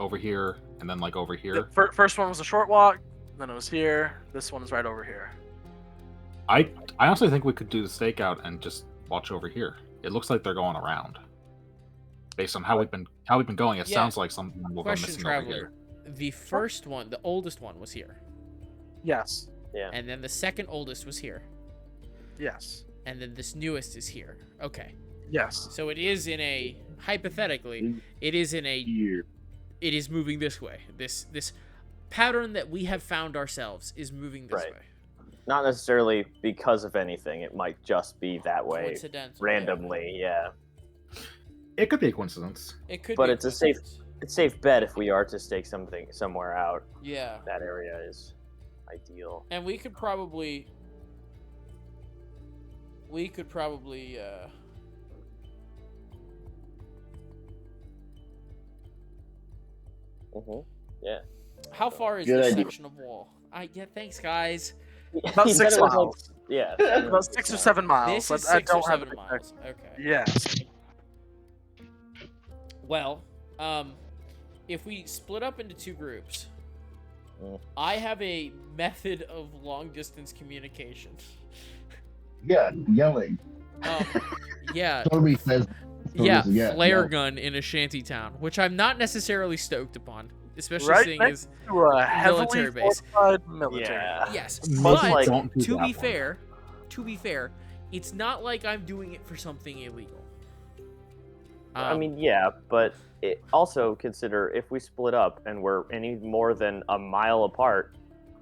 and then like over here. The first one was a short walk, then it was here. This one's right over here. I honestly think we could do the stakeout and just watch over here. It looks like they're going around. Based on how we've been going, it sounds like something will go missing Traveler. over here. The first one, the oldest one, was here. Yes. Yeah. And then the second oldest was here. Yes. And then this newest is here. Okay. Yes. So it is hypothetically, it is moving this way. This pattern that we have found ourselves is moving this way. Not necessarily because of anything. It might just be that way Coincidental, randomly. Yeah. It could be a coincidence. It could. But be it's a safe bet if we are to stake something somewhere out. Yeah. That area is ideal. And we could probably. Yeah. How far is Good this idea. section of wall? Yeah, thanks, guys. About 6 miles. Yeah. About 6 or 7 miles. This is I 6 or don't have 7 an miles. Okay. Yes. Well, if we split up into 2 groups, Mm. I have a method of long-distance communication. Yeah, yelling. Yeah. Stormy says. Flare gun in a shanty town, which I'm not necessarily stoked upon, especially Right seeing next as to a heavily military base. fortified military. Yeah. Yes, Most but like- Don't do to that be one. fair, it's not like I'm doing it for something illegal. I mean, yeah, but also consider if we split up and we're any more than a mile apart,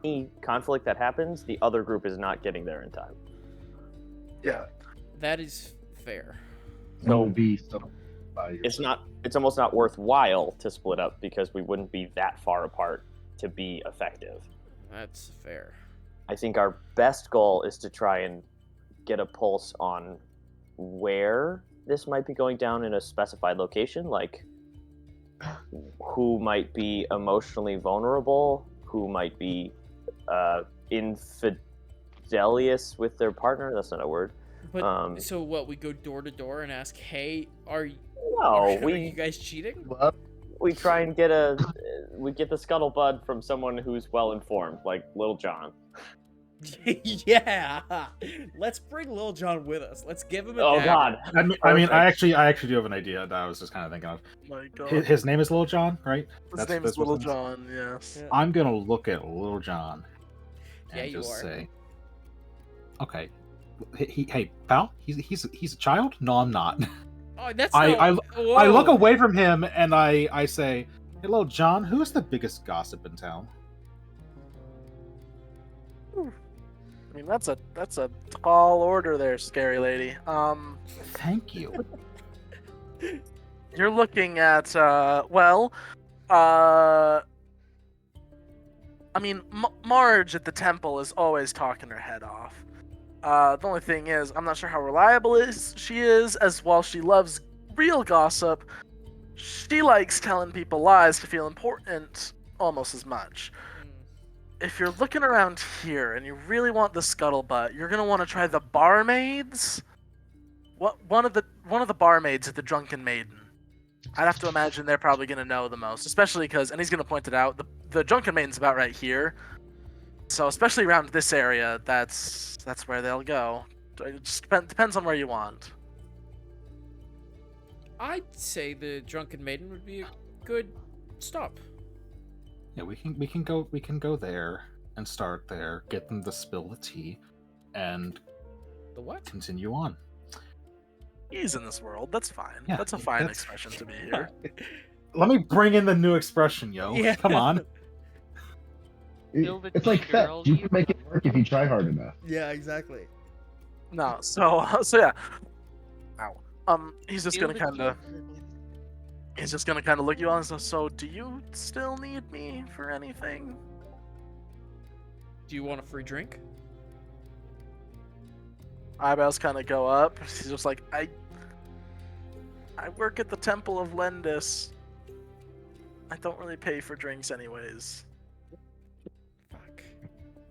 any conflict that happens, the other group is not getting there in time. Yeah. that is fair. So be so. It's almost not worthwhile to split up because we wouldn't be that far apart to be effective. That's fair. I think our best goal is to try and get a pulse on where this might be going down in a specified location, like who might be emotionally vulnerable, who might be infidelious with their partner. That's not a word. But so what? We go door to door and ask, "Hey, are you No, you guys cheating?" Well, we try and get a we get the scuttlebutt from someone who's well informed, like Lil Jon. Yeah, let's bring Lil Jon with us. Let's give him a Oh dagger. God. I actually do have an idea that I was just kind of thinking of. My God. His name is Lil Jon, right? His name is Little John. Yes. Yeah. I'm gonna look at Lil Jon and Yeah, you just are. say, okay, hey pal, he's a child. No, I'm not. Oh, that's I look Whoa. away from him and I say, hey, Lil Jon, who's the biggest gossip in town? I mean, that's a tall order there, scary lady. Thank you. You're looking at I mean, Marge at the temple is always talking her head off. The only thing is, I'm not sure how reliable she is, as while she loves real gossip, she likes telling people lies to feel important almost as much. If you're looking around here and you really want the scuttlebutt, you're gonna want to try the barmaids. One of the barmaids at the Drunken Maiden. I'd have to imagine they're probably gonna know the most, especially because, and he's gonna point it out, the Drunken Maiden's about right here. So especially around this area, that's where they'll go. It just depends on where you want. I'd say the Drunken Maiden would be a good stop. Yeah, we can go there and start there, get them to spill the tea, and The what? continue on. He's in this world. That's fine. Yeah, That's a fine that's- expression to be here. Let me bring in the new expression, yo. Yeah. Come on. Build a It's like tea, theft. girl. You can make it work if you try hard enough. Yeah, exactly. No, so yeah. Ow. He's just gonna Build a kind of. tea. He's just gonna kind of look you on and say, so do you still need me for anything? Do you want a free drink? Eyebrows kind of go up. He's just like, I work at the Temple of Lendis. I don't really pay for drinks anyways. Fuck.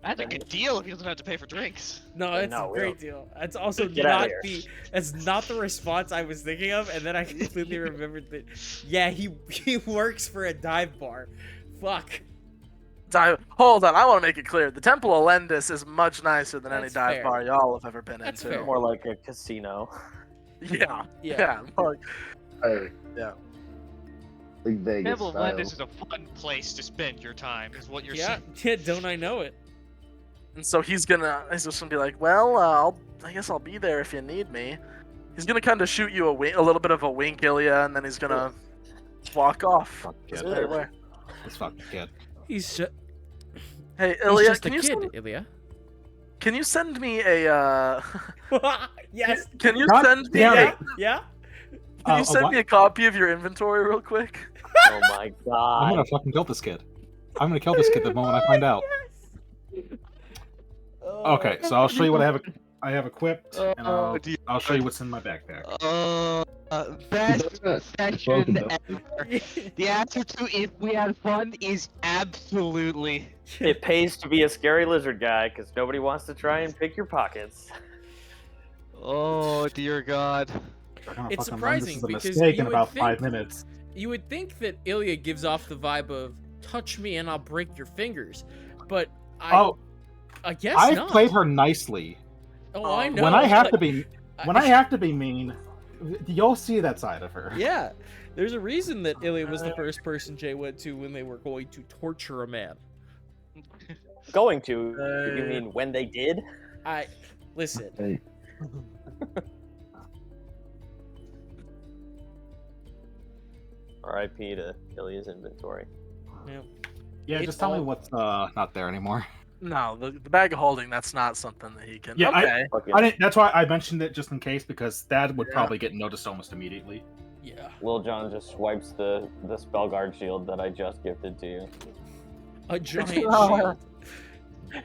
That's a good deal if he doesn't have to pay for drinks. No, it's No, a we great don't. deal. It's also Get outta not here. that's not the response I was thinking of, and then I completely remembered that. Yeah, he works for a dive bar. Fuck. Hold on, I want to make it clear. The Temple of Lendis is much nicer than any That's dive fair. bar y'all have ever been That's into. fair. More like a casino. Yeah, Yeah. yeah. More like, Hey, Yeah. like Vegas Temple of style. Lendis is a fun place to spend your time, is what you're Yeah, saying. yeah. Don't I know it? and so he's just gonna be like, well, I guess I'll be there if you need me. He's gonna kind of shoot you a little bit of a wink, Ilya, and then he's gonna walk off. Fuck His kid. merry way. This fucking kid. He's just, Hey, he's Ilya, just a can you kid, send, Ilya. can you send me a Yes. can you God send me damn a, it. Yeah. can you a send what? me a copy of your inventory real quick? Oh my God. I'm gonna fucking kill this kid. I'm gonna kill this kid the moment I find out. Okay, so I'll show you what I have equipped, and I'll show you what's in my backpack. Best session Welcome, ever. The answer to if we had fun is absolutely. It pays to be a scary lizard guy because nobody wants to try and pick your pockets. Oh dear God. They're gonna It's fucking learn surprising this is a because mistake you in would about think- 5 minutes. You would think that Ilya gives off the vibe of "touch me and I'll break your fingers," but I guess I've not. played her nicely. Oh, I know. When I have like, to be, when I have to be mean, you'll see that side of her. Yeah, there's a reason that Ilya was the first person Jay went to when they were going to torture a man. Going to? You mean when they did? Listen. Hey, R.I.P. to Ilya's inventory. Yeah, It's just tell me all- what's not there anymore. No, the bag of holding, that's not something that he can. Yeah, okay. Fucking I didn't. That's why I mentioned it just in case because that would Yeah. probably get noticed almost immediately. Yeah. Lil Jon just swipes the spell guard shield that I just gifted to you. A giant shield.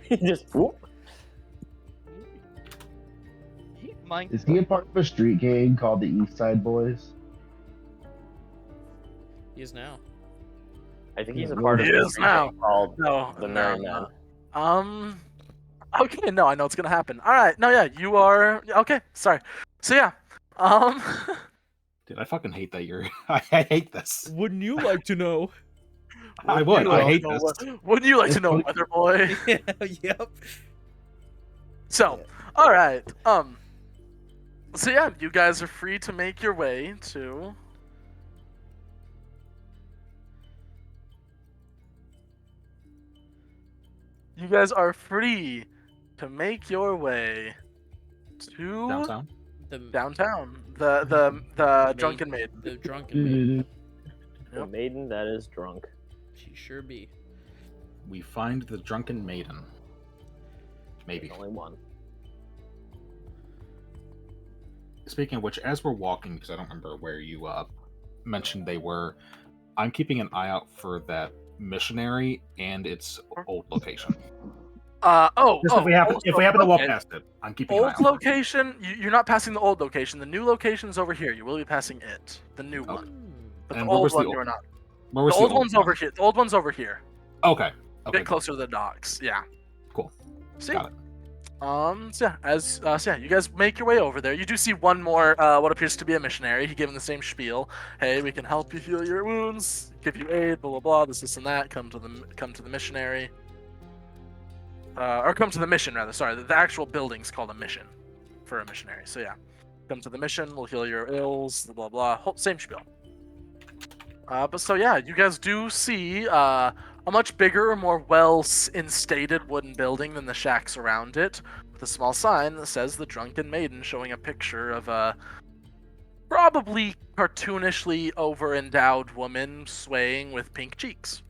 He just whoop. Mine. is he a part of a street gang called the East Side Boys? He is now. I think he's a part of He a is now. called No, the no, Merry no. Men. Okay, no, I know it's gonna happen. All right, no, yeah, you are. Okay, sorry. So yeah, Dude, I fucking hate that you're. I hate this. Wouldn't you like to know? I would. I hate this. Wouldn't you like to know, Weather Boy? Yep. So, all right. So yeah, you guys are free to make your way to. You guys are free to make your way to Downtown. downtown. The drunken maiden. The drunken maiden. The Yep. maiden that is drunk. She sure be. We find the drunken maiden. Maybe. There's only one. Speaking of which, as we're walking, because I don't remember where you mentioned they were, I'm keeping an eye out for that missionary and its old location. Just if we happen to walk past it, I'm keeping an eye old out. location. You're not passing the old location. The new location's over here. You will be passing it, the new one. But And the where old was the one old- you're not. Where The was old one's over here. The old one's over here. Okay. Okay. Get closer to the docks. Yeah. Cool. See. Got it. So yeah, you guys make your way over there. You do see one more, what appears to be a missionary. He gave him the same spiel. Hey, we can help you heal your wounds, give you aid, blah blah blah. This and that. Come to the missionary. Or come to the mission rather. Sorry, the actual building's called a mission for a missionary. So yeah, come to the mission. We'll heal your ills. Blah blah. Same spiel. But so yeah, you guys do see a much bigger, more well-instated wooden building than the shacks around it, with a small sign that says "The Drunken Maiden," showing a picture of a probably cartoonishly over-endowed woman swaying with pink cheeks.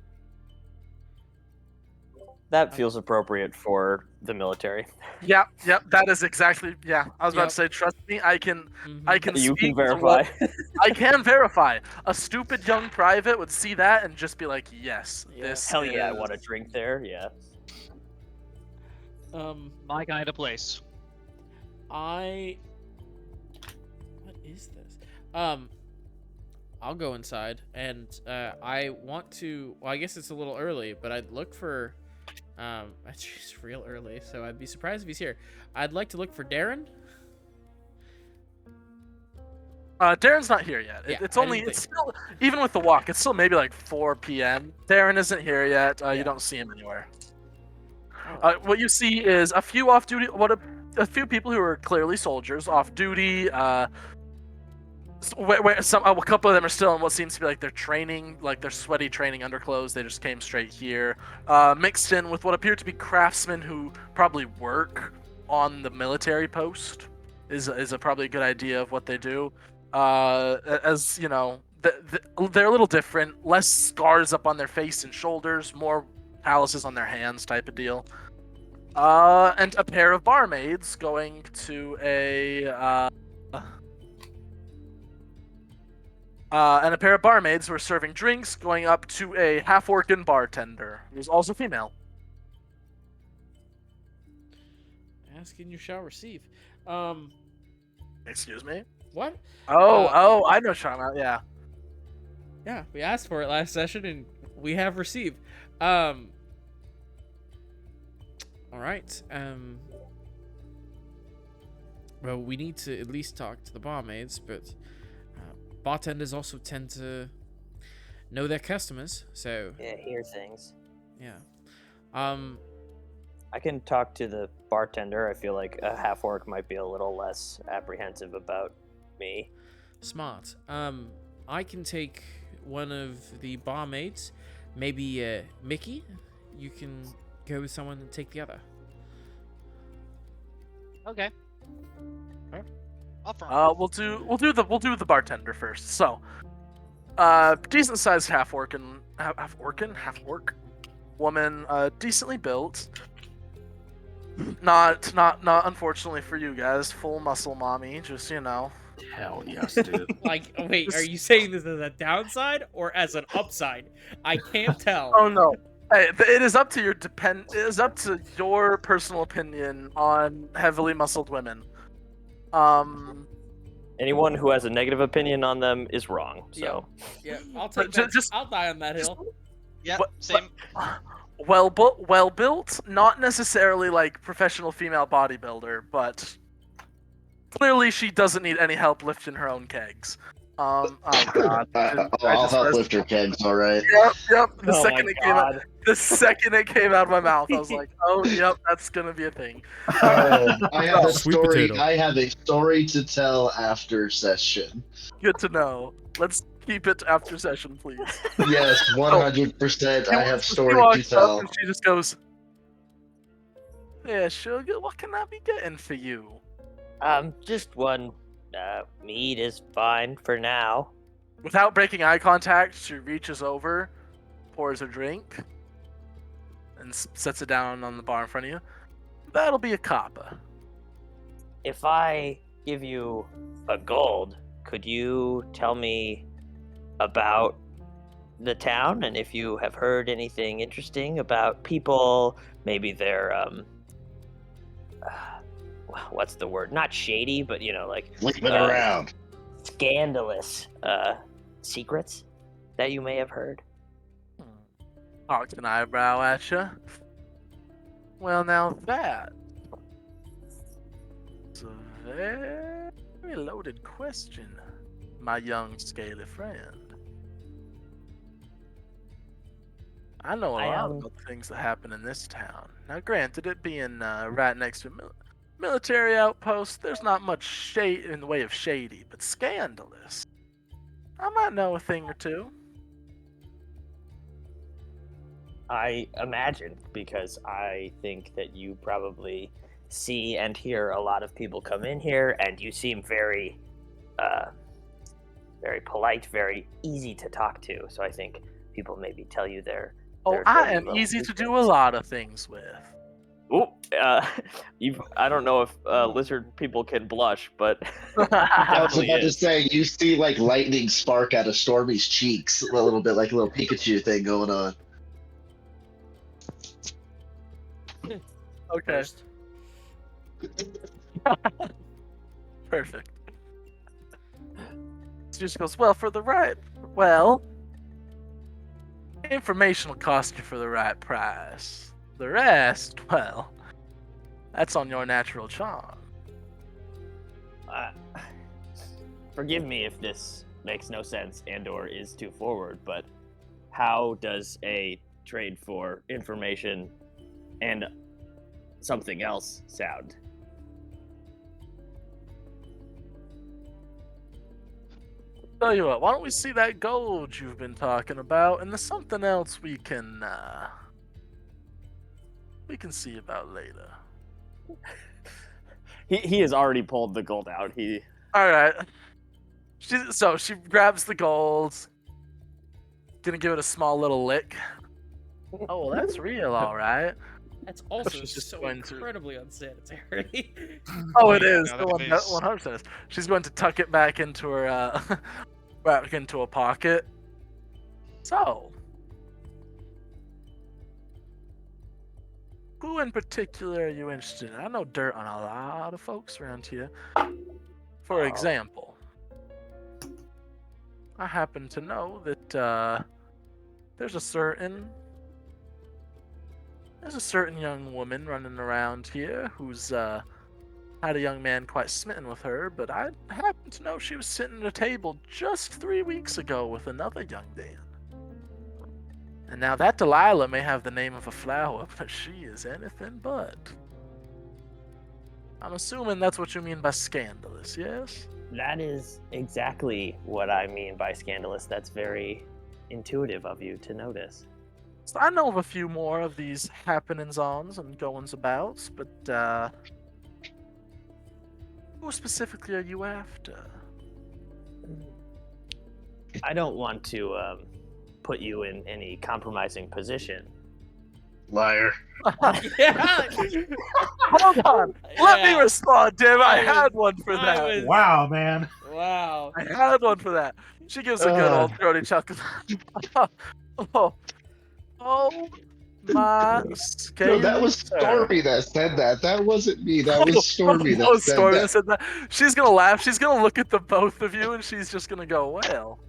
That feels appropriate for the military. Yep, that is exactly. Yeah, I was about Yep. to say, trust me, I can You speak can to verify. I can verify. A stupid young private would see that and just be like, "Yes, Yeah. this." Hell yeah, I is- want to drink there. Yeah. My kind of place. What is this? I'll go inside, and I want to. Well, I guess it's a little early, but I'd look for. It's real early, so I'd be surprised if he's here. I'd like to look for Darren. Darren's not here yet. Yeah, It's I only. didn't It's still, even with the walk, it's still maybe like 4 p.m. Darren isn't here yet. Yeah. You don't see him anywhere. What you see is a few off-duty. A few people who are clearly soldiers off duty. Where a couple of them are still in what seems to be like their training, like their sweaty training underclothes. They just came straight here, mixed in with what appear to be craftsmen who probably work on the military post. Is probably a good idea of what they do. As you know, they're a little different. Less scars up on their face and shoulders, more calluses on their hands, type of deal. And a pair of barmaids going to and a pair of barmaids who are serving drinks, going up to a half-orcan bartender, who's also female. Ask and you shall receive. Excuse me? What? I know Shauna, yeah. Yeah, we asked for it last session, and we have received. All right. Well, we need to at least talk to the barmaids, but bartenders also tend to know their customers, so Yeah, hear things. yeah. I can talk to the bartender. I feel like a half orc might be a little less apprehensive about me. Smart. I can take one of the barmaids, maybe Mickey. You can go with someone and take the other. Okay. Offer. We'll do the bartender first. So, decent sized half orc woman, decently built. Not unfortunately for you guys, full muscle mommy. Just Hell yes, dude. Like, wait, are you saying this as a downside or as an upside? I can't tell. Oh no. Hey, it is up to It is up to your personal opinion on heavily muscled women. Anyone who has a negative opinion on them is wrong. So Yeah, I'll take Ju- that. just- I'll die on that hill. Yeah, what- same. Well built, not necessarily like professional female bodybuilder, but clearly she doesn't need any help lifting her own kegs. Oh god. I'll help lift your kegs, all right. Yep. The Oh second my it came out, god. the second it came out of my mouth, I was like, oh yep, that's gonna be a thing. I have a Sweet story. potato. I have a story to tell after session. Good to know. Let's keep it after session, please. Yes, 100%. I have She story walks to up tell. and she just goes, "Yeah, sugar, what can I be getting for you?" Just one. Meat is fine for now. Without breaking eye contact, she reaches over, pours a drink, and sets it down on the bar in front of you. That'll be a copper. If I give you a gold, could you tell me about the town and if you have heard anything interesting about people? Maybe they're what's the word? Not shady, but like Sleeping around. scandalous secrets that you may have heard. Cocked an eyebrow at you. Well, now that's a very loaded question, my young scaly friend. I know a lot about the things that happen in this town. Now, granted, it being right next to a military outpost, there's not much shade in the way of shady, but scandalous. I might know a thing or two. I imagine, because I think that you probably see and hear a lot of people come in here, and you seem very, very polite, very easy to talk to. So I think people maybe tell you their I dirty am little easy to do a secrets. lot of things with. Oh, I don't know if lizard people can blush, but I was definitely about to is. say, you see like lightning spark out of Stormy's cheeks, a little bit like a little Pikachu thing going on. Okay. First. Perfect. She just goes, well, for the right... Well... Information will cost you for the right price. The rest, well... That's on your natural charm. Forgive me if this makes no sense and/or is too forward, but how does a trade for information and something else sound? Tell you what, why don't we see that gold you've been talking about, and there's something else we can see about later. He has already pulled the gold out. All right. She grabs the gold. Gonna give it a small little lick. Oh, well, that's real, all right. That's also She's just so going to- incredibly unsanitary. Oh, it is. Yeah, The that one is. 100% is. She's going to tuck it back into her, back into a pocket. So, who in particular are you interested in? I know dirt on a lot of folks around here. For example, I happen to know that there's a certain young woman running around here who's had a young man quite smitten with her, but I happen to know she was sitting at a table just 3 weeks ago with another young man. And now that Delilah may have the name of a flower, but she is anything but. I'm assuming that's what you mean by scandalous, yes? That is exactly what I mean by scandalous. That's very intuitive of you to notice. So I know of a few more of these happenings-ons and goings-abouts, but who specifically are you after? I don't want to put you in any compromising position. Liar. Yeah. Hold on. Let me Yeah. respond, Dim. I I had was- one for I that. was- Wow, man. Wow. I had one for that. She gives a good old throaty chuckle. oh my No, that was scaler. Stormy that said that. That wasn't me. That was Stormy that that was said Stormy that. said that. She's gonna laugh. She's gonna look at the both of you, and she's just gonna go, "Well,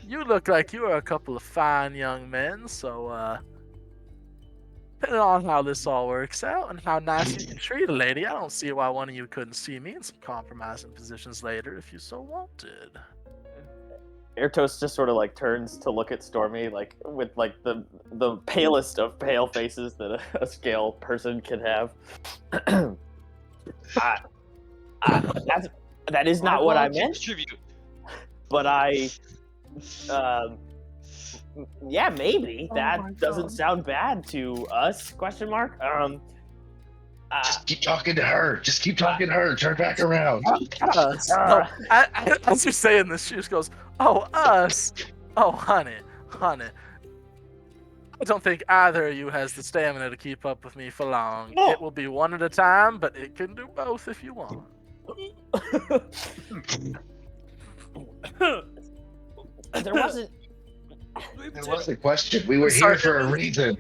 you look like you are a couple of fine young men. So, Depending on how this all works out and how nice you can treat a lady, I don't see why one of you couldn't see me in some compromising positions later if you so wanted. Airtos just sort of like turns to look at Stormy like with like the palest of pale faces that a scale person can have. That is not what I meant. But yeah, maybe that doesn't sound bad to us? Question mark. Just keep talking to her. Just keep talking to her. Turn back around. Us. As you're saying this, she just goes, "Oh, us. Oh, honey. I don't think either of you has the stamina to keep up with me for long. No. It will be one at a time, but it can do both if you want." There wasn't. There was a question. We were here for a reason.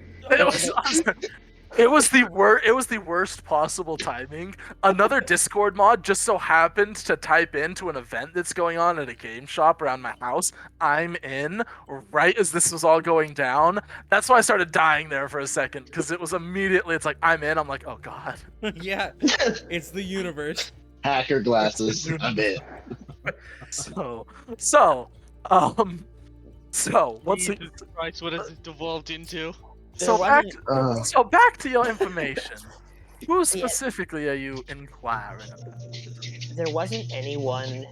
It was the worst possible timing. Another Discord mod just so happened to type into an event that's going on at a game shop around my house. I'm in right as this was all going down. That's why I started dying there for a second, because it was immediately, it's like, I'm in. I'm like, oh god. Yeah, it's the universe. Hacker glasses. I'm in. So what's it? Christ, what has it devolved into? So back to your information. Who specifically are you inquiring about? There wasn't anyone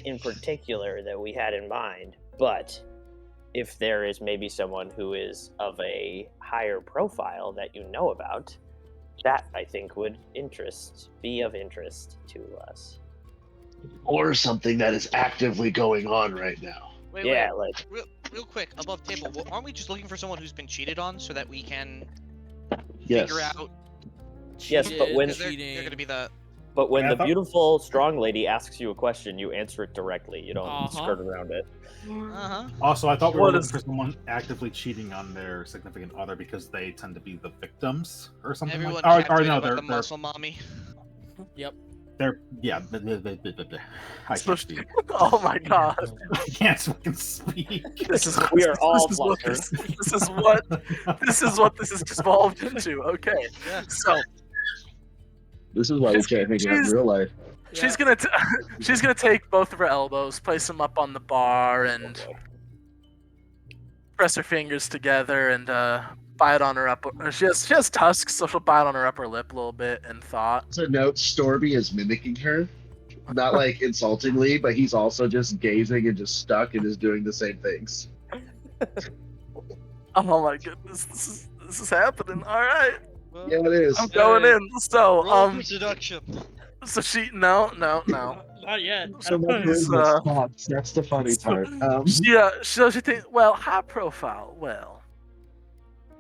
in particular that we had in mind, but if there is maybe someone who is of a higher profile that you know about, that I think would be of interest to us. Or something that is actively going on right now. Wait, like real quick, above table. Well, aren't we just looking for someone who's been cheated on so that we can Yes. figure out? Yes, but when they're gonna be the. But when the beautiful strong lady asks you a question, you answer it directly. You don't skirt around it. Also, I thought we were looking for someone actively cheating on their significant other because they tend to be the victims or something. Everyone like that. no, they're the muscle mommy. Yep. They're I can't speak. Oh my god. I can't fucking speak. We are all flustered. This is what this has evolved into. Okay. Yeah. So This is why we can't hang out in real life. she's gonna take both of her elbows, place them up on the bar, and press her fingers together and bite on her upper. She has tusks, so she'll bite on her upper lip a little bit in thought. So note, Stormy is mimicking her, not like insultingly, but he's also just gazing and just stuck and is doing the same things. Oh my goodness, this is happening. All right. Well, Yeah, it is. I'm going in. So roll for seduction. So she no. Not yet. So that's the funny part. She thinks, well, high profile, well.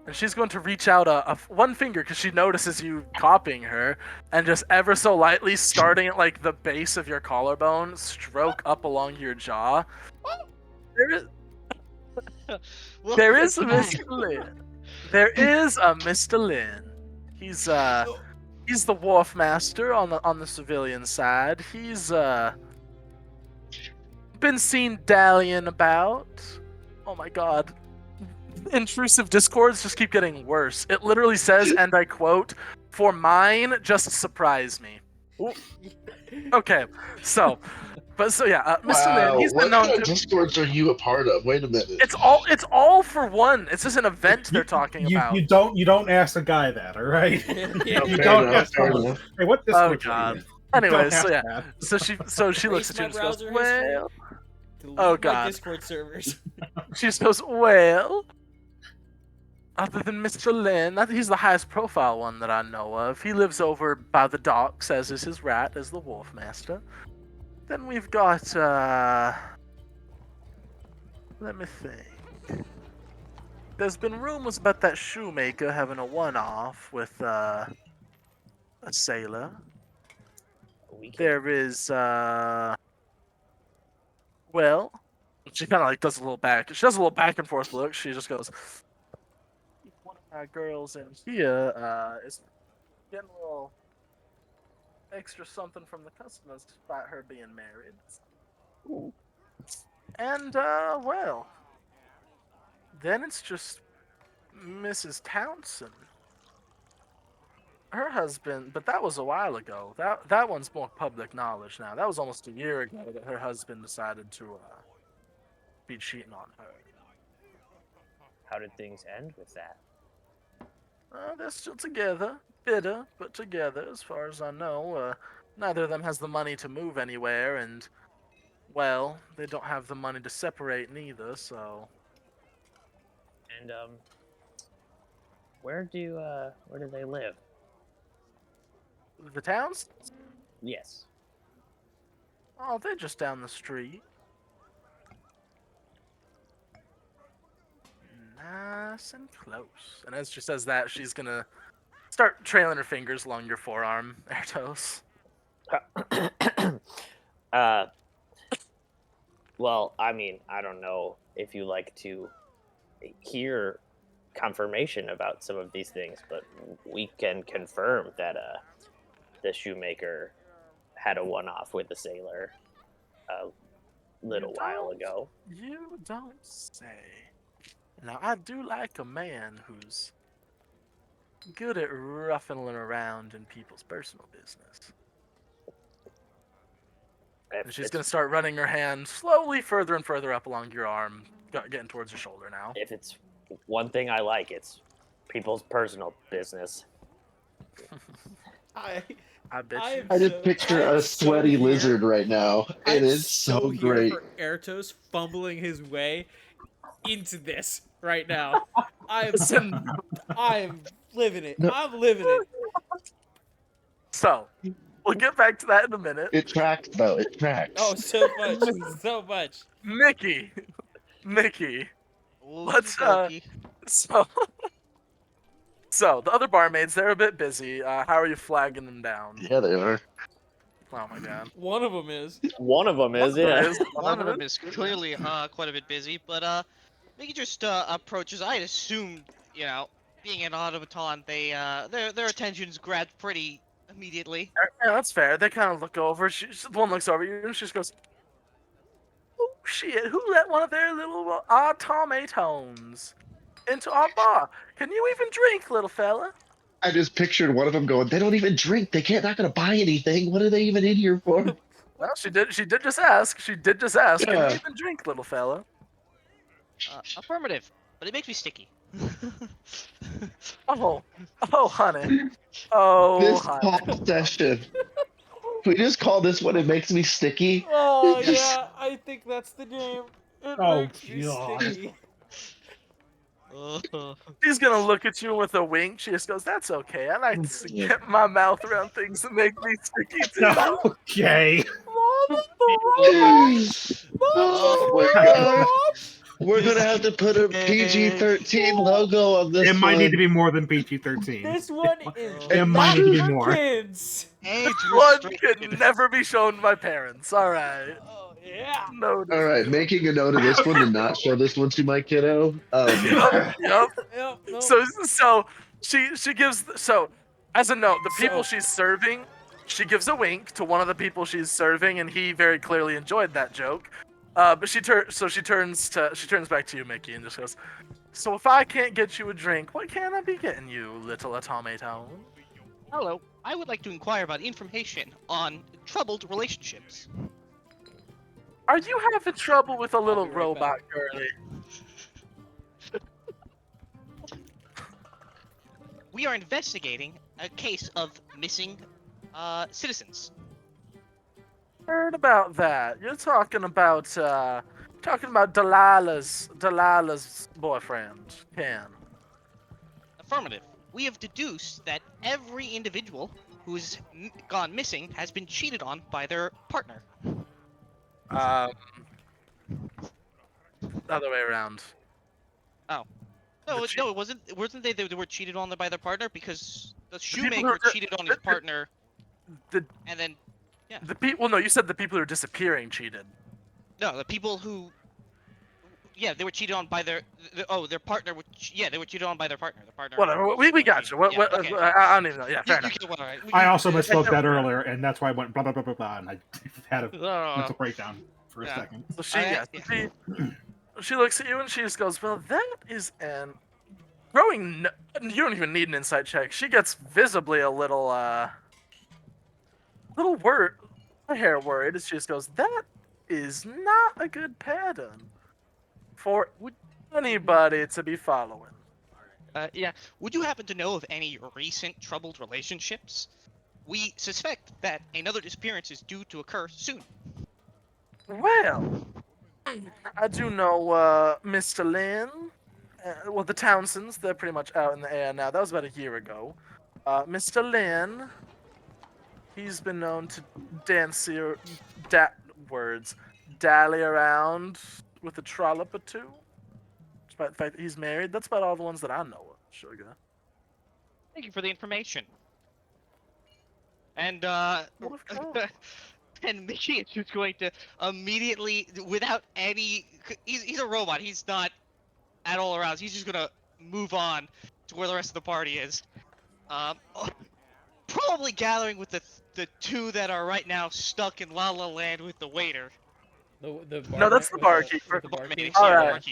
And she's going to reach out one finger because she notices you copying her, and just ever so lightly, starting at like the base of your collarbone, stroke up along your jaw. There is a Mr. Lin. There is a Mr. Lin. He's the wharf master on the civilian side. He's been seen dallying about. Oh my god. Intrusive discords just keep getting worse. It literally says, and I quote, "For mine, just surprise me." Okay, so Mr. Lin, he's been known What kind to. of discords are you a part of? Wait a minute. It's all for one. It's just an event they're talking about. You don't ask a guy that, all right? You don't ask someone. Hey, what Discord? Oh god. Anyways, so she looks at you and goes, "Well." Oh god. Discord servers. She just goes, "Well, other than Mr. Lin, he's the highest profile one that I know of. He lives over by the docks, as is his rat, as the wharf master. Then we've got, let me think. There's been rumors about that shoemaker having a one-off with, a sailor. There is, well, she kind of like does a little back. She does a little back and forth look. She just goes, one of my girls in here is getting a little extra something from the customers despite her being married. Ooh. And well, then it's just Mrs. Townsend. her husband, but that was a while ago. That one's more public knowledge now. That was almost a year ago that her husband decided to be cheating on her. How did things end with that? They're still together, bitter, but together, as far as I know. Neither of them has the money to move anywhere, and, well, they don't have the money to separate neither, so... And, where do they live? The towns? Yes. Oh, they're just down the street. Nice and close. And as she says that, she's gonna start trailing her fingers along your forearm, Ertos. Well, I mean, I don't know if you like to hear confirmation about some of these things, but we can confirm that the shoemaker had a one-off with the sailor a little while ago. You don't say. Now, I do like a man who's good at ruffling around in people's personal business. And she's going to start running her hand slowly further and further up along your arm, getting towards your shoulder now. If it's one thing I like, it's people's personal business. I bet you. I just picture a sweaty lizard right now. It is so great. For Ertos fumbling his way into this right now. I'm living it. I'm living it. So, we'll get back to that in a minute. It tracks, though. It tracks. Oh, so much. So much. Mickey. Let's, So, the other barmaids, they're a bit busy. How are you flagging them down? Yeah, they are. Oh my god. One of them is. One of them is, yeah. One of them is clearly quite a bit busy, but Mickey just approaches. I'd assume, you know, being an automaton, their attention's grabbed pretty immediately. Yeah, that's fair. They kind of look over. The one looks over you and she just goes, "Oh shit! Who let one of their little automatons into our bar? Can you even drink, little fella?" I just pictured one of them going, "They don't even drink. They're not going to buy anything. What are they even in here for?" Well, she did just ask. Can Yeah. you even drink, little fella? Affirmative, but it makes me sticky. Oh, honey. Oh, This honey. pop session. Can we just call this one "It Makes Me Sticky"? Oh, yeah. I think that's the name. It makes me God. sticky. She's gonna look at you with a wink. She just goes, "That's okay. I like to get my mouth around things that make me sticky too." Okay. Oh my god. We're gonna have to put a PG-13 logo on this It might need one. to be more than PG-13. This one is It might need to be more. kids. One can never be shown by parents. All right. Oh, yeah. No. All right, making a note of this one to not show this one to my kiddo. Yep. Yep, no. So she gives as a note, the people she's serving, she gives a wink to one of the people she's serving, and he very clearly enjoyed that joke. But she turns back to you, Mickey, and just goes, "So if I can't get you a drink, what can I be getting you, little automaton?" Hello, I would like to inquire about information on troubled relationships. Are you having trouble with a little be right robot girlie? We are investigating a case of missing citizens. Heard about that. You're talking about Delilah's boyfriend, Ken. Affirmative. We have deduced that every individual who's gone missing has been cheated on by their partner. Other way around. No, it wasn't. Wasn't they were cheated on by their partner because the people who shoemaker are- cheated on his partner, and then The people. Well, no, you said the people who are disappearing cheated. no, the people who. Yeah, they were cheated on by their partner. They were cheated on by their partner. The partner. Whatever. We got you. Yeah, okay. I don't even know. Yeah, fair enough. I also misspoke that earlier, and that's why I went blah blah blah blah blah, and I had a mental breakdown for a second. So she looks at you and she just goes, "Well, that is an growing. You don't even need an insight check. She gets visibly a little worried as she just goes, "That is not a good pattern for anybody to be following." Yeah. Would you happen to know of any recent troubled relationships? We suspect that another disappearance is due to occur soon. Well, I do know Mr. Lin. Well, the Townsends, they're pretty much out in the air now. That was about a year ago. Mr. Lin, he's been known to dally around with a trollop or two. Despite the fact that he's married, that's about all the ones that I know of, sugar. Thank you for the information. And and Mickey is just going to immediately, without any, he's a robot. He's not at all aroused. He's just gonna move on to where the rest of the party is. Probably gathering with the two that are right now stuck in La La Land with the waiter. No, that's the barkeeper. All right.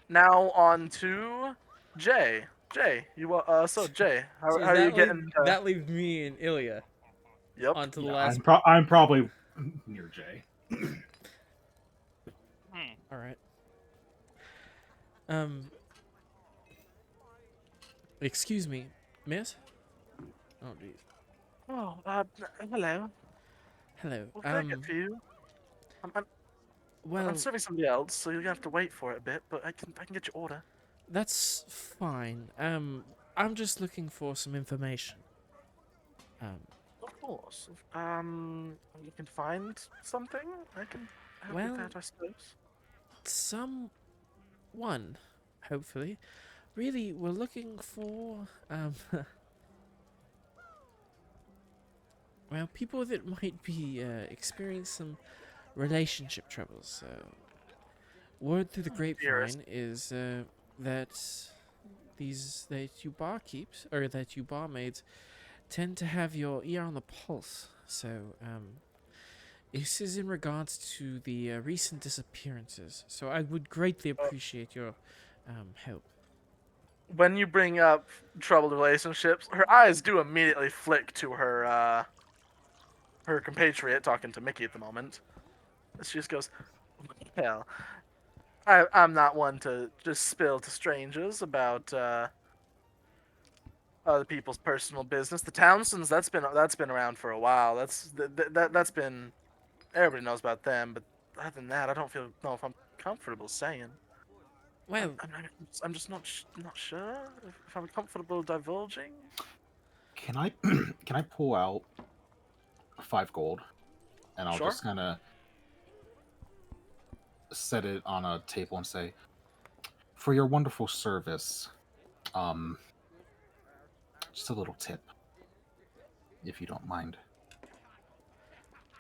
Now on to Jay. Jay, you so Jay, how are you getting? That leaves me and Ilya. Yep. On to the last. I'm probably near Jay. All right. Excuse me, miss? Oh, jeez. Oh, hello. Hello. What can I get for you? I'm serving somebody else, so you're gonna have to wait for it a bit, but I can get your order. That's fine. I'm just looking for some information. Of course. You can find something? I can help with that, I suppose. Someone, hopefully. Really, we're looking for, well, people that might be experiencing some relationship troubles. Word through the grapevine is that you barkeeps, or that you barmaids, tend to have your ear on the pulse. So, this is in regards to the recent disappearances. So I would greatly appreciate your help. When you bring up troubled relationships, her eyes do immediately flick to her her compatriot talking to Mickey at the moment. She just goes, "Well, I'm not one to just spill to strangers about other people's personal business. The Townsends, that's been around for a while. That's been, everybody knows about them. But other than that, I don't know if I'm comfortable saying. Well, I'm just not sure if I'm comfortable divulging." Can I pull out 5 gold, and I'll just kind of set it on a table and say, "For your wonderful service, just a little tip, if you don't mind."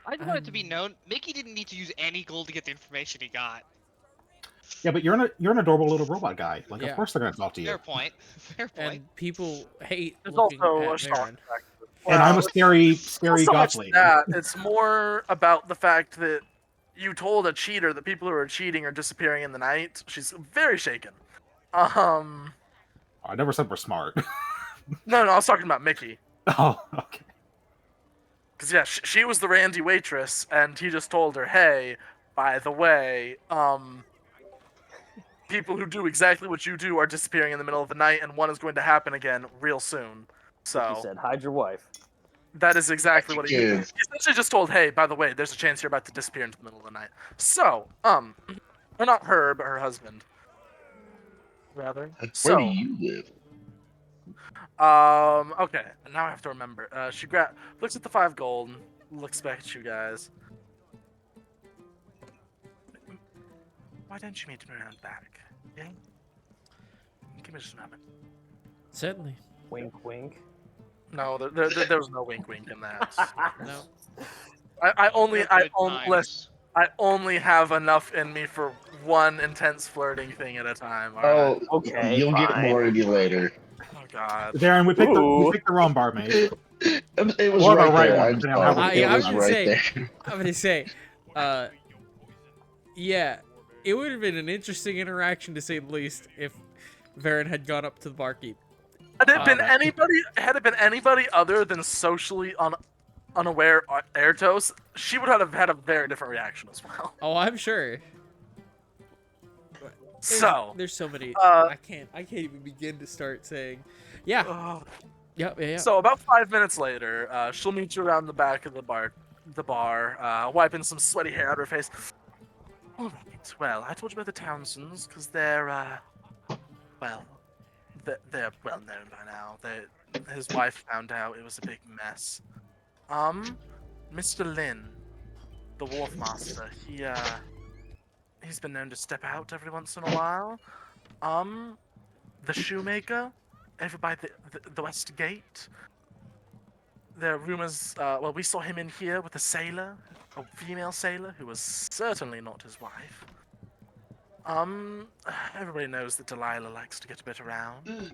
I just want it to be known, Mickey didn't need to use any gold to get the information he got. Yeah, but you're an adorable little robot guy. Like, Yeah. Of course they're gonna talk to you. Fair point. Fair point. And people hate There's looking also at a Baron. And I'm a scary not so goth much lady. that. It's more about the fact that you told a cheater that people who are cheating are disappearing in the night. She's very shaken. I never said we're smart. No, I was talking about Mickey. Oh, okay. Because, yeah, she was the Randy waitress, and he just told her, "Hey, by the way, people who do exactly what you do are disappearing in the middle of the night, and one is going to happen again real soon." So He said, "Hide your wife." that is exactly what he Yeah. essentially just told. "Hey, by the way, there's a chance you're about to disappear into the middle of the night." So, or not her, but her husband, rather. Where do you live? Okay, now I have to remember. She looks at the 5 gold, looks back at you guys. Why don't you meet me around back? Yeah? Give me just a moment. Certainly. Wink, wink. No, there was no wink in that. No. I Times. only have enough in me for one intense flirting thing at a time. All Oh, right? Okay, you'll get fine. more of you later. Oh God. Darren, we picked Ooh. the wrong barmaid. It was Or the right right there. one, I'm depending on how sorry. I It was would right say- there. I'm gonna say, yeah, it would have been an interesting interaction to say the least if Varen had gone up to the barkeep. Had it been that- anybody other than socially unaware Airtos, she would have had a very different reaction as well. Oh, I'm sure. There's so many. I can't even begin to start saying. Yeah. Yeah. So about 5 minutes later, she'll meet you around the back of the bar, wiping some sweaty hair out of her face. All right. Well, I told you about the Townsends because they're well known by now. His wife found out it was a big mess. Mr. Lin, the wharf master, he's been known to step out every once in a while. The shoemaker, over by the west gate. There are rumors. Well, we saw him in here with a sailor, a female sailor who was certainly not his wife. Everybody knows that Delilah likes to get a bit around.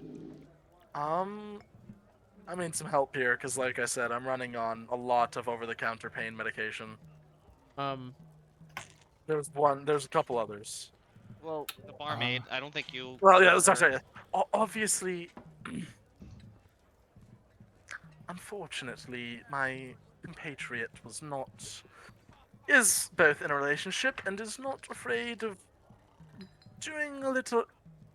I need some help here, because like I said, I'm running on a lot of over-the-counter pain medication. There's a couple others. Well, the barmaid, I don't think you... Well, yeah, sorry. Obviously, unfortunately, my compatriot is both in a relationship and is not afraid of doing a little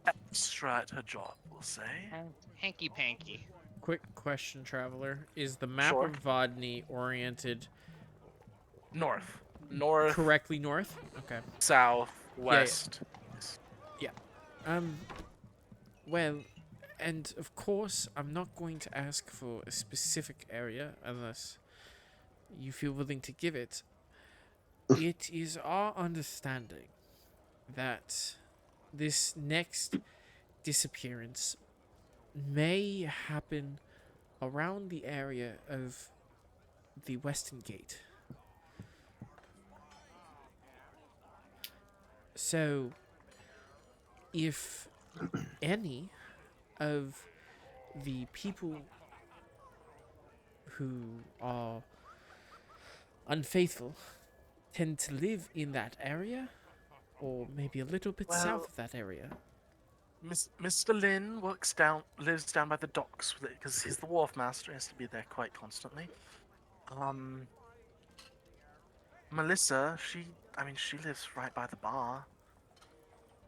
extra at her job, we'll say. Hanky-panky. Quick question, Traveler. Is the map Sure. of Vodny oriented North, correctly north? Okay. south, west. Yeah. Well, and of course, I'm not going to ask for a specific area unless you feel willing to give it. It is our understanding that this next disappearance may happen around the area of the Western Gate. So, if any of the people who are unfaithful tend to live in that area, or maybe a little bit south of that area. Mr. Lin lives down by the docks because he's the wharf master. He has to be there quite constantly. Melissa, she lives right by the bar.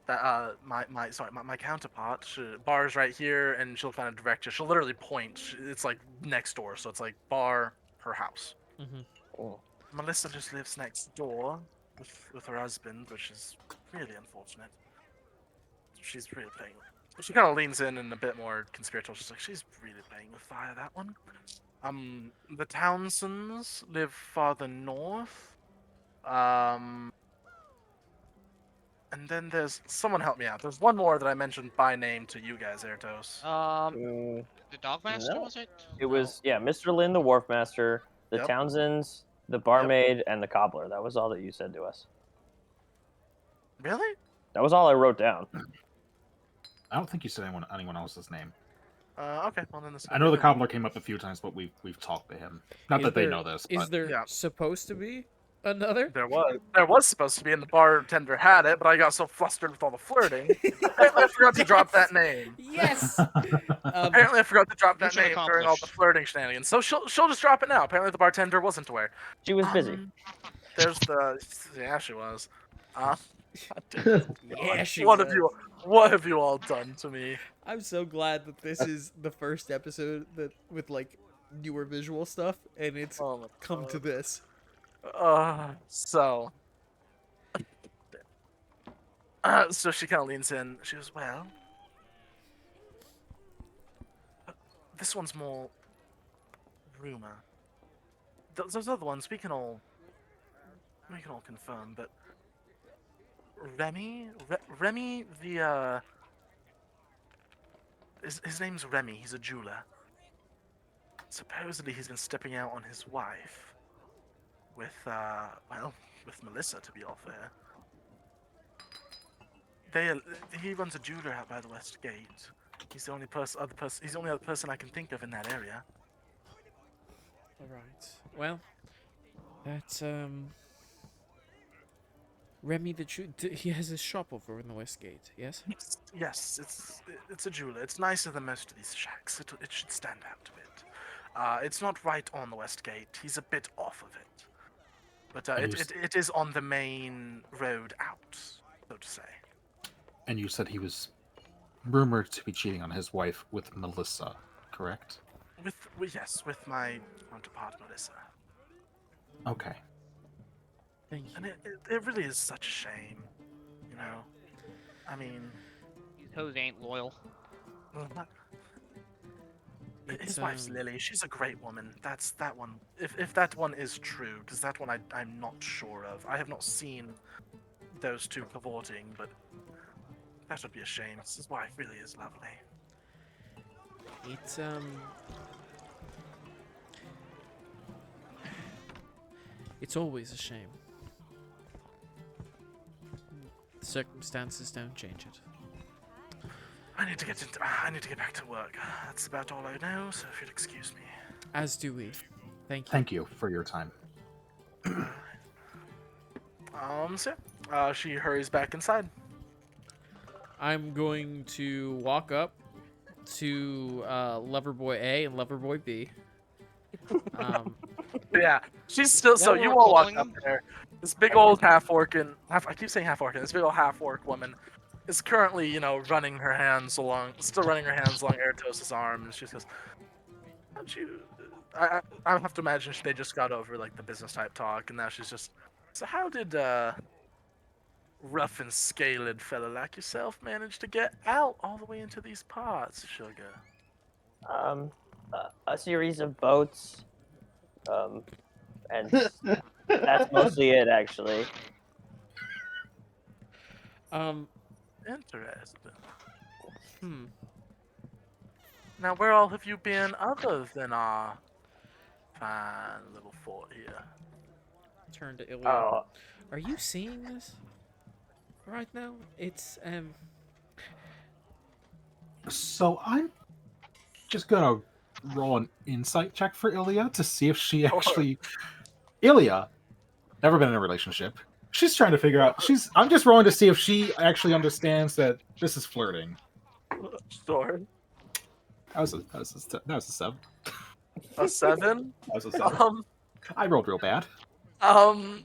That my counterpart, bar's right here, and she'll kind of direct you. She'll literally point. It's like next door, so it's like bar, her house. Mm-hmm. Oh. Melissa just lives next door with her husband, which is really unfortunate. She's really playing. She kind of leans in and a bit more conspiratorial. She's like, she's really playing with fire, that one. The Townsends live farther north. And then there's someone help me out. There's one more that I mentioned by name to you guys, Airtos. The Dogmaster, no. was it? It was, Mr. Lin, the wharf master, the Yep. Townsends, the barmaid, and the cobbler. That was all that you said to us. Really? That was all I wrote down. I don't think you said anyone else's name. Okay. Well, then this. I know the cobbler came up a few times, but we've talked to him. Not that they know this. Is But there Yeah. supposed to be another? There was supposed to be, and the bartender had it, but I got so flustered with all the flirting. Apparently, I forgot to drop that name. Yes. Apparently, I forgot to drop that Mission name during all the accomplished. flirting shenanigans. So she'll just drop it now. Apparently, the bartender wasn't aware. She was busy. There's the she was. Yeah, she what was. What have you all done to me? I'm so glad that this is the first episode that with like newer visual stuff, and it's Oh my come to God. this. So she kind of leans in. She goes, well, this one's more rumor. Those other ones we can all confirm, but Remy, the his name's Remy. He's a jeweler. Supposedly he's been stepping out on his wife with Melissa, to be all fair. He runs a jeweler out by the West Gate. He's the only other person I can think of in that area. All right. Well, that's Remy the he has a shop over in the West Gate, yes? Yes, it's a jeweler. It's nicer than most of these shacks. It should stand out a bit. It's not right on the West Gate. He's a bit off of it. But And you it is on the main road out, so to say. And you said he was rumored to be cheating on his wife with Melissa, correct? Yes, with my counterpart Melissa. Okay. Thank you. And it really is such a shame, you know. I mean, These hoes ain't loyal. His wife's Lily. She's a great woman. That's that one. If that one is true, because that one I'm not sure of. I have not seen those two cavorting, but that would be a shame. His wife really is lovely. It's always a shame. The circumstances don't change it. I need to get back to work. That's about all I know. So if you'd excuse me. As do we. Thank you. Thank you for your time. She hurries back inside. I'm going to walk up to Loverboy A and Loverboy B. Yeah, she's still. So What you we're all walk calling up them? there. This big old I keep saying half-orc. This big old half-orc woman is currently, running her hands along Airtos's arm, and she just goes, "How'd you?" I have to imagine they just got over like the business type talk, and now she's just. So how did rough and scaled fella like yourself manage to get out all the way into these parts, sugar? A series of boats. And that's mostly it, actually. Interesting. Now, where all have you been other than our fine little fort here? Turn to Ilya. Oh, Are you seeing this right now? It's So I'm just gonna roll an insight check for Ilya to see if she actually. Ilya, never been in a relationship. She's trying to figure out. I'm just rolling to see if she actually understands that this is flirting. Sure. That was a 7. A 7? That was a 7. I rolled real bad. Let me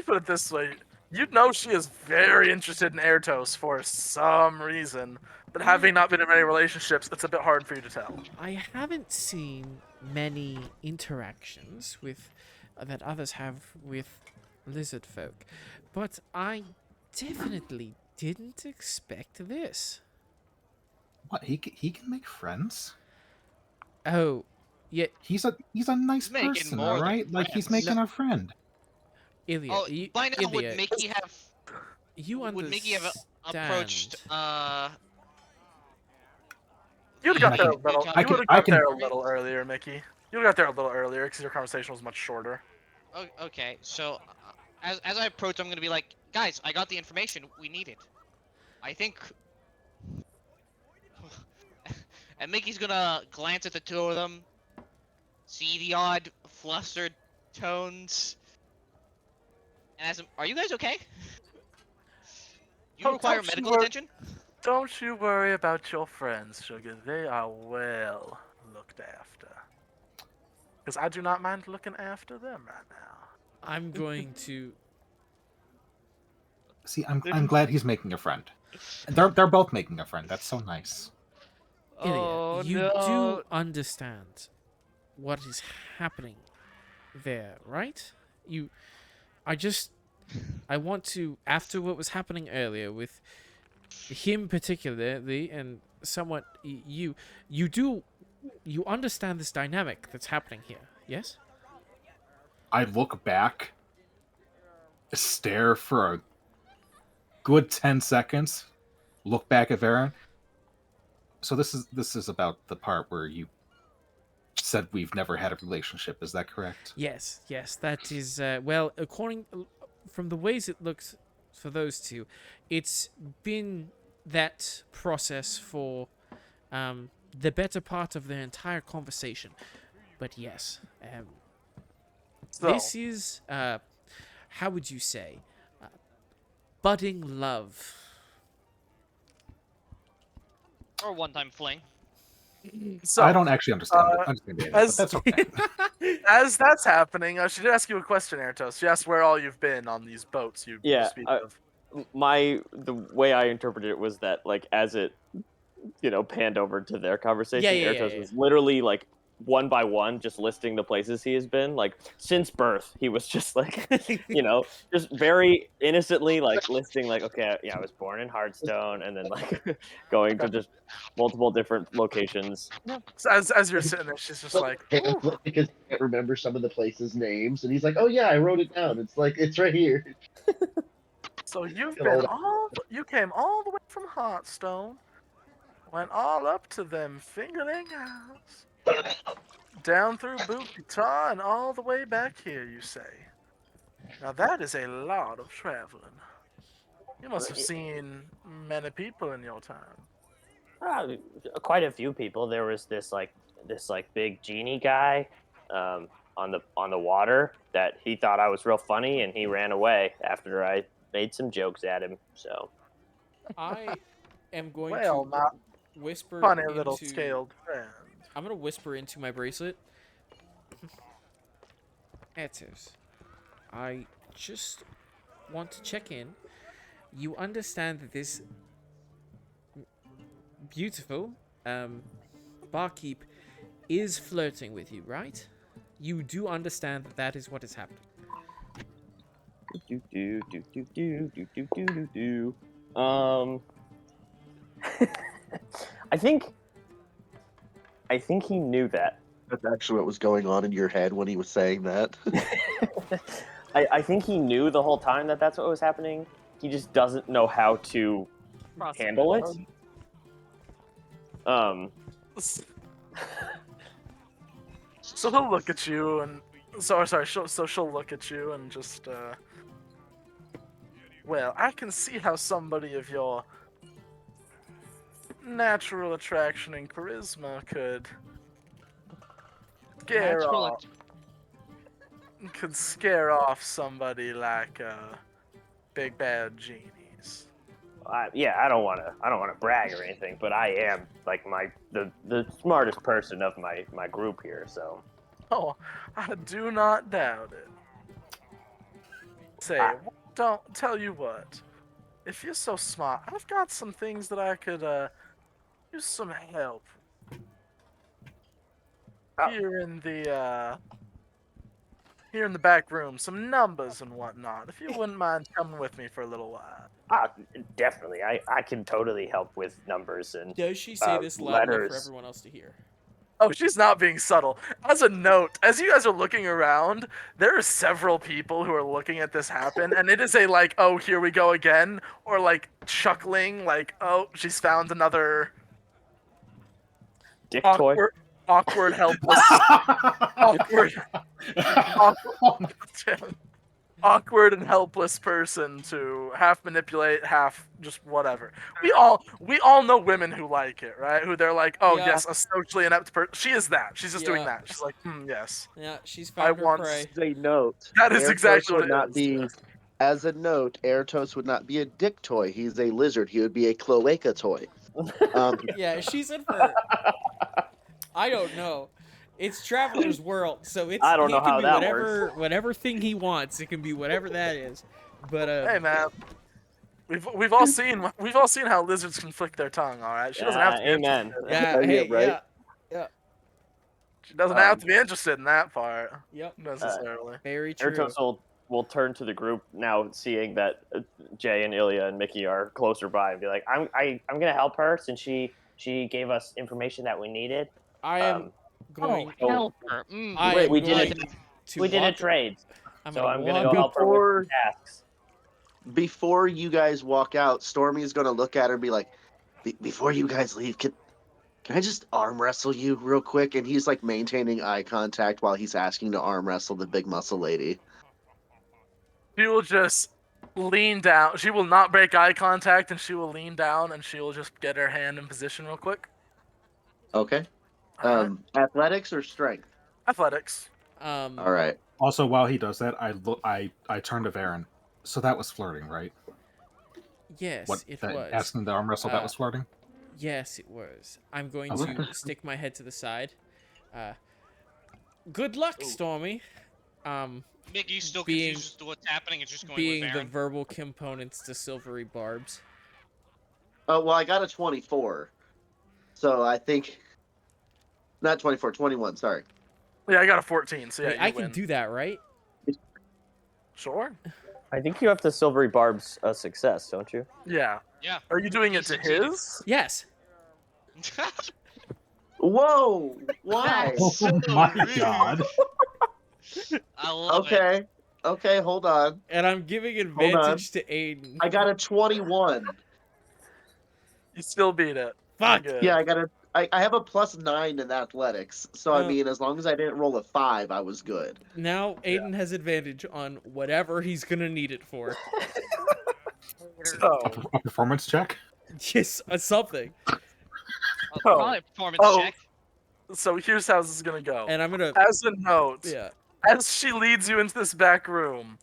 put it this way. You know she is very interested in Airtos for some reason, but having not been in many relationships, it's a bit hard for you to tell. I haven't seen many interactions with that others have with lizard folk, but I definitely didn't expect this. What, he can make friends? Oh, yeah. He's a nice Making person, more all than right? Like he's friends. making a friend. Ilya, Oh, by now Ilya, would Mickey have you would Mickey have understand. approached You'd got there a little. I You would have can- got there a little earlier, Mickey. You got there a little earlier because your conversation was much shorter. Okay, so as I approach, I'm gonna be like, guys, I got the information we needed. I think. And Mickey's gonna glance at the two of them, see the odd flustered tones, and ask them, "Are you guys okay? You Oh, require don't you medical worry. attention?" Don't you worry about your friends, sugar. They are well looked after. Because I do not mind looking after them right now. I'm going to. See, I'm glad he's making a friend. They're both making a friend. That's so nice. Ilya, you do understand what is happening there, right? I want to, after what was happening earlier with him particularly, and somewhat you understand this dynamic that's happening here, yes? I look back, stare for a good 10 seconds, look back at Varen. So this is about the part where you said we've never had a relationship. Is that correct? Yes, that is, well, according, from the ways it looks for those two, it's been that process for the better part of their entire conversation. But yes, So, this is, how would you say, budding love. Or one-time fling. So, I don't actually understand it, but that's okay. As that's happening, she did ask you a question, Ertos. She asked where all you've been on these boats you speak of. The way I interpreted it was that like as it panned over to their conversation, Ertos was literally like one by one just listing the places he has been, like since birth. He was just like just very innocently like listing like, okay, yeah, I was born in Hearthstone, and then like going to just multiple different locations. So as you're sitting there, she's just like, because he can't remember some of the places' names, and he's like, "Oh yeah, I wrote it down. It's like it's right here." so you came all the way from Hearthstone, went all up to them fingerling house, down through Bukita, and all the way back here, you say. Now that is a lot of traveling. You must have seen many people in your time. Quite a few people. There was this big genie guy on the water that he thought I was real funny, and he ran away after I made some jokes at him. So I am going Well, not to whisper funny into... little scaled friend. I'm going to whisper into my bracelet. Etis, I just want to check in. You understand that this beautiful barkeep is flirting with you, right? You do understand that that is what is happening. I think he knew that. That's actually what was going on in your head when he was saying that. I think he knew the whole time that that's what was happening. He just doesn't know how to handle it. So he'll look at you and she'll look at you and just well, I can see how somebody of your natural attraction and charisma could scare off somebody like big bad genies. Yeah, I don't want to brag or anything, but I am like the smartest person of my group here. So. Oh, I do not doubt it. Say, don't tell you what. If you're so smart, I've got some things that I could use some help. Here in the back room, some numbers and whatnot. If you wouldn't mind coming with me for a little while. Definitely. I can totally help with numbers and Does she say this loud enough letters. for everyone else to hear? Oh, she's not being subtle. As a note, as you guys are looking around, there are several people who are looking at this happen, and it is a like, oh, here we go again, or like chuckling, like, oh, she's found another dick awkward, helpless, awkward and helpless person to half manipulate, half just whatever. We all know women who like it, right? Who they're like, oh yes, a socially inept person. She is that. She's just doing that. She's like, yes. Yeah, she's found her prey. As a note, that is exactly what it is. As a note, Eratos would not be a dick toy. He's a lizard. He would be a cloaca toy. Yeah, she's in for... I don't know. It's Traveler's world, so it's I don't know how that works. Whatever thing he wants, it can be whatever that is. But hey man, we've all seen how lizards can flick their tongue. All right, she doesn't have to be amen. Yeah, yeah. She doesn't have to be interested in that part. Yep. Necessarily. Very true. Eratos will turn to the group now, seeing that Jay and Ilya and Mickey are closer by, and be like, I'm gonna help her since she gave us information that we needed. I am going to help her. We did a trade. So I'm going to go help her with tasks. Before you guys walk out, Stormy is going to look at her and be like, before you guys leave, can I just arm wrestle you real quick? And he's like maintaining eye contact while he's asking to arm wrestle the big muscle lady. She will just lean down. She will not break eye contact, and she will lean down, and she will just get her hand in position real quick. Okay. Athletics or strength? Athletics. All right. Also, while he does that, I turn to Varen. So that was flirting, right? Yes, it was. Asking the arm wrestle that was flirting? Yes, it was. I'm going Oh, what to the- stick my head to the side. Good luck, Stormy. Mickey's still being- confused as to what's happening. It's just going Being with the Baron. verbal components to silvery barbs. Oh, well, I got a 24. So I think... Not 24, 21, sorry. Yeah, I got a 14, so yeah, Wait, you I win. can do that, right? Sure. I think you have to silvery barbs a success, don't you? Yeah. Yeah. Are you doing He it to succeeded. his? Yes. Whoa! Why? That's so my rude. god. I love it. Okay. Okay, hold on. And I'm giving Hold on. advantage to Aiden. I got a 21. You still beat it. Fuck. You're good. Yeah, I have a +9 in athletics. So, I Oh. mean, as long as I didn't roll a 5, I was good. Now Aiden has advantage on whatever he's gonna need it for. So, A performance check? Yes, something. Probably a performance Oh. check. so here's how this is gonna go. And I'm gonna. As a note, Yeah. as she leads you into this back room,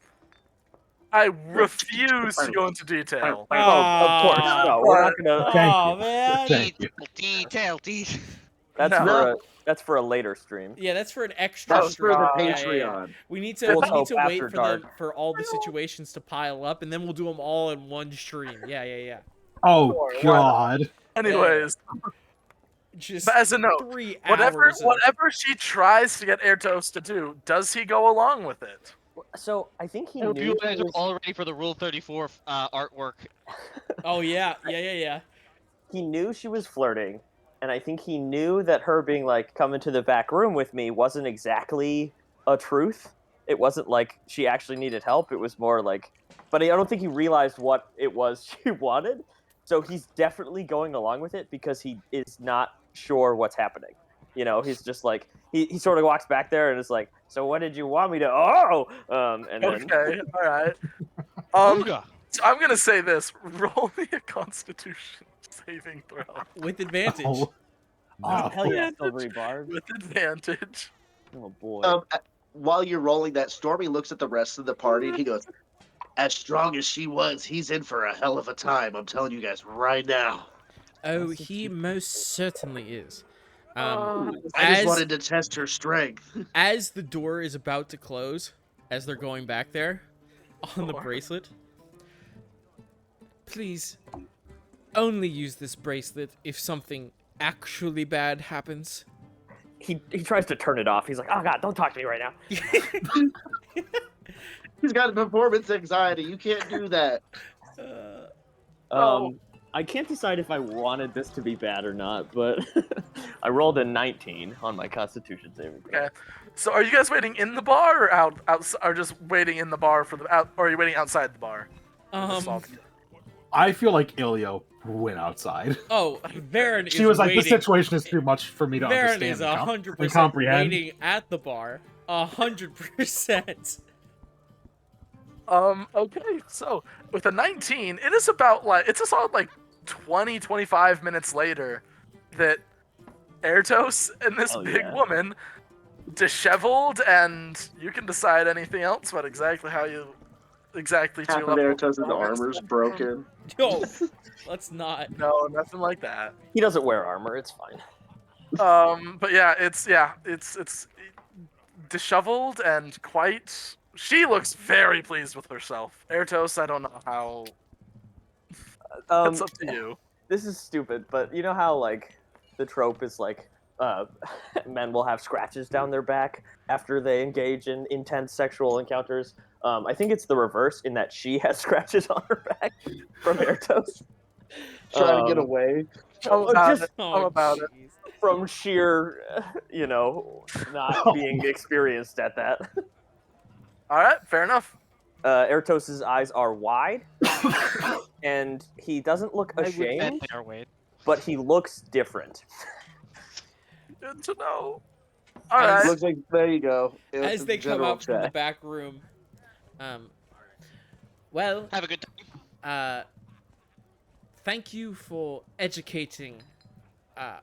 I refuse to go into detail. Oh, of course. No, we're not gonna. Thank Oh you. man. Thank you. Detail. That's No. that's for a later stream. Yeah, that's for an extra. That's for the stream. Patreon. Yeah. We need to Fools we need Hope to wait After for Dark. for all the situations to pile up, and then we'll do them all in one stream. Yeah. Oh Sure, why god. Anyways, Just but as a note, 3 whatever hours. whatever she tries to get Airtos to do, does he go along with it? So I think he I hope knew. you guys he are was- all ready for the Rule 34 artwork. Oh yeah. He knew she was flirting, and I think he knew that her being like, come into the back room with me wasn't exactly a truth. It wasn't like she actually needed help. It was more like, but I don't think he realized what it was she wanted. So he's definitely going along with it because he is not sure what's happening. You know, he's just like, he sort of walks back there and is like, so what did you want me to, and then, Okay, all right. Ooga. So I'm gonna say this: roll me a Constitution saving throw With advantage. Oh. oh, hell yeah, Advantage. silvery barb. with advantage. Oh boy. While you're rolling that, Stormy looks at the rest of the party and he goes, as strong as she was, he's in for a hell of a time. I'm telling you guys right now. Oh, he most certainly is. I just As- wanted to test her strength. As the door is about to close, as they're going back there on the bracelet, please only use this bracelet if something actually bad happens. He tries to turn it off. He's like, oh god, don't talk to me right now. He's got performance anxiety. You can't do that. I can't decide if I wanted this to be bad or not, but I rolled a 19 on my Constitution saving throw. Okay. So are you guys waiting in the bar or out or just waiting in the bar for the out, or are you waiting outside the bar? I feel like Ilio went outside. Oh, Varen is She was like, waiting. "This situation is too much for me to Varen understand is and 100% comprehend." waiting at the bar. 100%. Okay, so with a 19, it is about like it's a solid like 20-25 minutes later that Airtos and this big woman, disheveled, and you can decide anything else about exactly how you to Half your of level. Airtos' armor's broken. Yo, let's not. No, nothing like that. He doesn't wear armor. It's fine. But yeah, it's disheveled and quite. She looks very pleased with herself. Airtos, I don't know how. It's up to you. This is stupid, but you know how like the trope is like men will have scratches down their back after they engage in intense sexual encounters. I think it's the reverse in that she has scratches on her back from Airtos. Trying to get away. I'm about just it. I'm about it. from sheer, not being experienced at that. All right, fair enough. Airtos' eyes are wide, and he doesn't look ashamed, but he looks different. Good to know. All right. Looks like there you go. As they come General out from the check. back room, well, Have a good time. thank you for educating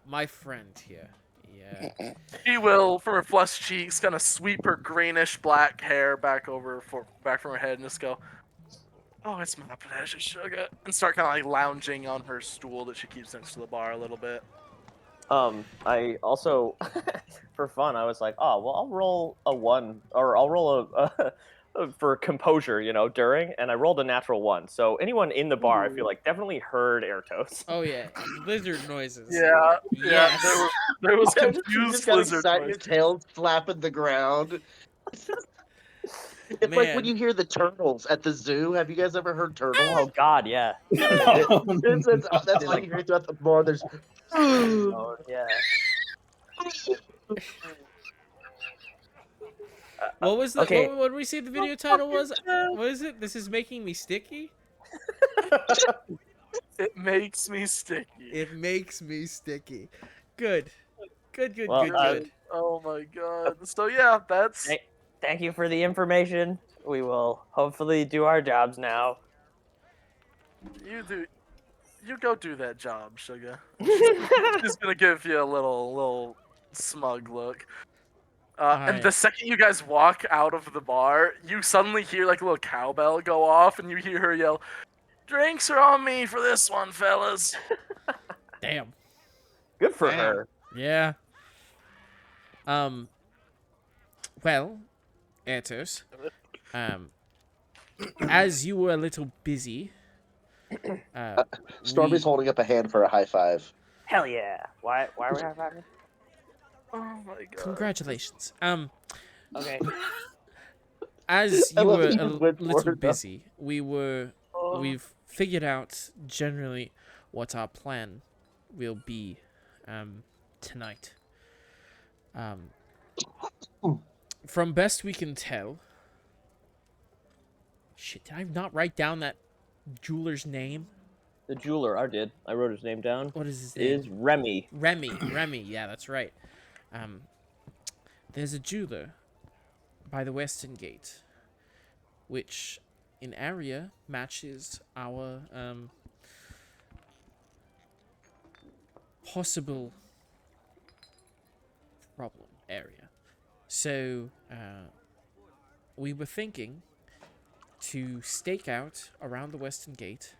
my friend here. Yeah. She will, from her flushed cheeks, kind of sweep her greenish black hair back from her head and just go, Oh, it's my pleasure, sugar. And start kind of like lounging on her stool that she keeps next to the bar a little bit. I also, for fun, I was like, oh, well, I'll roll a 1, or I'll roll a for composure, during, and I rolled a natural 1. So anyone in the bar, I feel like, definitely heard Airtos. Oh yeah, lizard noises. Yeah, Yes. there was You confused just got lizard excited, your noises. tail slapping the ground. It's like when Man. you hear the turtles at the zoo. Have you guys ever heard turtles? Oh God, yeah. That's all you hear throughout the bar. There's Oh, yeah. What was the Okay. what did we say the video title was? What is it? This is making me sticky? It makes me sticky. It makes me sticky. Good. Good. Well, Good. Oh my god. So yeah, that's Thank you for the information. We will hopefully do our jobs now. you go do that job, sugar. She's gonna give you a little smug look. And the second you guys walk out of the bar, you suddenly hear like a little cowbell go off, and you hear her yell, "Drinks are on me for this one, fellas." Damn. Good for her. Yeah. Well, Airtos, as you were a little busy, Stormy's holding up a hand for a high five. Hell yeah! Why are we high-fiving? Oh my god. Congratulations. Okay. As I you love were that a you went for little it, though. busy, we've figured out generally what our plan will be tonight. From best we can tell. Shit, did I not write down that jeweler's name? The jeweler, I did. I wrote his name down. What is his name? Is Remy. Remy, yeah, that's right. There's a jeweler by the Western Gate, which in area matches our possible problem area. So we were thinking to stake out around the Western Gate,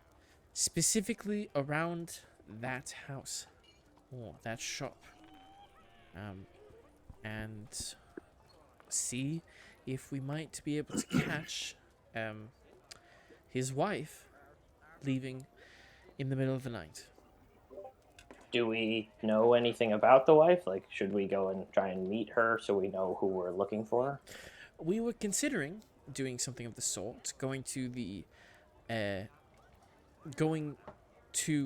specifically around that house or that shop, and see if we might be able to catch his wife leaving in the middle of the night. Do we know anything about the wife? Like, should we go and try and meet her so we know who we're looking for? We were considering doing something of the sort, going to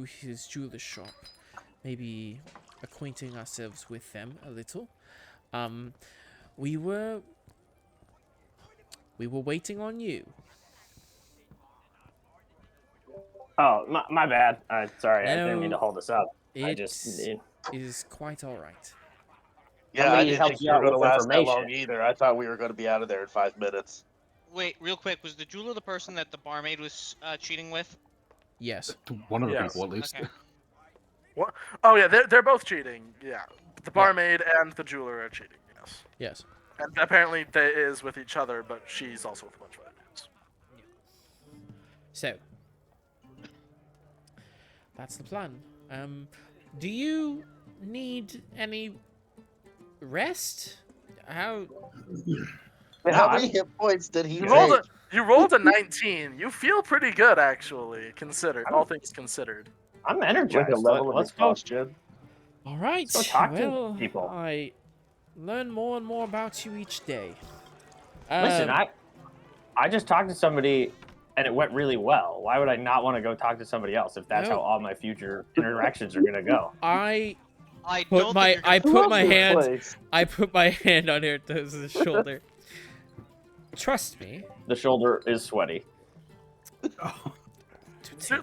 his jeweler's shop, maybe acquainting ourselves with them a little. We were waiting on you. Oh, my bad. Sorry, I didn't No, mean to hold this up. It is quite all right. Yeah, I didn't help think you you were out going to with last that long information. either. I thought we were going to be out of there in 5 minutes. Wait, real quick, was the jeweler the person that the barmaid was cheating with? Yes. One of the Yes. people, at least. Okay. What? Oh yeah, they're both cheating. Yeah, the barmaid and the jeweler are cheating. Yes. Yes. And apparently they is with each other, but she's also with a bunch of other dudes. So that's the plan. Do you need any rest? How? How many hit points did he You take? rolled a 19. You feel pretty good, actually, considered all things considered. I'm Like energized. a level of Let's go. exhaustion. All right. Let's go talk to Well, people. I learn more and more about you each day. Listen, I just talked to somebody and it went really well. Why would I not want to go talk to somebody else if that's No. how all my future interactions are gonna go? I I put don't my think you're gonna- I put my hand on Airtos' shoulder. Trust me. The shoulder is sweaty.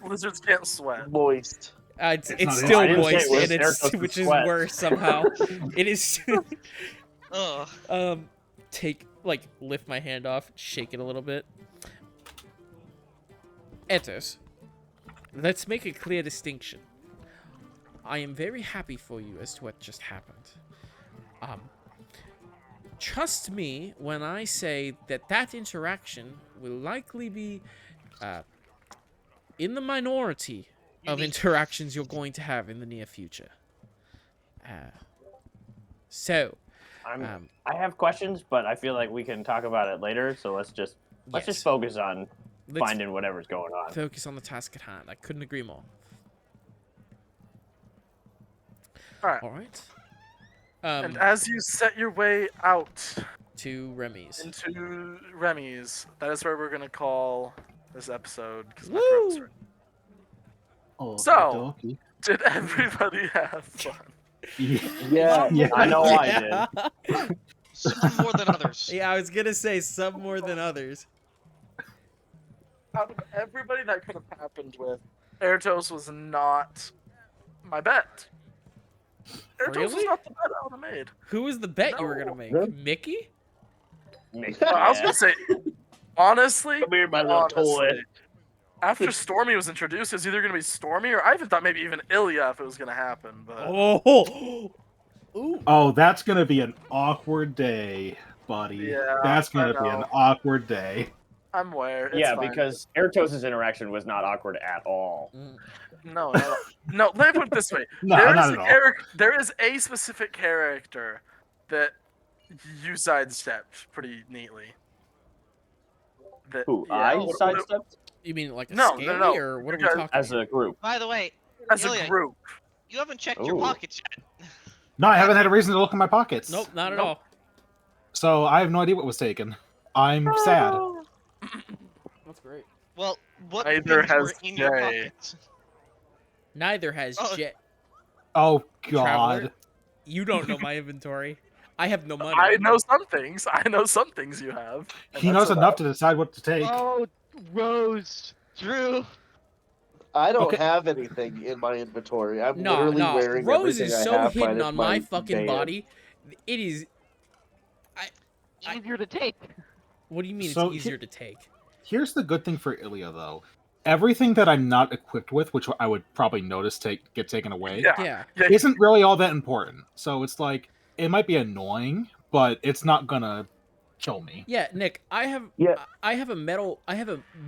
Lizards can't sweat. Moist. It's not still I didn't say moist, it was and it's Airtos' which is sweat. worse somehow. It is. Ugh. Lift my hand off, shake it a little bit. Airtos, let's make a clear distinction. I am very happy for you as to what just happened. Trust me when I say that interaction will likely be in the minority of interactions you're going to have in the near future. So, I have questions, but I feel like we can talk about it later. So let's just focus on finding whatever's going on. Focus on the task at hand. I couldn't agree more. All right. And as you set your way out to Remy's, into Remy's, that is where we're gonna call this episode because my throat's hurting. So, did everybody have fun? Yeah, I know I did. Some more than others. Yeah, I was gonna say some more than others. Out of everybody that could have happened with, Airtos was not my bet. Airtos was not the bet I would have made. Who was the bet you were gonna make? Mickey? I was gonna say, honestly, Come here, my little toy. After Stormy was introduced, it was either gonna be Stormy or I even thought maybe even Ilya if it was gonna happen. But Oh, that's gonna be an awkward day, buddy. Yeah, that's gonna be an awkward day. I'm aware. It's yeah, fine. because Airtos' interaction was not awkward at all. No. Let me put it this way. No, there not is at all. There is a specific character that you sidestepped pretty neatly. That, Who? yeah, I sidestepped? You mean like a No, scaly, no. or what are we Because- talking As a group. By the way, as Ilya, a group. you haven't checked your pockets yet. No, I haven't had a reason to look in my pockets. Nope, not at all. So I have no idea what was taken. I'm sad. That's great. Well, what Neither things were has in your Jay. pockets? Neither has Jet. Oh God. Traveler, you don't know my inventory. I have no money. I know some things. I know some things you have. and He that's knows about enough to decide what to take. Oh, Rose, Drew. I don't Okay. have anything in my inventory. I'm No, literally no. wearing Rose everything is I so have hidden minus on my fucking band. body. It is. Easier to take. What do you mean So it's easier to take? Here's the good thing for Ilya, though. Everything that I'm not equipped with, which I would probably notice get taken away, Yeah. isn't really all that important. So it's like, it might be annoying, but it's not gonna kill me. Yeah, Nick, I have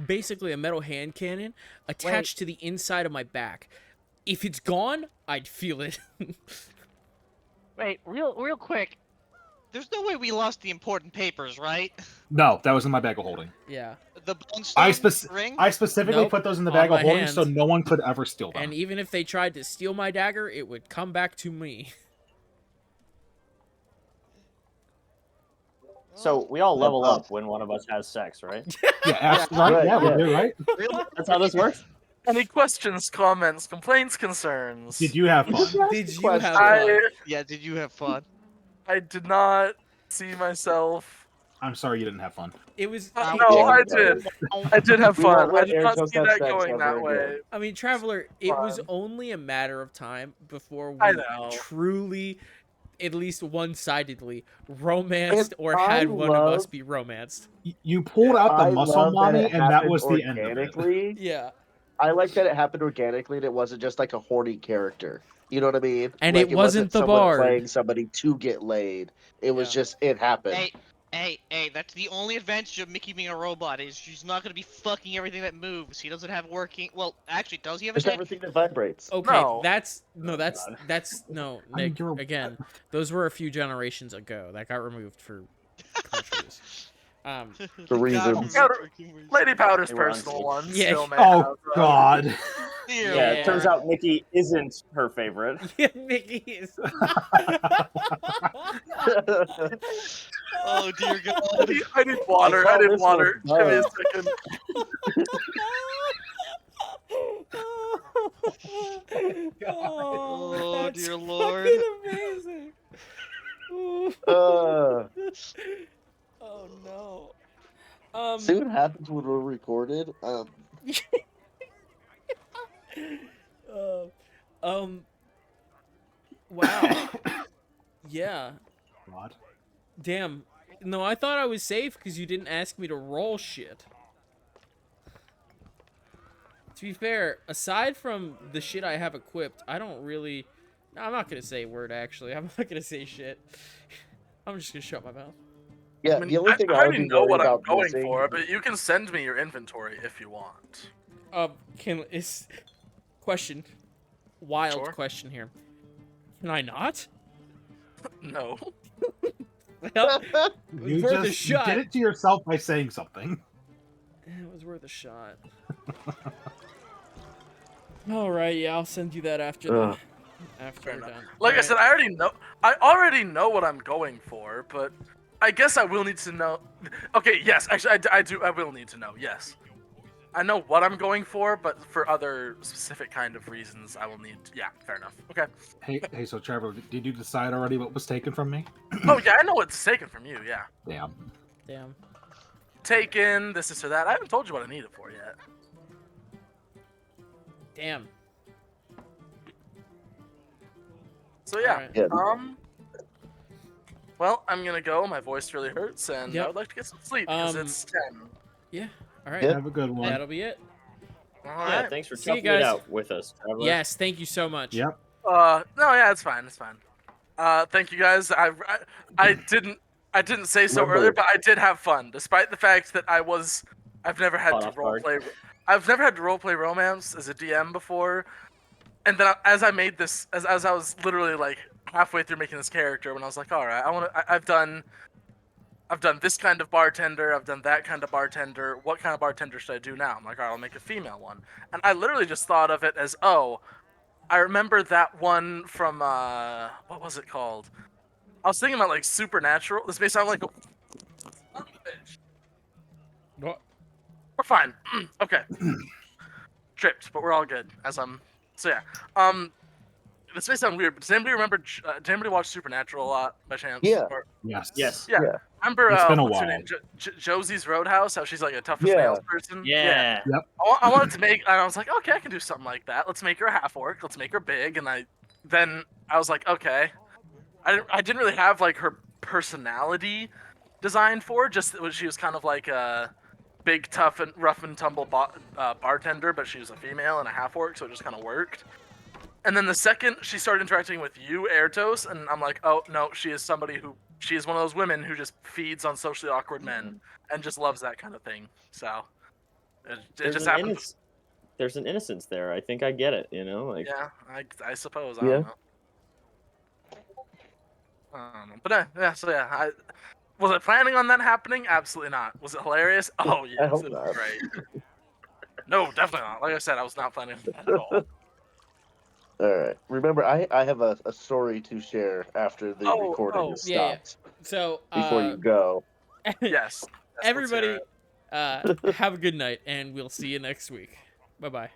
basically a metal hand cannon attached to the inside of my back. If it's gone, I'd feel it. Wait, real quick. There's no way we lost the important papers, right? No, that was in my bag of holding. Yeah. The Bonestone ring? I specifically Nope, put those in the on bag my of holding hands. so no one could ever steal them. And even if they tried to steal my dagger, it would come back to me. So we all level up when one of us has sex, right? Yeah, right? Yeah, we do, right? That's how this works? Any questions, comments, complaints, concerns? Did you have fun? Did you have fun? Yeah, did you have fun? I did not see myself. I'm sorry you didn't have fun. It was. No, I did. I did have We won't fun. I let did not Airtos see have that sex going ever that again. way. I mean, Traveler, it was Fun. only a matter of time before we I know. truly, at least one-sidedly, romanced And or I had one of us love- be romanced. You pulled out the I muscle love that mommy, it and that happened was the end of it. organically. Yeah. I like that it happened organically and it wasn't just like a horny character. You know what I mean? And Like, it wasn't the someone bard. playing somebody to get laid. It was Yeah. just it happened. Hey, that's the only advantage of Mickey being a robot is she's not gonna be fucking everything that moves. He doesn't have working. Well, actually, does he have a Just dick? everything that vibrates. Okay, No. that's God. no, I mean, Nick. you're- Again, those were a few generations ago. That got removed for countries. For reasons. Lady Powder's They were personal unsafe. ones Yeah. still may Oh have, God. Yeah. Yeah, it turns out Mickey isn't her favorite. Yeah, Mickey is. Oh dear God. I need water. I I need thought water. this was Give me a done. second. Oh, Oh, that's dear Lord. fucking amazing. Uh, Oh no. see what happens when we're recorded? Wow. Yeah. God. Damn. No, I thought I was safe because you didn't ask me to roll shit. To be fair, aside from the shit I have equipped, I don't really... No, I'm not going to say a word, actually. I'm not going to say shit. I'm just going to shut my mouth. Yeah, I mean, the only thing I would already be know worried what I'm about going missing. for, but you can send me your inventory if you want. Question. Wild Sure. question here. Can I not? No. Well, You worth a just you shot. did it to yourself by saying something. It was worth a shot. All right, yeah, I'll send you that after Ugh. we're done. Like I Alright. said, I already know what I'm going for, but I guess I will need to know. Okay, yes, actually, I will need to know. Yes, I know what I'm going for, but for other specific kind of reasons, I will need. Yeah, fair enough. Okay. Hey, so Trevor, did you decide already what was taken from me? Oh yeah, I know what's taken from you. Yeah, Damn. taken this or that. I haven't told you what I need it for yet. Damn. So yeah. Alright. Yeah. Well, I'm gonna go. My voice really hurts, and I Yep. would like to get some sleep because Um, it's 10. Yeah. All right. Yeah. Have a good one. That'll be it. All Yeah, right. thanks for See you toughing it guys. out with us, Traveler. Yes. Thank you so much. Yep. No, yeah, it's fine. It's fine. Thank you guys. I didn't say so Remember- earlier, but I did have fun, despite the fact that I've never had Caught to off guard. roleplay. I've never had to roleplay romance as a DM before, and then as I made this, as I was literally like halfway through making this character, when I was like, all right, I've done this kind of bartender, I've done that kind of bartender. What kind of bartender should I do now? I'm like, all right, I'll make a female one, and I literally just thought of it as, oh, I remember that one from what was it called? I was thinking about like Supernatural. This may sound like a What? we're fine. Okay. Tripped, but we're all good. So yeah. This may sound weird, but does anybody remember? Did anybody watch Supernatural a lot by chance? Yeah. Yes. Yes. Yeah. Yeah. Remember? It's been a what's her while. name? Josie's Roadhouse. How she's like a tough as Yeah. nails person. Yeah. I wanted to make, and I was like, okay, I can do something like that. Let's make her a half orc. Let's make her big. And then I was like, okay. I didn't really have like her personality designed for. Just she was kind of like a big, tough, and rough and tumble bartender, but she was a female and a half orc, so it just kind of worked. And then the second she started interacting with you, Airtos, and I'm like, oh no, she is one of those women who just feeds on socially awkward men and just loves that kind of thing. So it just happened. There's an innocence there. I think I get it. Like. Yeah, I suppose. Yeah. I don't know. But yeah, so yeah, was I planning on that happening? Absolutely not. Was it hilarious? Oh yes, I hope it was not. great. No, definitely not. Like I said, I was not planning on that at all. All right. Remember, I have a story to share after the recording is yeah. stopped. So Before you go. Yes. everybody, have a good night, and we'll see you next week. Bye bye.